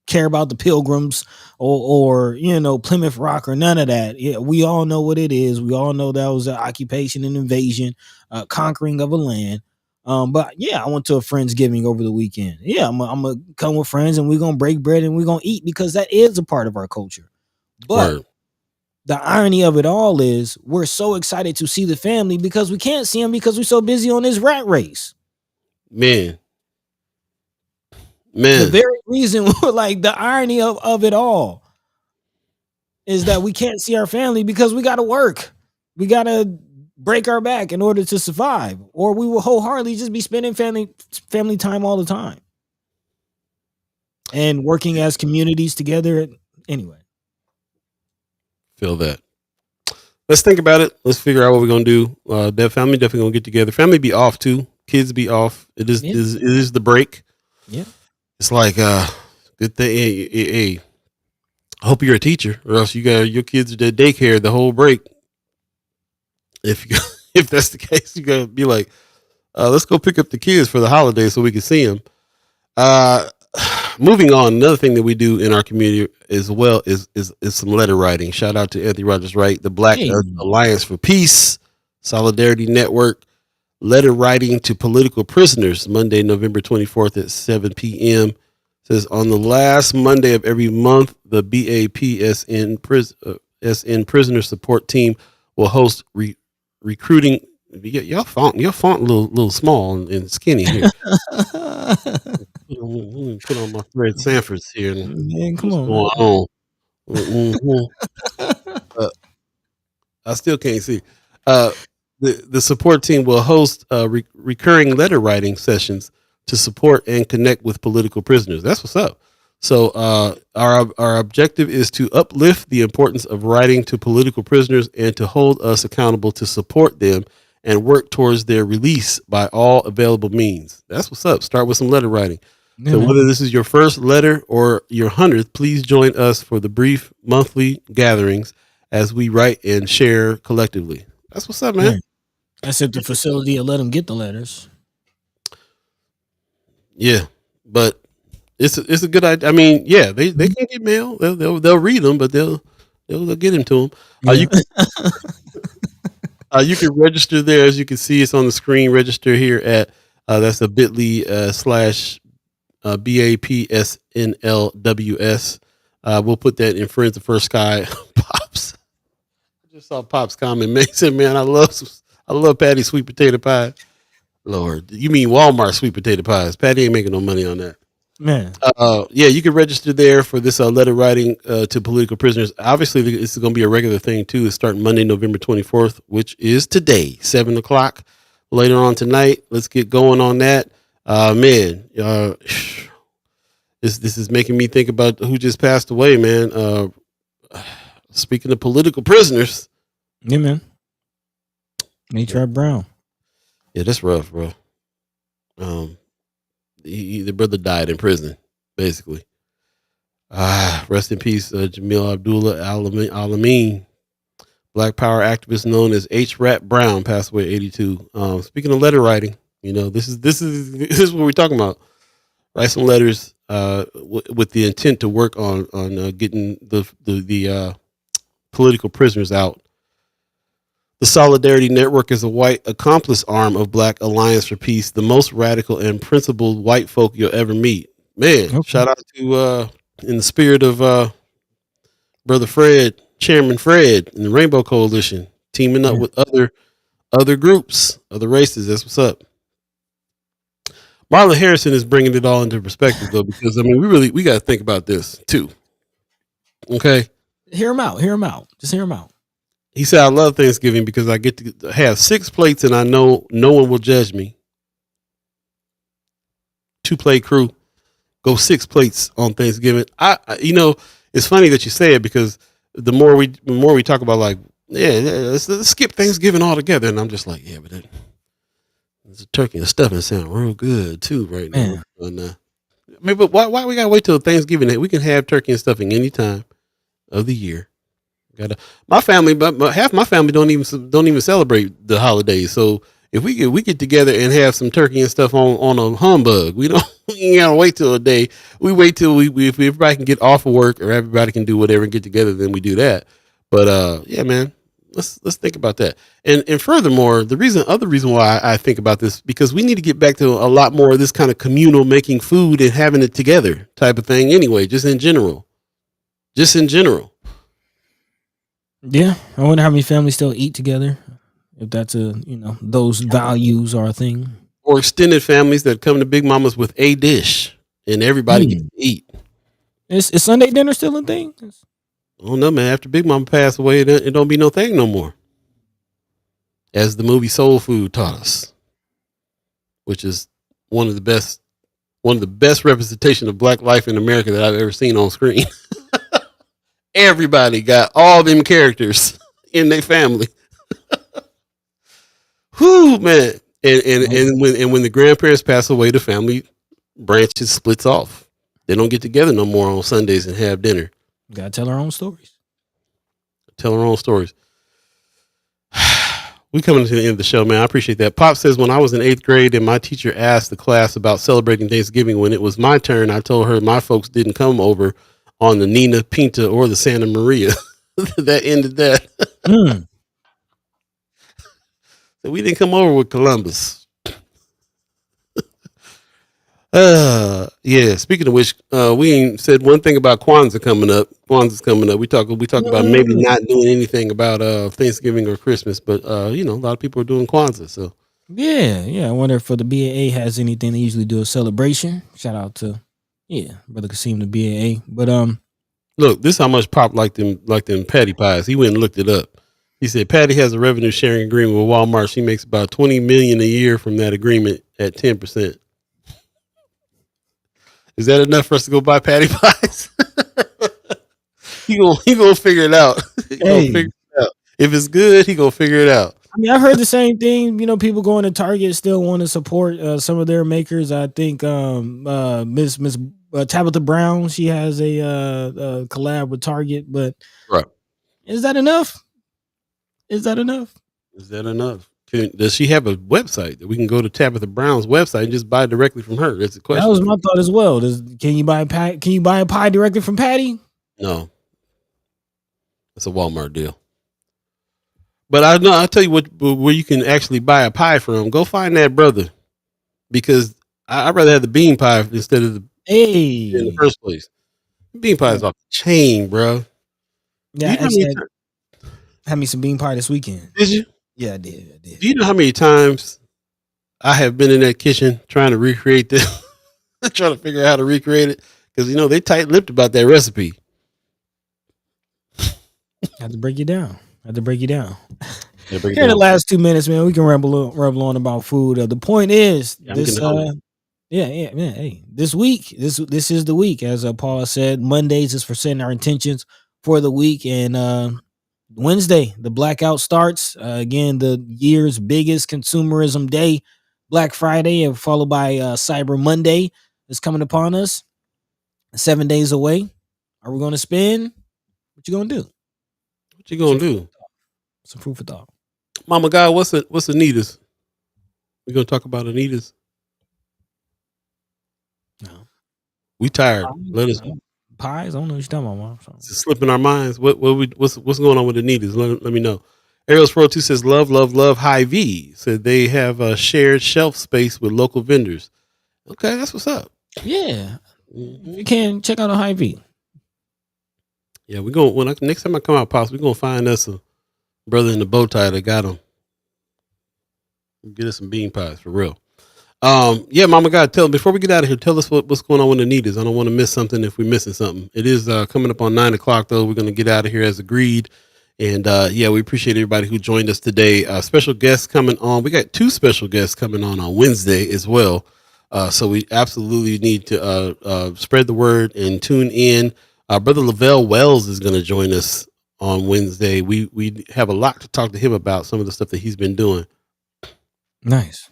care about the Pilgrims or Plymouth Rock or none of that. Yeah, we all know what it is. We all know that was an occupation and invasion, conquering of a land. But yeah, I went to a Friendsgiving over the weekend. Yeah, I'm gonna come with friends and we're gonna break bread and we're gonna eat because that is a part of our culture. But the irony of it all is we're so excited to see the family because we can't see them because we're so busy on this rat race. Man. The very reason like the irony of it all is that we can't see our family because we got to work. We got to break our back in order to survive, or we will wholeheartedly just be spending family time all the time and working as communities together. Anyway. Feel that. Let's think about it. Let's figure out what we're gonna do. That family definitely gonna get together. Family be off too. Kids be off. It is the break. Yeah. It's like good thing. Hey, I hope you're a teacher, or else you got your kids at daycare the whole break. If that's the case, you gotta be like, let's go pick up the kids for the holiday so we can see them. Moving on, another thing that we do in our community as well is some letter writing. Shout out to Anthony Rogers Wright, the Black Alliance for Peace, Solidarity Network, letter writing to political prisoners, Monday, November 24th at 7 p.m. Says on the last Monday of every month, the BAPSN prisoner support team will host recruiting. Your font a little small and skinny here. Put on my Fred Sanfords here. Man, come on. Going on? I still can't see. The support team will host recurring letter writing sessions to support and connect with political prisoners. That's what's up. So our objective is to uplift the importance of writing to political prisoners and to hold us accountable to support them and work towards their release by all available means. That's what's up. Start with some letter writing. Yeah, so whether this is your first letter or your 100th, please join us for the brief monthly gatherings as we write and share collectively. That's what's up, man. That's if the facility will let them get the letters. Yeah, but it's a good idea. I mean, yeah, they can get mail. They'll read them, but they'll get them to them. Yeah. You can register there, as you can see. It's on the screen. Register here at that's a bit.ly BAPSNLWS. We'll put that in Friends of First Sky. Pops, I just saw Pops comment. Man, he said, "Man, I love Patty's sweet potato pie." Lord, you mean Walmart sweet potato pies? Patty ain't making no money on that. Man, yeah, you can register there for this letter writing to political prisoners. Obviously, this is going to be a regular thing too. It's starting Monday, November 24th, which is today, 7:00 later on tonight. Let's get going on that. Man, this is making me think about who just passed away, man. Speaking of political prisoners, yeah, man, H.R. Brown. Yeah, that's rough, bro. The brother died in prison, basically. Rest in peace, Jamil Abdullah Alameen, Black Power activist known as H. Rat Brown, passed away at 82. Speaking of letter writing, this is what we're talking about. Write some letters with the intent to work on getting the political prisoners out. The Solidarity Network is a white accomplice arm of Black Alliance for Peace, the most radical and principled white folk you'll ever meet. Man, okay. Shout out to, in the spirit of Brother Fred, Chairman Fred, and the Rainbow Coalition, teaming up with other groups, other races. That's what's up. Marlon Harrison is bringing it all into perspective, though, because, I mean, we got to think about this, too. Okay? Hear him out. Just hear him out. He said, I love Thanksgiving because I get to have 6 plates and I know no one will judge me. 2-plate crew, go 6 plates on Thanksgiving. It's funny that you say it because the more we talk about like, let's skip Thanksgiving altogether. And I'm just like, yeah, but It's turkey and stuffing sound real good too right now. Man. I mean, but why we gotta wait till Thanksgiving? We can have turkey and stuffing any time of the year. My family, but half my family don't even celebrate the holidays. So if we get together and have some turkey and stuff on a humbug, we ain't gotta wait till a day. We wait till if everybody can get off of work or everybody can do whatever and get together, then we do that. But yeah, man, let's think about that. And furthermore, other reason why I think about this, because we need to get back to a lot more of this kind of communal making food and having it together type of thing. Anyway, just in general. Yeah, I wonder how many families still eat together. If that's those values are a thing. Or extended families that come to Big Mama's with a dish and everybody gets to eat. Is Sunday dinner still a thing? I don't know, man. After Big Mama passed away, it don't be no thing no more. As the movie Soul Food taught us, which is one of the best representation of Black life in America that I've ever seen on screen. Everybody got all them characters in their family. Whoo, man. And when the grandparents pass away, the family branches splits off. They don't get together no more on Sundays and have dinner. Gotta tell our own stories. We coming to the end of the show, man. I appreciate that. Pop says, when I was in 8th grade and my teacher asked the class about celebrating Thanksgiving, when it was my turn, I told her my folks didn't come over on the Nina, Pinta, or the Santa Maria. That ended that. So we didn't come over with Columbus. Yeah. Speaking of which, we ain't said one thing about Kwanzaa coming up. Kwanzaa's coming up. We talk about maybe not doing anything about Thanksgiving or Christmas, but a lot of people are doing Kwanzaa. So yeah. I wonder if the BAA has anything. They usually do a celebration. Shout out to Brother Kasim, the BAA. But look, this is how much Pop like them patty pies. He went and looked it up. He said Patty has a revenue sharing agreement with Walmart. She makes about $20 million a year from that agreement at 10%. Is that enough for us to go buy patty pies? He gonna figure it out. If it's good, he gonna figure it out. I mean, I heard the same thing. People going to Target still want to support some of their makers. I think Miss Tabitha Brown, she has a collab with Target, but right. Is that enough? Does she have a website that we can go to Tabitha Brown's website and just buy directly from her? That's the question. That was my thought as well. Can you buy a pie directly from Patty? No, it's a Walmart deal. But I'll tell you where you can actually buy a pie from. Go find that brother, because I'd rather have the bean pie instead of the in the first place. Bean pie is off the chain, bro. Yeah, had me some bean pie this weekend. Did you? Yeah, I did. Do you know how many times I have been in that kitchen trying to recreate this, trying to figure out how to recreate it? Because they tight-lipped about that recipe. Had to break you down. Here in the last 2 minutes, man, we can ramble on about food. The point is, this week, this is the week, as Paul said. Mondays is for setting our intentions for the week, and Wednesday, the blackout starts. Again, the year's biggest consumerism day, Black Friday, and followed by Cyber Monday is coming upon us. 7 days away. Are we going to spend? What you going to do? Some food for thought. Mama God, what's Anita's? We're going to talk about Anita's. No. We tired. Let us pies. I don't know what you're talking about, Mom. It's slipping our minds. What's going on with Anita's? Let me know. Ariel's Pro 2 says love Hy-Vee. Said they have a shared shelf space with local vendors. Okay, that's what's up. Yeah. You can check out a Hy-Vee. Yeah, we're going next time I come out, Pops, we're gonna find us a brother in the bow tie that got them. Get us some bean pies for real. Yeah, Mama God, before we get out of here, tell us what's going on with Anita's. I don't want to miss something if we're missing something. It is coming up on 9:00 though. We're gonna get out of here as agreed. And we appreciate everybody who joined us today. Special guests coming on. We got 2 special guests coming on Wednesday as well. So we absolutely need to spread the word and tune in. Brother Lavelle Wells is going to join us on Wednesday. We have a lot to talk to him about, some of the stuff that he's been doing. Nice.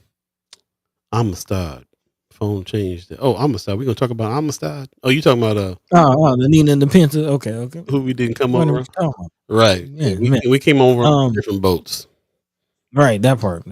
Amistad. Phone changed. Oh, Amistad. We're gonna talk about Amistad. Oh, you talking about the Nina and the Pinta. Okay. who we didn't come Wonder what over? you talking about. Right. Yeah, Man. we came over on Um, different boats. Right, that part.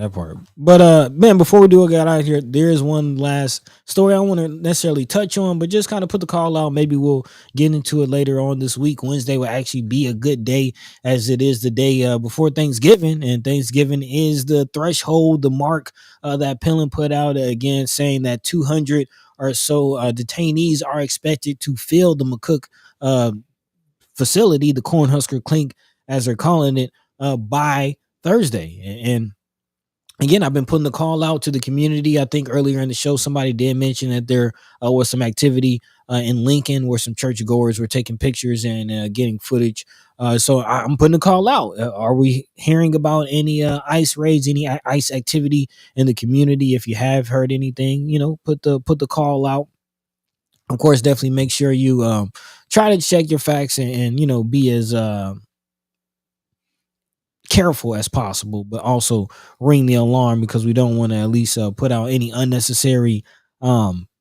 But man, before we do get out of here, there is one last story I want to necessarily touch on, but just kind of put the call out. Maybe we'll get into it later on this week. Wednesday will actually be a good day, as it is the day before Thanksgiving, and Thanksgiving is the threshold, the mark that Pillin put out again, saying that 200 or so detainees are expected to fill the McCook uh, facility, the Cornhusker Clink, as they're calling it, by Thursday. And again, I've been putting the call out to the community. I think earlier in the show, somebody did mention that there was some activity in Lincoln where some churchgoers were taking pictures and getting footage. So I'm putting the call out. Are we hearing about any ICE raids, any ICE activity in the community? If you have heard anything, put the call out. Of course, definitely make sure you try to check your facts and be as careful as possible, but also ring the alarm, because we don't want to at least put out any unnecessary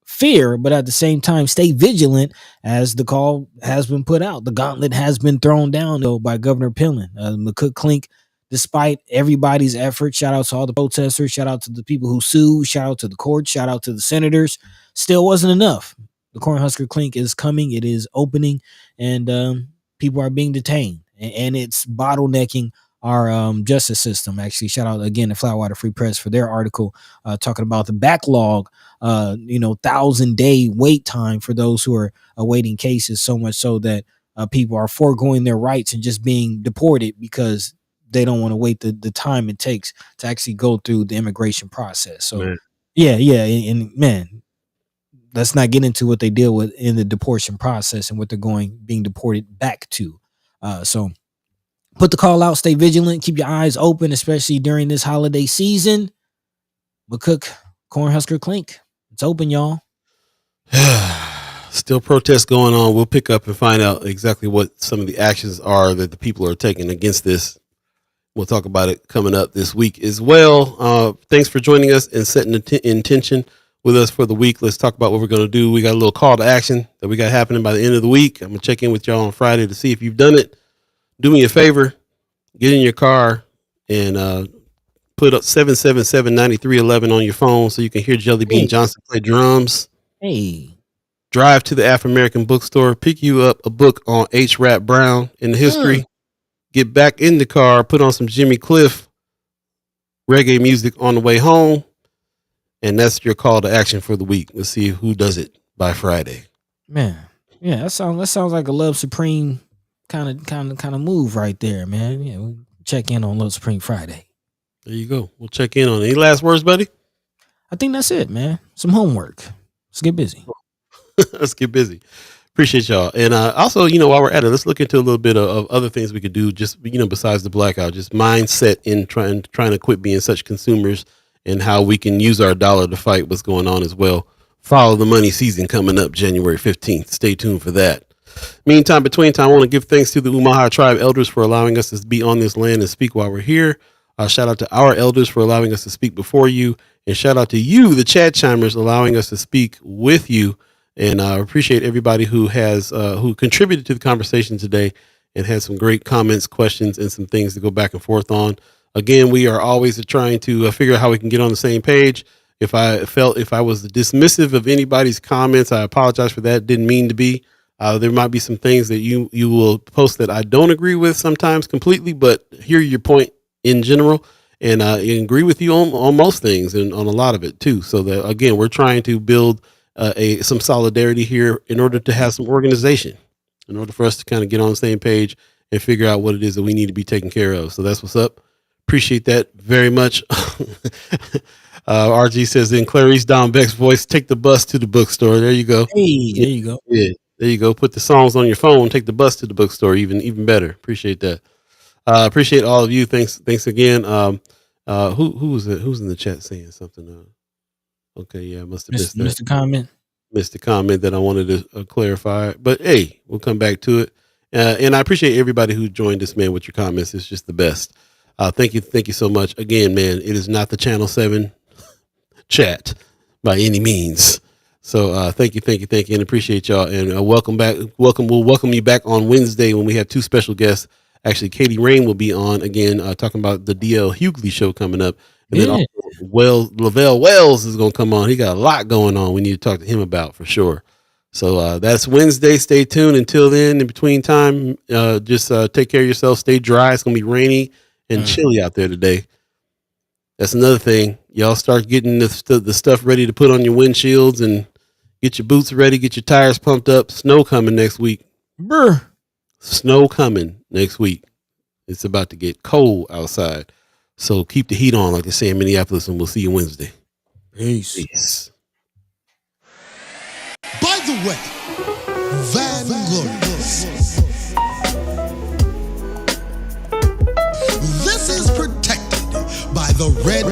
fear, but at the same time stay vigilant, as the call has been put out. The gauntlet has been thrown down though by Governor Pillin. McCook Clink, despite everybody's effort, shout out to all the protesters, shout out to the people who sued, shout out to the court, shout out to the senators, still wasn't enough. The Cornhusker Clink is coming, it is opening, and people are being detained, and it's bottlenecking our justice system. Actually, shout out again to Flatwater Free Press for their article talking about the backlog, 1,000-day wait time for those who are awaiting cases, so much so that people are foregoing their rights and just being deported because they don't want to wait the time it takes to actually go through the immigration process. So Man. yeah, and man, let's not get into what they deal with in the deportation process and what they're being deported back to. So put the call out, stay vigilant, keep your eyes open, especially during this holiday season. McCook, Cornhusker Clink, it's open, y'all. Still protests going on. We'll pick up and find out exactly what some of the actions are that the people are taking against this. We'll talk about it coming up this week as well. Thanks for joining us and setting the intention with us for the week. Let's talk about what we're going to do. We got a little call to action that we got happening by the end of the week. I'm going to check in with y'all on Friday to see if you've done it. Do me a favor, get in your car and put up 777-9311 on your phone so you can hear Jelly Bean Johnson play drums. Hey. Drive to the Afro-American bookstore, pick you up a book on H. Rap Brown in the history. Get back in the car, put on some Jimmy Cliff reggae music on the way home. And that's your call to action for the week. Let's see who does it by Friday. Man. Yeah, that sounds like a Love Supreme kind of move right there, man. Yeah, we'll check in on Love Supreme Friday. There you go. We'll check in on it. Any last words, buddy? I think that's it, man. Some homework. Let's get busy. Let's get busy. Appreciate y'all. And also, while we're at it, let's look into a little bit of other things we could do, just, besides the blackout, just mindset in trying to quit being such consumers, and how we can use our dollar to fight what's going on as well. Follow the money season coming up January 15th. Stay tuned for that. Meantime, between time, I want to give thanks to the Umaha tribe elders for allowing us to be on this land and speak while we're here. Shout out to our elders for allowing us to speak before you. And shout out to you, the Chad Chimers, allowing us to speak with you. And I appreciate everybody who has who contributed to the conversation today and had some great comments, questions, and some things to go back and forth on. Again, we are always trying to figure out how we can get on the same page. If I was dismissive of anybody's comments, I apologize for that. Didn't mean to be. There might be some things that you will post that I don't agree with sometimes completely, but hear your point in general, and I agree with you on most things and on a lot of it too. So that, again, we're trying to build some solidarity here in order to have some organization, in order for us to kind of get on the same page and figure out what it is that we need to be taking care of. So that's what's up. Appreciate that very much. RG says in Clarice Don Beck's voice, take the bus to the bookstore. There you go. Hey, there you go. Yeah, there you go. Put the songs on your phone. Take the bus to the bookstore. Even better. Appreciate that. Appreciate all of you. Thanks again. Who's in the chat saying something? Okay, yeah, must have missed that. Missed the comment. Missed the comment that I wanted to clarify. But hey, we'll come back to it. And I appreciate everybody who joined us, man, with your comments. It's just the best. Thank you so much. Again, man, it is not the Channel 7 chat. by any means. So thank you, and appreciate y'all, and welcome back. We'll welcome you back on Wednesday when we have two special guests. Actually, Katie Rain will be on again, talking about the DL Hughley show coming up, and then also Lavelle Wells is going to come on. He got a lot going on. We need to talk to him about for sure. So that's Wednesday. Stay tuned. Until then, in between time, just take care of yourself. Stay dry. It's going to be rainy and chilly out there today. That's another thing. Y'all start getting the stuff ready to put on your windshields and get your boots ready, get your tires pumped up. Snow coming next week. Brr. Snow coming next week. It's about to get cold outside. So keep the heat on, like I say in Minneapolis, and we'll see you Wednesday. Peace. By the way, Van Glorious. This is protected by the Red